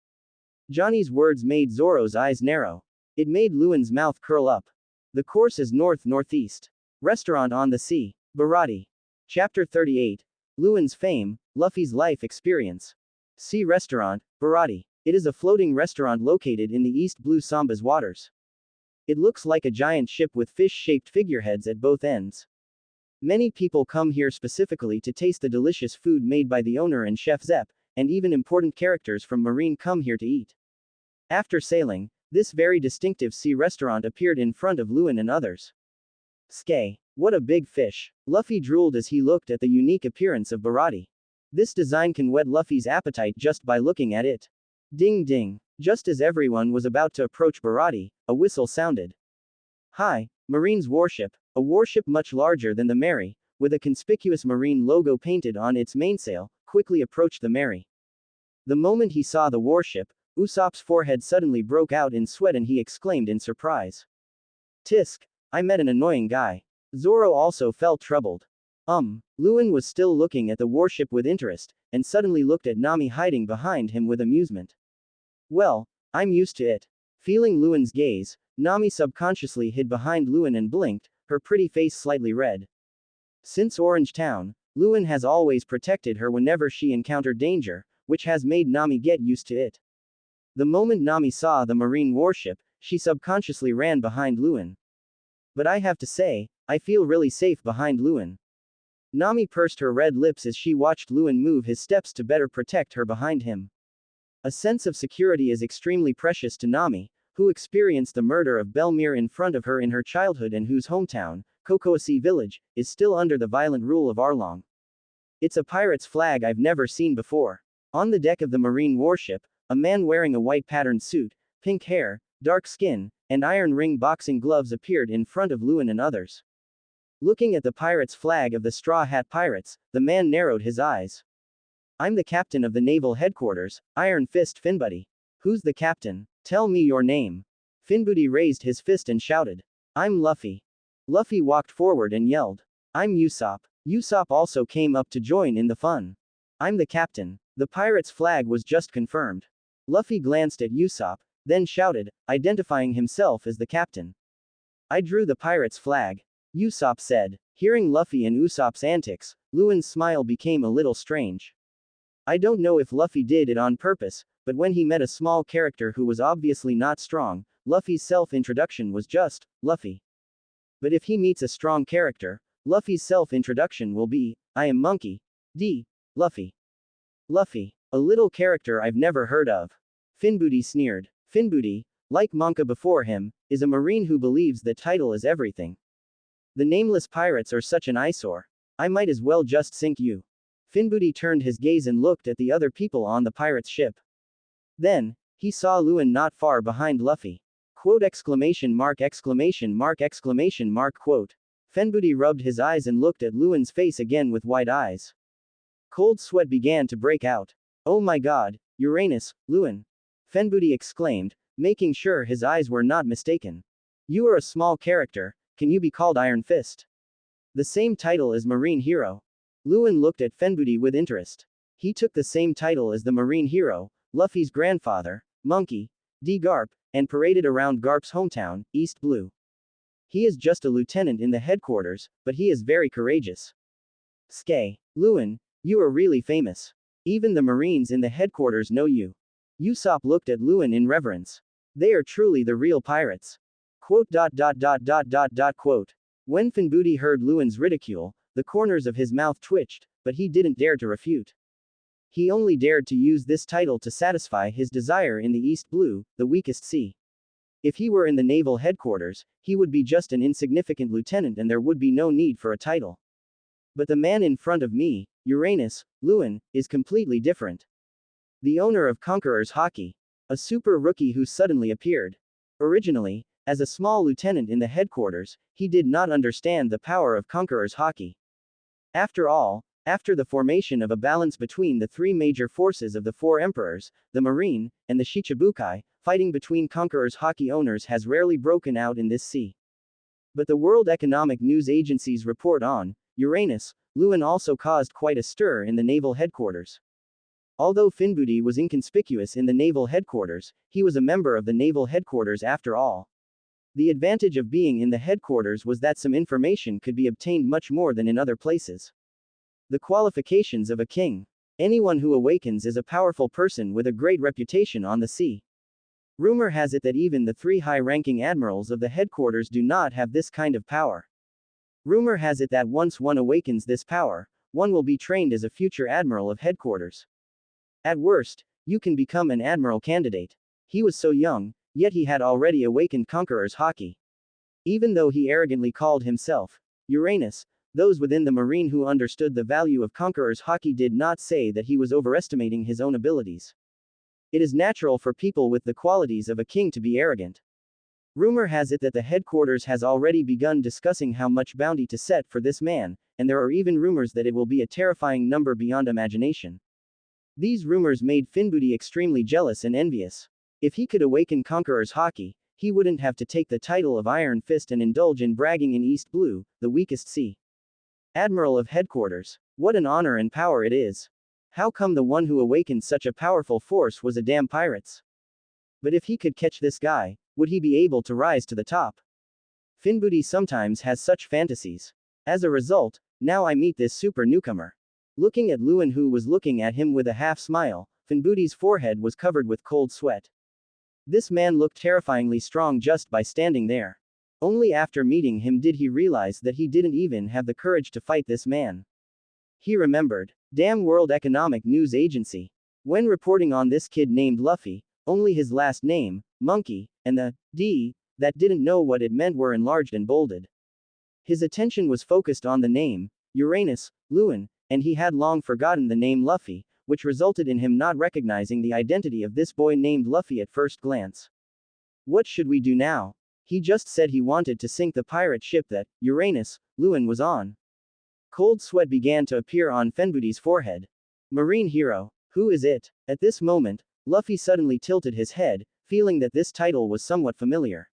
Johnny's words made Zoro's eyes narrow. It made Luen's mouth curl up. The course is north-northeast. Restaurant on the sea. Baratie. Chapter 38. Luen's fame, Luffy's life experience. Sea Restaurant, Baratie. It is a floating restaurant located in the East Blue Samba's waters. It looks like a giant ship with fish-shaped figureheads at both ends. Many people come here specifically to taste the delicious food made by the owner and Chef Zepp, and even important characters from Marine come here to eat. After sailing, this very distinctive sea restaurant appeared in front of Luen and others. Skay. What a big fish. Luffy drooled as he looked at the unique appearance of Barati. This design can whet Luffy's appetite just by looking at it. Ding ding. Just as everyone was about to approach Barati, a whistle sounded. Hi, Marine's warship, a warship much larger than the Mary, with a conspicuous Marine logo painted on its mainsail, quickly approached the Mary. The moment he saw the warship, Usopp's forehead suddenly broke out in sweat and he exclaimed in surprise. Tisk, I met an annoying guy. Zoro also felt troubled. Luen was still looking at the warship with interest, and suddenly looked at Nami hiding behind him with amusement. Well, I'm used to it. Feeling Luen's gaze, Nami subconsciously hid behind Luen and blinked, her pretty face slightly red. Since Orange Town, Luen has always protected her whenever she encountered danger, which has made Nami get used to it. The moment Nami saw the marine warship, she subconsciously ran behind Luen. But I have to say, I feel really safe behind Luen. Nami pursed her red lips as she watched Luen move his steps to better protect her behind him. A sense of security is extremely precious to Nami, who experienced the murder of Belmere in front of her in her childhood and whose hometown, Kokoasi Village, is still under the violent rule of Arlong. It's a pirate's flag I've never seen before. On the deck of the marine warship, a man wearing a white patterned suit, pink hair, dark skin, and iron ring boxing gloves appeared in front of Luen and others. Looking at the pirate's flag of the Straw Hat Pirates, the man narrowed his eyes. I'm the captain of the naval headquarters, Iron Fist Finbuddy. Who's the captain? Tell me your name. Finbuddy raised his fist and shouted. I'm Luffy. Luffy walked forward and yelled. I'm Usopp. Usopp also came up to join in the fun. I'm the captain. The pirate's flag was just confirmed. Luffy glanced at Usopp, then shouted, identifying himself as the captain. I drew the pirate's flag. Usopp said. Hearing Luffy and Usopp's antics, Luen's smile became a little strange. I don't know if Luffy did it on purpose, but when he met a small character who was obviously not strong, Luffy's self-introduction was just, Luffy. But if he meets a strong character, Luffy's self-introduction will be, I am Monkey D. Luffy. Luffy. A little character I've never heard of. Finbuddy sneered. Finbuddy, like Monka before him, is a marine who believes that title is everything. The nameless pirates are such an eyesore. I might as well just sink you. Finbuddy turned his gaze and looked at the other people on the pirate's ship. Then, he saw Luen not far behind Luffy. Quote exclamation mark quote. Finbuddy rubbed his eyes and looked at Luen's face again with wide eyes. Cold sweat began to break out. Oh my god, Uranus, Luen. Finbuddy exclaimed, making sure his eyes were not mistaken. You are a small character, can you be called Iron Fist? The same title as Marine Hero. Luen looked at Finbuddy with interest. He took the same title as the Marine Hero, Luffy's grandfather, Monkey D. Garp, and paraded around Garp's hometown, East Blue. He is just a lieutenant in the headquarters, but he is very courageous. Skay. Luen, you are really famous. Even the Marines in the headquarters know you. Usopp looked at Luen in reverence. They are truly the real pirates. Quote. When Finbuddy heard Luen's ridicule, the corners of his mouth twitched, but he didn't dare to refute. He only dared to use this title to satisfy his desire in the East Blue, the weakest sea. If he were in the naval headquarters, he would be just an insignificant lieutenant and there would be no need for a title. But the man in front of me, Uranus, Luen, is completely different. The owner of Conqueror's Hockey. A super rookie who suddenly appeared. Originally, as a small lieutenant in the headquarters, he did not understand the power of Conqueror's Hockey. After all, after the formation of a balance between the three major forces of the four emperors, the Marine, and the Shichibukai, fighting between Conqueror's Hockey owners has rarely broken out in this sea. But the World Economic News Agency's report on Uranus, Luen also caused quite a stir in the naval headquarters. Although Finbuddy was inconspicuous in the naval headquarters, he was a member of the naval headquarters after all. The advantage of being in the headquarters was that some information could be obtained much more than in other places. The qualifications of a king. Anyone who awakens is a powerful person with a great reputation on the sea. Rumor has it that even the three high-ranking admirals of the headquarters do not have this kind of power. Rumor has it that once one awakens this power, one will be trained as a future admiral of headquarters. At worst, you can become an admiral candidate. He was so young, yet he had already awakened Conqueror's Haki. Even though he arrogantly called himself Uranus, those within the marine who understood the value of Conqueror's Haki did not say that he was overestimating his own abilities. It is natural for people with the qualities of a king to be arrogant. Rumor has it that the headquarters has already begun discussing how much bounty to set for this man, and there are even rumors that it will be a terrifying number beyond imagination. These rumors made Finbooty extremely jealous and envious. If he could awaken Conqueror's Haki, he wouldn't have to take the title of Iron Fist and indulge in bragging in East Blue, the weakest sea. Admiral of Headquarters. What an honor and power it is. How come the one who awakened such a powerful force was a damn pirates? But if he could catch this guy, would he be able to rise to the top? Finbooty sometimes has such fantasies. As a result, now I meet this super newcomer. Looking at Luen, who was looking at him with a half smile, Finbooty's forehead was covered with cold sweat. This man looked terrifyingly strong just by standing there. Only after meeting him did he realize that he didn't even have the courage to fight this man. He remembered. Damn World Economic News Agency. When reporting on this kid named Luffy, only his last name, Monkey, and the D that didn't know what it meant were enlarged and bolded. His attention was focused on the name, Uranus, Luen, and he had long forgotten the name Luffy, which resulted in him not recognizing the identity of this boy named Luffy at first glance. What should we do now? He just said he wanted to sink the pirate ship that Uranus, Luen was on. Cold sweat began to appear on Finbooty's forehead. Marine hero. Who is it? At this moment, Luffy suddenly tilted his head, feeling that this title was somewhat familiar.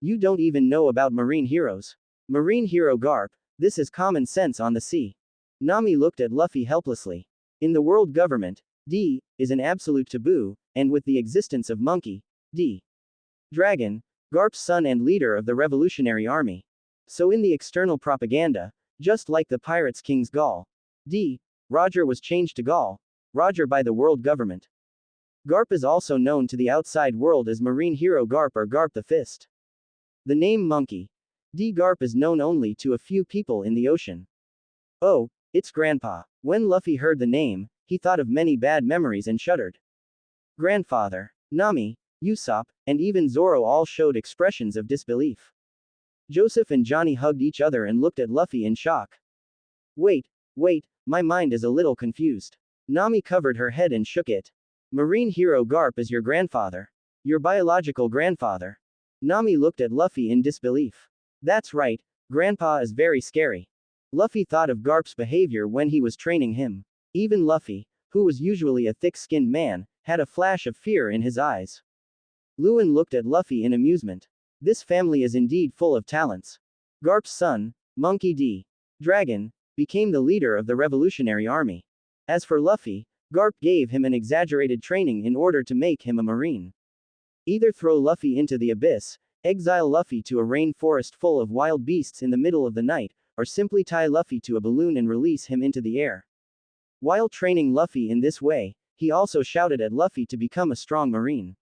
You don't even know about marine heroes. Marine hero Garp, this is common sense on the sea. Nami looked at Luffy helplessly. In the world government, D is an absolute taboo, and with the existence of Monkey, D. Dragon, Garp's son and leader of the Revolutionary Army. So in the external propaganda, just like the pirates' King's Gaul, D. Roger was changed to Gaul, Roger by the world government. Garp is also known to the outside world as Marine Hero Garp or Garp the Fist. The name Monkey, D. Garp is known only to a few people in the ocean. Oh, it's Grandpa. When Luffy heard the name, he thought of many bad memories and shuddered. Grandfather, Nami, Usopp, and even Zoro all showed expressions of disbelief. Joseph and Johnny hugged each other and looked at Luffy in shock. Wait, my mind is a little confused. Nami covered her head and shook it. Marine Hero Garp is your grandfather. Your biological grandfather. Nami looked at Luffy in disbelief. That's right, Grandpa is very scary. Luffy thought of Garp's behavior when he was training him. Even Luffy, who was usually a thick-skinned man, had a flash of fear in his eyes. Luen looked at Luffy in amusement. This family is indeed full of talents. Garp's son, Monkey D. Dragon, became the leader of the Revolutionary Army. As for Luffy, Garp gave him an exaggerated training in order to make him a marine. Either throw Luffy into the abyss, exile Luffy to a rainforest full of wild beasts in the middle of the night, or simply tie Luffy to a balloon and release him into the air. While training Luffy in this way, he also shouted at Luffy to become a strong marine.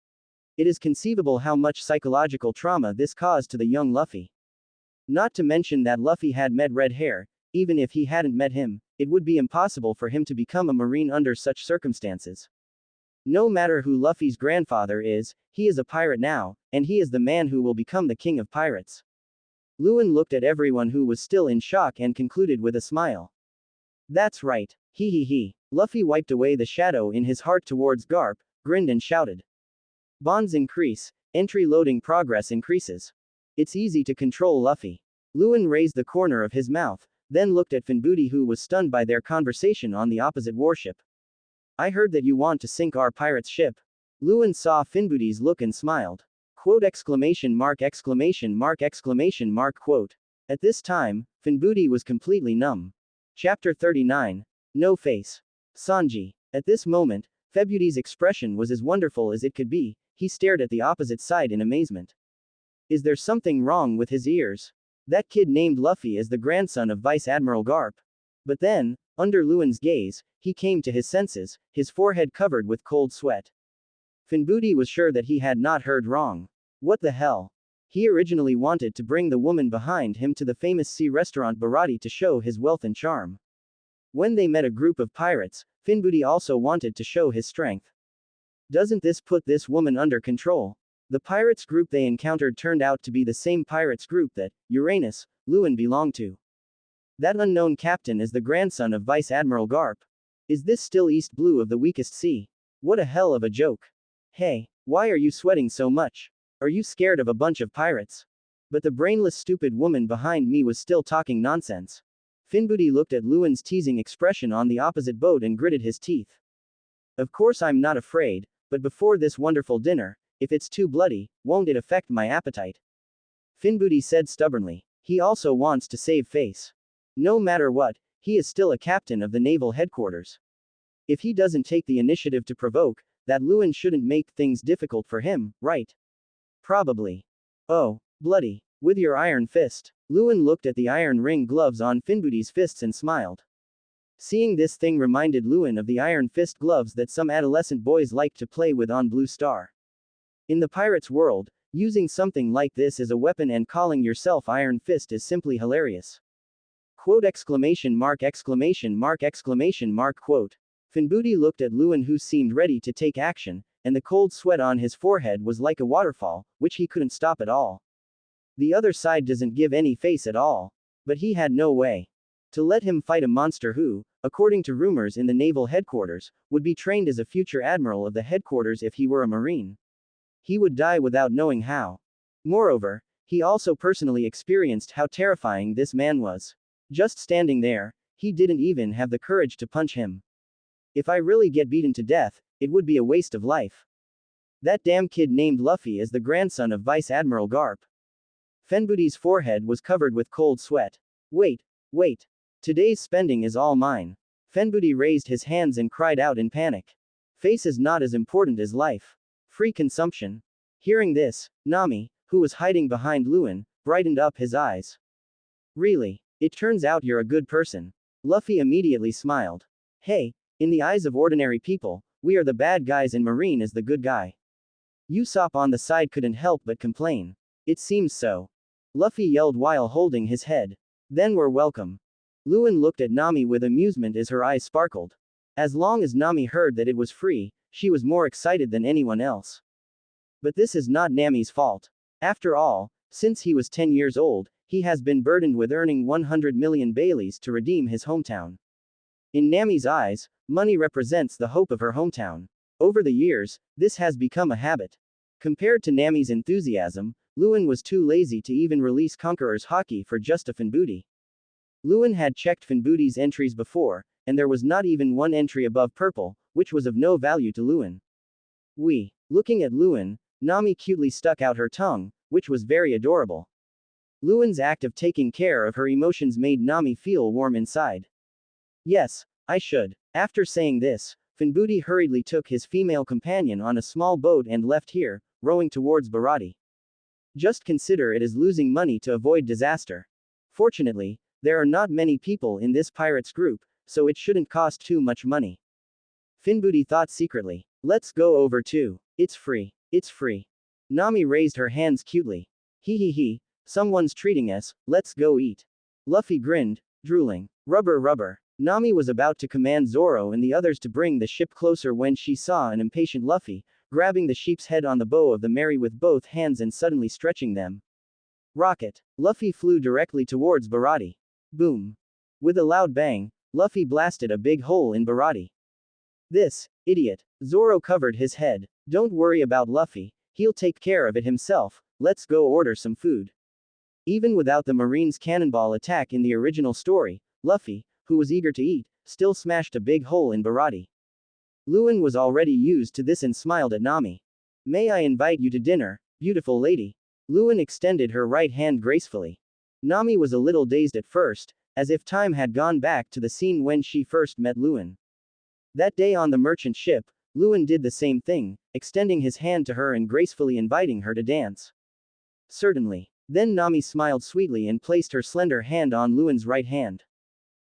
It is conceivable how much psychological trauma this caused to the young Luffy. Not to mention that Luffy had met Red Hair. Even if he hadn't met him, it would be impossible for him to become a marine under such circumstances. No matter who Luffy's grandfather is, he is a pirate now, and he is the man who will become the king of pirates. Luen looked at everyone who was still in shock and concluded with a smile. That's right. He. Luffy wiped away the shadow in his heart towards Garp, grinned and shouted. Bonds increase, entry loading progress increases. It's easy to control Luffy. Luen raised the corner of his mouth, then looked at Finbooty, who was stunned by their conversation on the opposite warship. I heard that you want to sink our pirate's ship. Luen saw Finbooty's look and smiled. Quote exclamation mark. Quote. At this time, Finbooty was completely numb. Chapter 39. No face. Sanji. At this moment, Finbooty's expression was as wonderful as it could be. He stared at the opposite side in amazement. Is there something wrong with his ears? That kid named Luffy is the grandson of Vice Admiral Garp. But then, under Luen's gaze, he came to his senses, his forehead covered with cold sweat. Finbooty was sure that he had not heard wrong. What the hell? He originally wanted to bring the woman behind him to the famous sea restaurant Barati to show his wealth and charm. When they met a group of pirates, Finbooty also wanted to show his strength. Doesn't this put this woman under control? The pirates group they encountered turned out to be the same pirates group that Uranus, Luen belonged to. That unknown captain is the grandson of Vice Admiral Garp. Is this still East Blue of the weakest sea? What a hell of a joke. Hey, why are you sweating so much? Are you scared of a bunch of pirates? But the brainless stupid woman behind me was still talking nonsense. Finbooty looked at Luen's teasing expression on the opposite boat and gritted his teeth. Of course I'm not afraid, but before this wonderful dinner, if it's too bloody, won't it affect my appetite? Finbooty said stubbornly. He also wants to save face. No matter what, he is still a captain of the naval headquarters. If he doesn't take the initiative to provoke, that Luen shouldn't make things difficult for him, right? Probably. Oh, bloody. With your iron fist. Luen looked at the iron ring gloves on Finbooty's fists and smiled. Seeing this thing reminded Luen of the iron fist gloves that some adolescent boys like to play with on Blue Star. In the pirates' world, using something like this as a weapon and calling yourself Iron Fist is simply hilarious. Quote exclamation mark exclamation mark exclamation mark quote. Finbooty looked at Luen, who seemed ready to take action, and the cold sweat on his forehead was like a waterfall, which he couldn't stop at all. The other side doesn't give any face at all. But he had no way to let him fight a monster who, according to rumors in the naval headquarters, would be trained as a future admiral of the headquarters if he were a marine. He would die without knowing how. Moreover, he also personally experienced how terrifying this man was. Just standing there, he didn't even have the courage to punch him. If I really get beaten to death, it would be a waste of life. That damn kid named Luffy is the grandson of Vice Admiral Garp. Finbooty's forehead was covered with cold sweat. Wait. Today's spending is all mine. Finbooty raised his hands and cried out in panic. Face is not as important as life. Free consumption. Hearing this, Nami, who was hiding behind Luen, brightened up his eyes. Really? It turns out you're a good person. Luffy immediately smiled. Hey, in the eyes of ordinary people, we are the bad guys and Marine is the good guy. Usopp on the side couldn't help but complain. It seems so. Luffy yelled while holding his head. Then we're welcome. Luen looked at Nami with amusement as her eyes sparkled. As long as Nami heard that it was free, she was more excited than anyone else. But this is not Nami's fault. After all, since he was 10 years old, he has been burdened with earning 100 million Belis to redeem his hometown. In Nami's eyes, money represents the hope of her hometown. Over the years, this has become a habit. Compared to Nami's enthusiasm, Luen was too lazy to even release Conqueror's Haki for just a Finbooty. Luen had checked Finbooty's entries before, and there was not even one entry above purple, which was of no value to Luen. Looking at Luen, Nami cutely stuck out her tongue, which was very adorable. Luen's act of taking care of her emotions made Nami feel warm inside. Yes, I should. After saying this, Finbooty hurriedly took his female companion on a small boat and left here, rowing towards Barati. Just consider it as losing money to avoid disaster. Fortunately, there are not many people in this pirates group, so it shouldn't cost too much money. Finbooty thought secretly. Let's go over too. It's free. It's free. Nami raised her hands cutely. Hee, someone's treating us, let's go eat. Luffy grinned, drooling. Rubber. Nami was about to command Zoro and the others to bring the ship closer when she saw an impatient Luffy, grabbing the sheep's head on the bow of the Mary with both hands and suddenly stretching them. Rocket. Luffy flew directly towards Barati. Boom. With a loud bang, Luffy blasted a big hole in Barati. This idiot. Zoro covered his head. Don't worry about Luffy, he'll take care of it himself, let's go order some food. Even without the Marine's cannonball attack in the original story, Luffy, who was eager to eat, still smashed a big hole in Barati. Luen was already used to this and smiled at Nami. May I invite you to dinner, beautiful lady? Luen extended her right hand gracefully. Nami was a little dazed at first, as if time had gone back to the scene when she first met Luen. That day on the merchant ship, Luen did the same thing, extending his hand to her and gracefully inviting her to dance. Certainly. Then Nami smiled sweetly and placed her slender hand on Luen's right hand.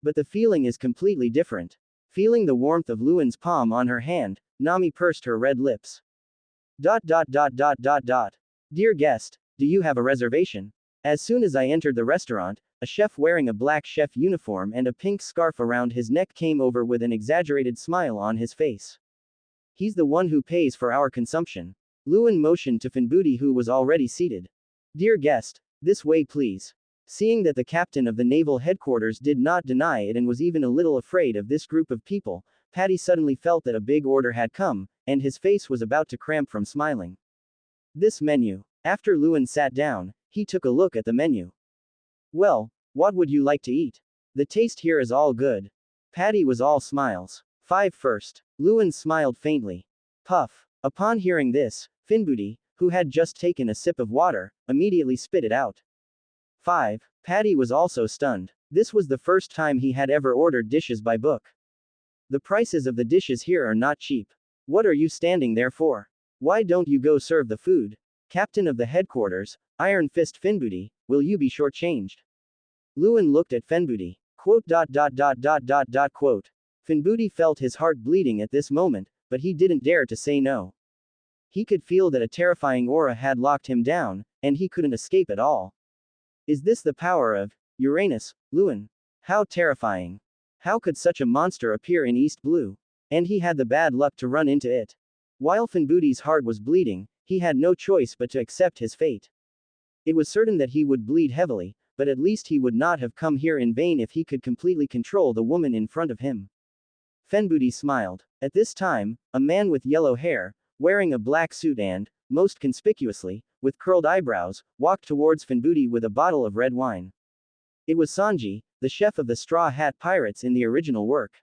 But the feeling is completely different. Feeling the warmth of Luen's palm on her hand, Nami pursed her red lips. Dear guest, Do you have a reservation? As soon as I entered the restaurant, a chef wearing a black chef uniform and a pink scarf around his neck came over with an exaggerated smile on his face. He's the one who pays for our consumption. Luen motioned to Finbooty, who was already seated. Dear guest, this way please. Seeing that the captain of the naval headquarters did not deny it and was even a little afraid of this group of people, Paddy suddenly felt that a big order had come, and his face was about to cramp from smiling. This menu. After Luen sat down, he took a look at the menu. Well, what would you like to eat? The taste here is all good. Paddy was all smiles. 5 first. Luen smiled faintly. Puff. Upon hearing this, Finbooty, who had just taken a sip of water, immediately spit it out. 5. Paddy was also stunned. This was the first time he had ever ordered dishes by book. The prices of the dishes here are not cheap. What are you standing there for? Why don't you go serve the food? Captain of the headquarters, Iron Fist Finbooty, will you be shortchanged? Luen looked at Finbooty. Quote. Finbooty felt his heart bleeding at this moment, but he didn't dare to say no. He could feel that a terrifying aura had locked him down, and he couldn't escape at all. Is this the power of Uranus, Luen? How terrifying. How could such a monster appear in East Blue? And he had the bad luck to run into it. While Finbooty's heart was bleeding, he had no choice but to accept his fate. It was certain that he would bleed heavily, but at least he would not have come here in vain if he could completely control the woman in front of him. Finbooty smiled. At this time, a man with yellow hair, wearing a black suit and, most conspicuously, with curled eyebrows, walked towards Finbooty with a bottle of red wine. It was Sanji, the chef of the Straw Hat Pirates in the original work.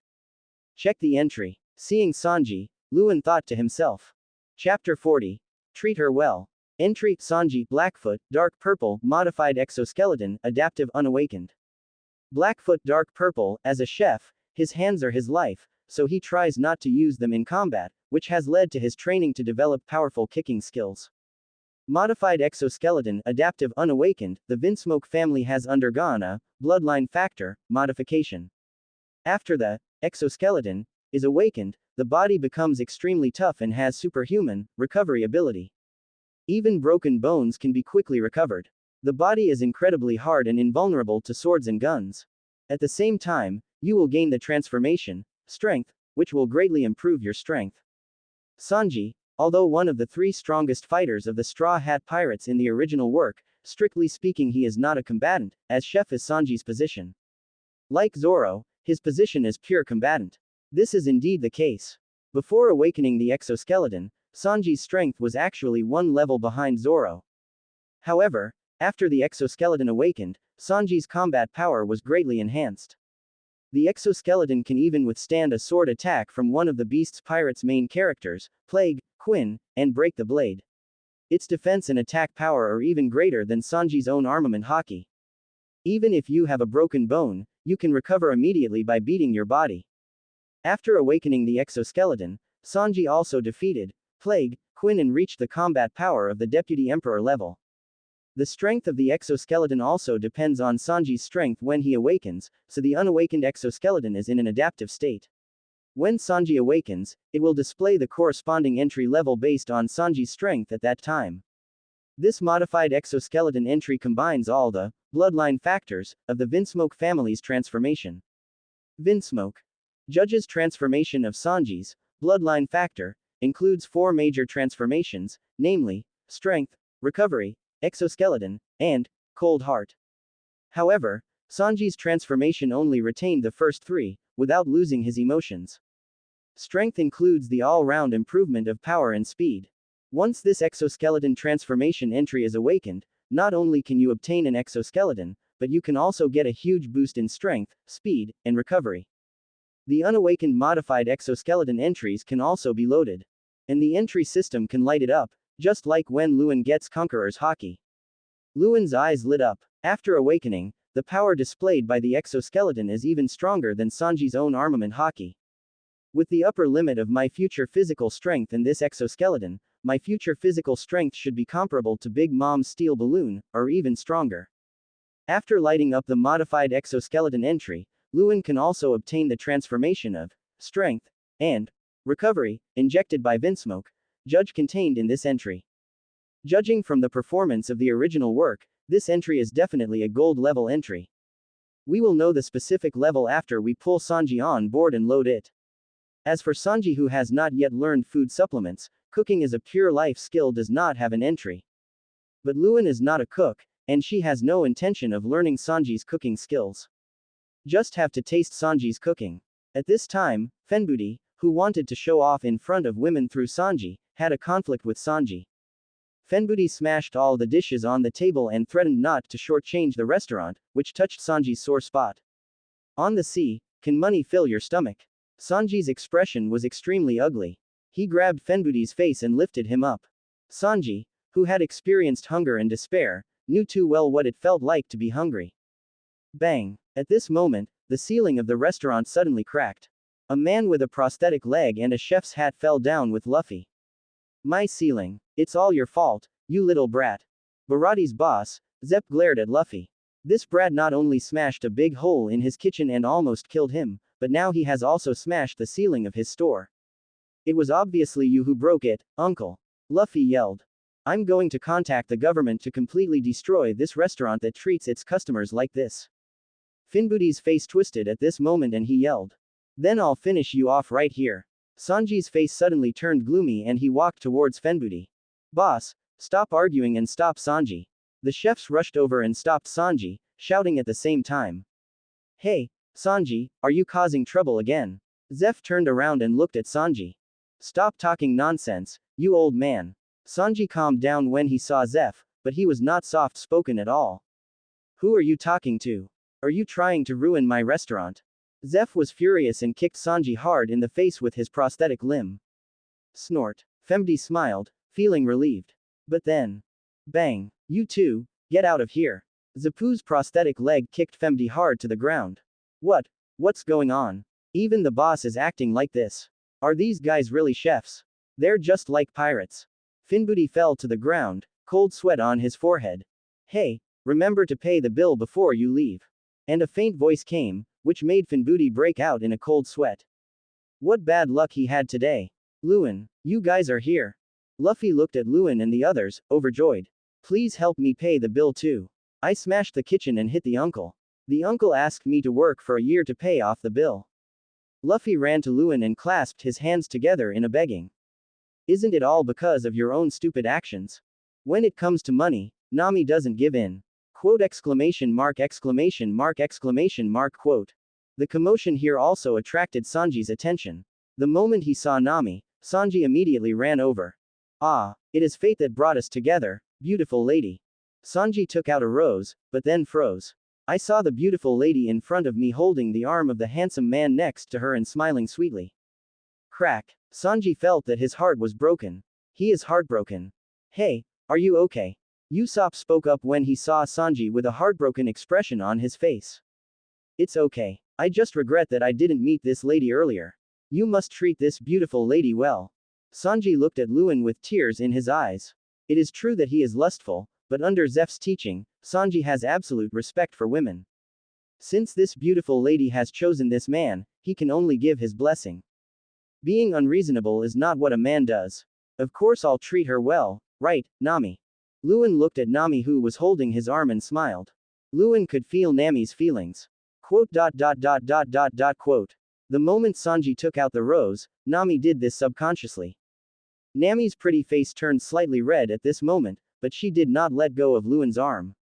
Check the entry. Seeing Sanji, Luen thought to himself. Chapter 40. Treat her well. Entry, Sanji, Blackfoot, dark purple, modified exoskeleton, adaptive unawakened. Blackfoot dark purple, as a chef, his hands are his life, so he tries not to use them in combat, which has led to his training to develop powerful kicking skills. Modified exoskeleton, adaptive unawakened, the Vinsmoke family has undergone a bloodline factor modification. After the exoskeleton is awakened, the body becomes extremely tough and has superhuman recovery ability. Even broken bones can be quickly recovered. The body is incredibly hard and invulnerable to swords and guns. At the same time, you will gain the transformation strength, which will greatly improve your strength. Sanji, although one of the 3 strongest fighters of the Straw Hat Pirates in the original work, strictly speaking he is not a combatant, as chef is Sanji's position. Like Zoro, his position is pure combatant. This is indeed the case. Before awakening the exoskeleton, Sanji's strength was actually 1 level behind Zoro. However, after the exoskeleton awakened, Sanji's combat power was greatly enhanced. The exoskeleton can even withstand a sword attack from one of the Beast's Pirates' main characters, Plague, Quinn, and break the blade. Its defense and attack power are even greater than Sanji's own armament haki. Even if you have a broken bone, you can recover immediately by beating your body. After awakening the exoskeleton, Sanji also defeated Plague, Quinn and reached the combat power of the Deputy Emperor level. The strength of the exoskeleton also depends on Sanji's strength when he awakens, so the unawakened exoskeleton is in an adaptive state. When Sanji awakens, it will display the corresponding entry level based on Sanji's strength at that time. This modified exoskeleton entry combines all the bloodline factors of the Vinsmoke family's transformation. Vinsmoke. Judge's transformation of Sanji's bloodline factor includes 4 major transformations, namely strength, recovery, exoskeleton, and cold heart. However, Sanji's transformation only retained the first 3, without losing his emotions. Strength includes the all-round improvement of power and speed. Once this exoskeleton transformation entry is awakened, not only can you obtain an exoskeleton, but you can also get a huge boost in strength, speed, and recovery. The unawakened modified exoskeleton entries can also be loaded. And the entry system can light it up, just like when Luen gets Conqueror's haki. Luen's eyes lit up. After awakening, the power displayed by the exoskeleton is even stronger than Sanji's own armament haki. With the upper limit of my future physical strength in this exoskeleton, my future physical strength should be comparable to Big Mom's steel balloon, or even stronger. After lighting up the modified exoskeleton entry, Luen can also obtain the transformation of strength and recovery injected by Vinsmoke, Judge contained in this entry. Judging from the performance of the original work, this entry is definitely a gold level entry. We will know the specific level after we pull Sanji on board and load it. As for Sanji, who has not yet learned food supplements, cooking is a pure life skill, does not have an entry. But Luen is not a cook, and she has no intention of learning Sanji's cooking skills. Just have to taste Sanji's cooking. At this time, Fenbudi, who wanted to show off in front of women through Sanji, had a conflict with Sanji. Fenbudi smashed all the dishes on the table and threatened not to shortchange the restaurant, which touched Sanji's sore spot. On the sea, can money fill your stomach? Sanji's expression was extremely ugly. He grabbed Fenbudi's face and lifted him up. Sanji, who had experienced hunger and despair, knew too well what it felt like to be hungry. Bang! At this moment, the ceiling of the restaurant suddenly cracked. A man with a prosthetic leg and a chef's hat fell down with Luffy. My ceiling. It's all your fault, you little brat. Barati's boss, Zepp, glared at Luffy. This brat not only smashed a big hole in his kitchen and almost killed him, but now he has also smashed the ceiling of his store. It was obviously you who broke it, uncle. Luffy yelled. I'm going to contact the government to completely destroy this restaurant that treats its customers like this. Finbudi's face twisted at this moment and he yelled. Then I'll finish you off right here. Sanji's face suddenly turned gloomy and he walked towards Fenbudi. Boss, stop arguing and stop Sanji. The chefs rushed over and stopped Sanji, shouting at the same time. Hey, Sanji, are you causing trouble again? Zeff turned around and looked at Sanji. Stop talking nonsense, you old man. Sanji calmed down when he saw Zeff, but he was not soft-spoken at all. Who are you talking to? Are you trying to ruin my restaurant? Zeff was furious and kicked Sanji hard in the face with his prosthetic limb. Snort. Fenbudi smiled, feeling relieved. But then. Bang. You two, get out of here. Zeppu's prosthetic leg kicked Fenbudi hard to the ground. What's going on? Even the boss is acting like this. Are these guys really chefs? They're just like pirates. Fenbudi fell to the ground, cold sweat on his forehead. Hey, remember to pay the bill before you leave. And a faint voice came, which made Fenbudi break out in a cold sweat. What bad luck he had today. Luen, you guys are here. Luffy looked at Luen and the others, overjoyed. Please help me pay the bill too. I smashed the kitchen and hit the uncle. The uncle asked me to work for a year to pay off the bill. Luffy ran to Luen and clasped his hands together in a begging. Isn't it all because of your own stupid actions? When it comes to money, Nami doesn't give in. Quote exclamation mark exclamation mark exclamation mark quote. The commotion here also attracted Sanji's attention. The moment he saw Nami, Sanji immediately ran over. Ah, it is fate that brought us together, beautiful lady. Sanji took out a rose, but then froze. I saw the beautiful lady in front of me holding the arm of the handsome man next to her and smiling sweetly. Crack. Sanji felt that his heart was broken. He is heartbroken. Hey, are you okay? Usopp spoke up when he saw Sanji with a heartbroken expression on his face. It's okay. I just regret that I didn't meet this lady earlier. You must treat this beautiful lady well. Sanji looked at Luen with tears in his eyes. It is true that he is lustful, but under Zeff's teaching, Sanji has absolute respect for women. Since this beautiful lady has chosen this man, he can only give his blessing. Being unreasonable is not what a man does. Of course I'll treat her well, right, Nami? Luen looked at Nami who was holding his arm and smiled. Luen could feel Nami's feelings. Quote. Quote. The moment Sanji took out the rose, Nami did this subconsciously. Nami's pretty face turned slightly red at this moment, but she did not let go of Luen's arm.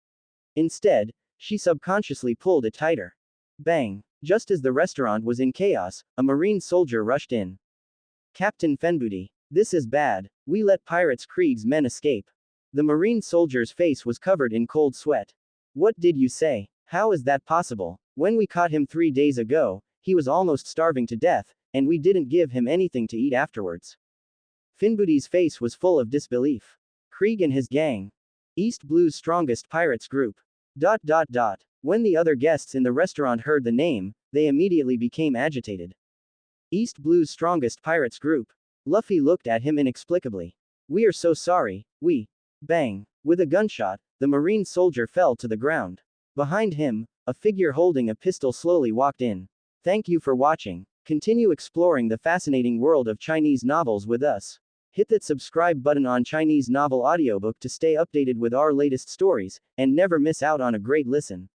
Instead, she subconsciously pulled it tighter. Bang! Just as the restaurant was in chaos, a marine soldier rushed in. Captain Fenbudi, this is bad. We let pirates Krieg's men escape. The marine soldier's face was covered in cold sweat. What did you say? How is that possible? When we caught him 3 days ago, he was almost starving to death, and we didn't give him anything to eat afterwards. Finbudi's face was full of disbelief. Krieg and his gang. East Blue's strongest pirates group. When the other guests in the restaurant heard the name, they immediately became agitated. East Blue's strongest pirates group. Luffy looked at him inexplicably. We are so sorry, we. Bang. With a gunshot, the marine soldier fell to the ground. Behind him, a figure holding a pistol slowly walked in. Thank you for watching. Continue exploring the fascinating world of Chinese novels with us. Hit that subscribe button on Chinese Novel Audiobook to stay updated with our latest stories, and never miss out on a great listen.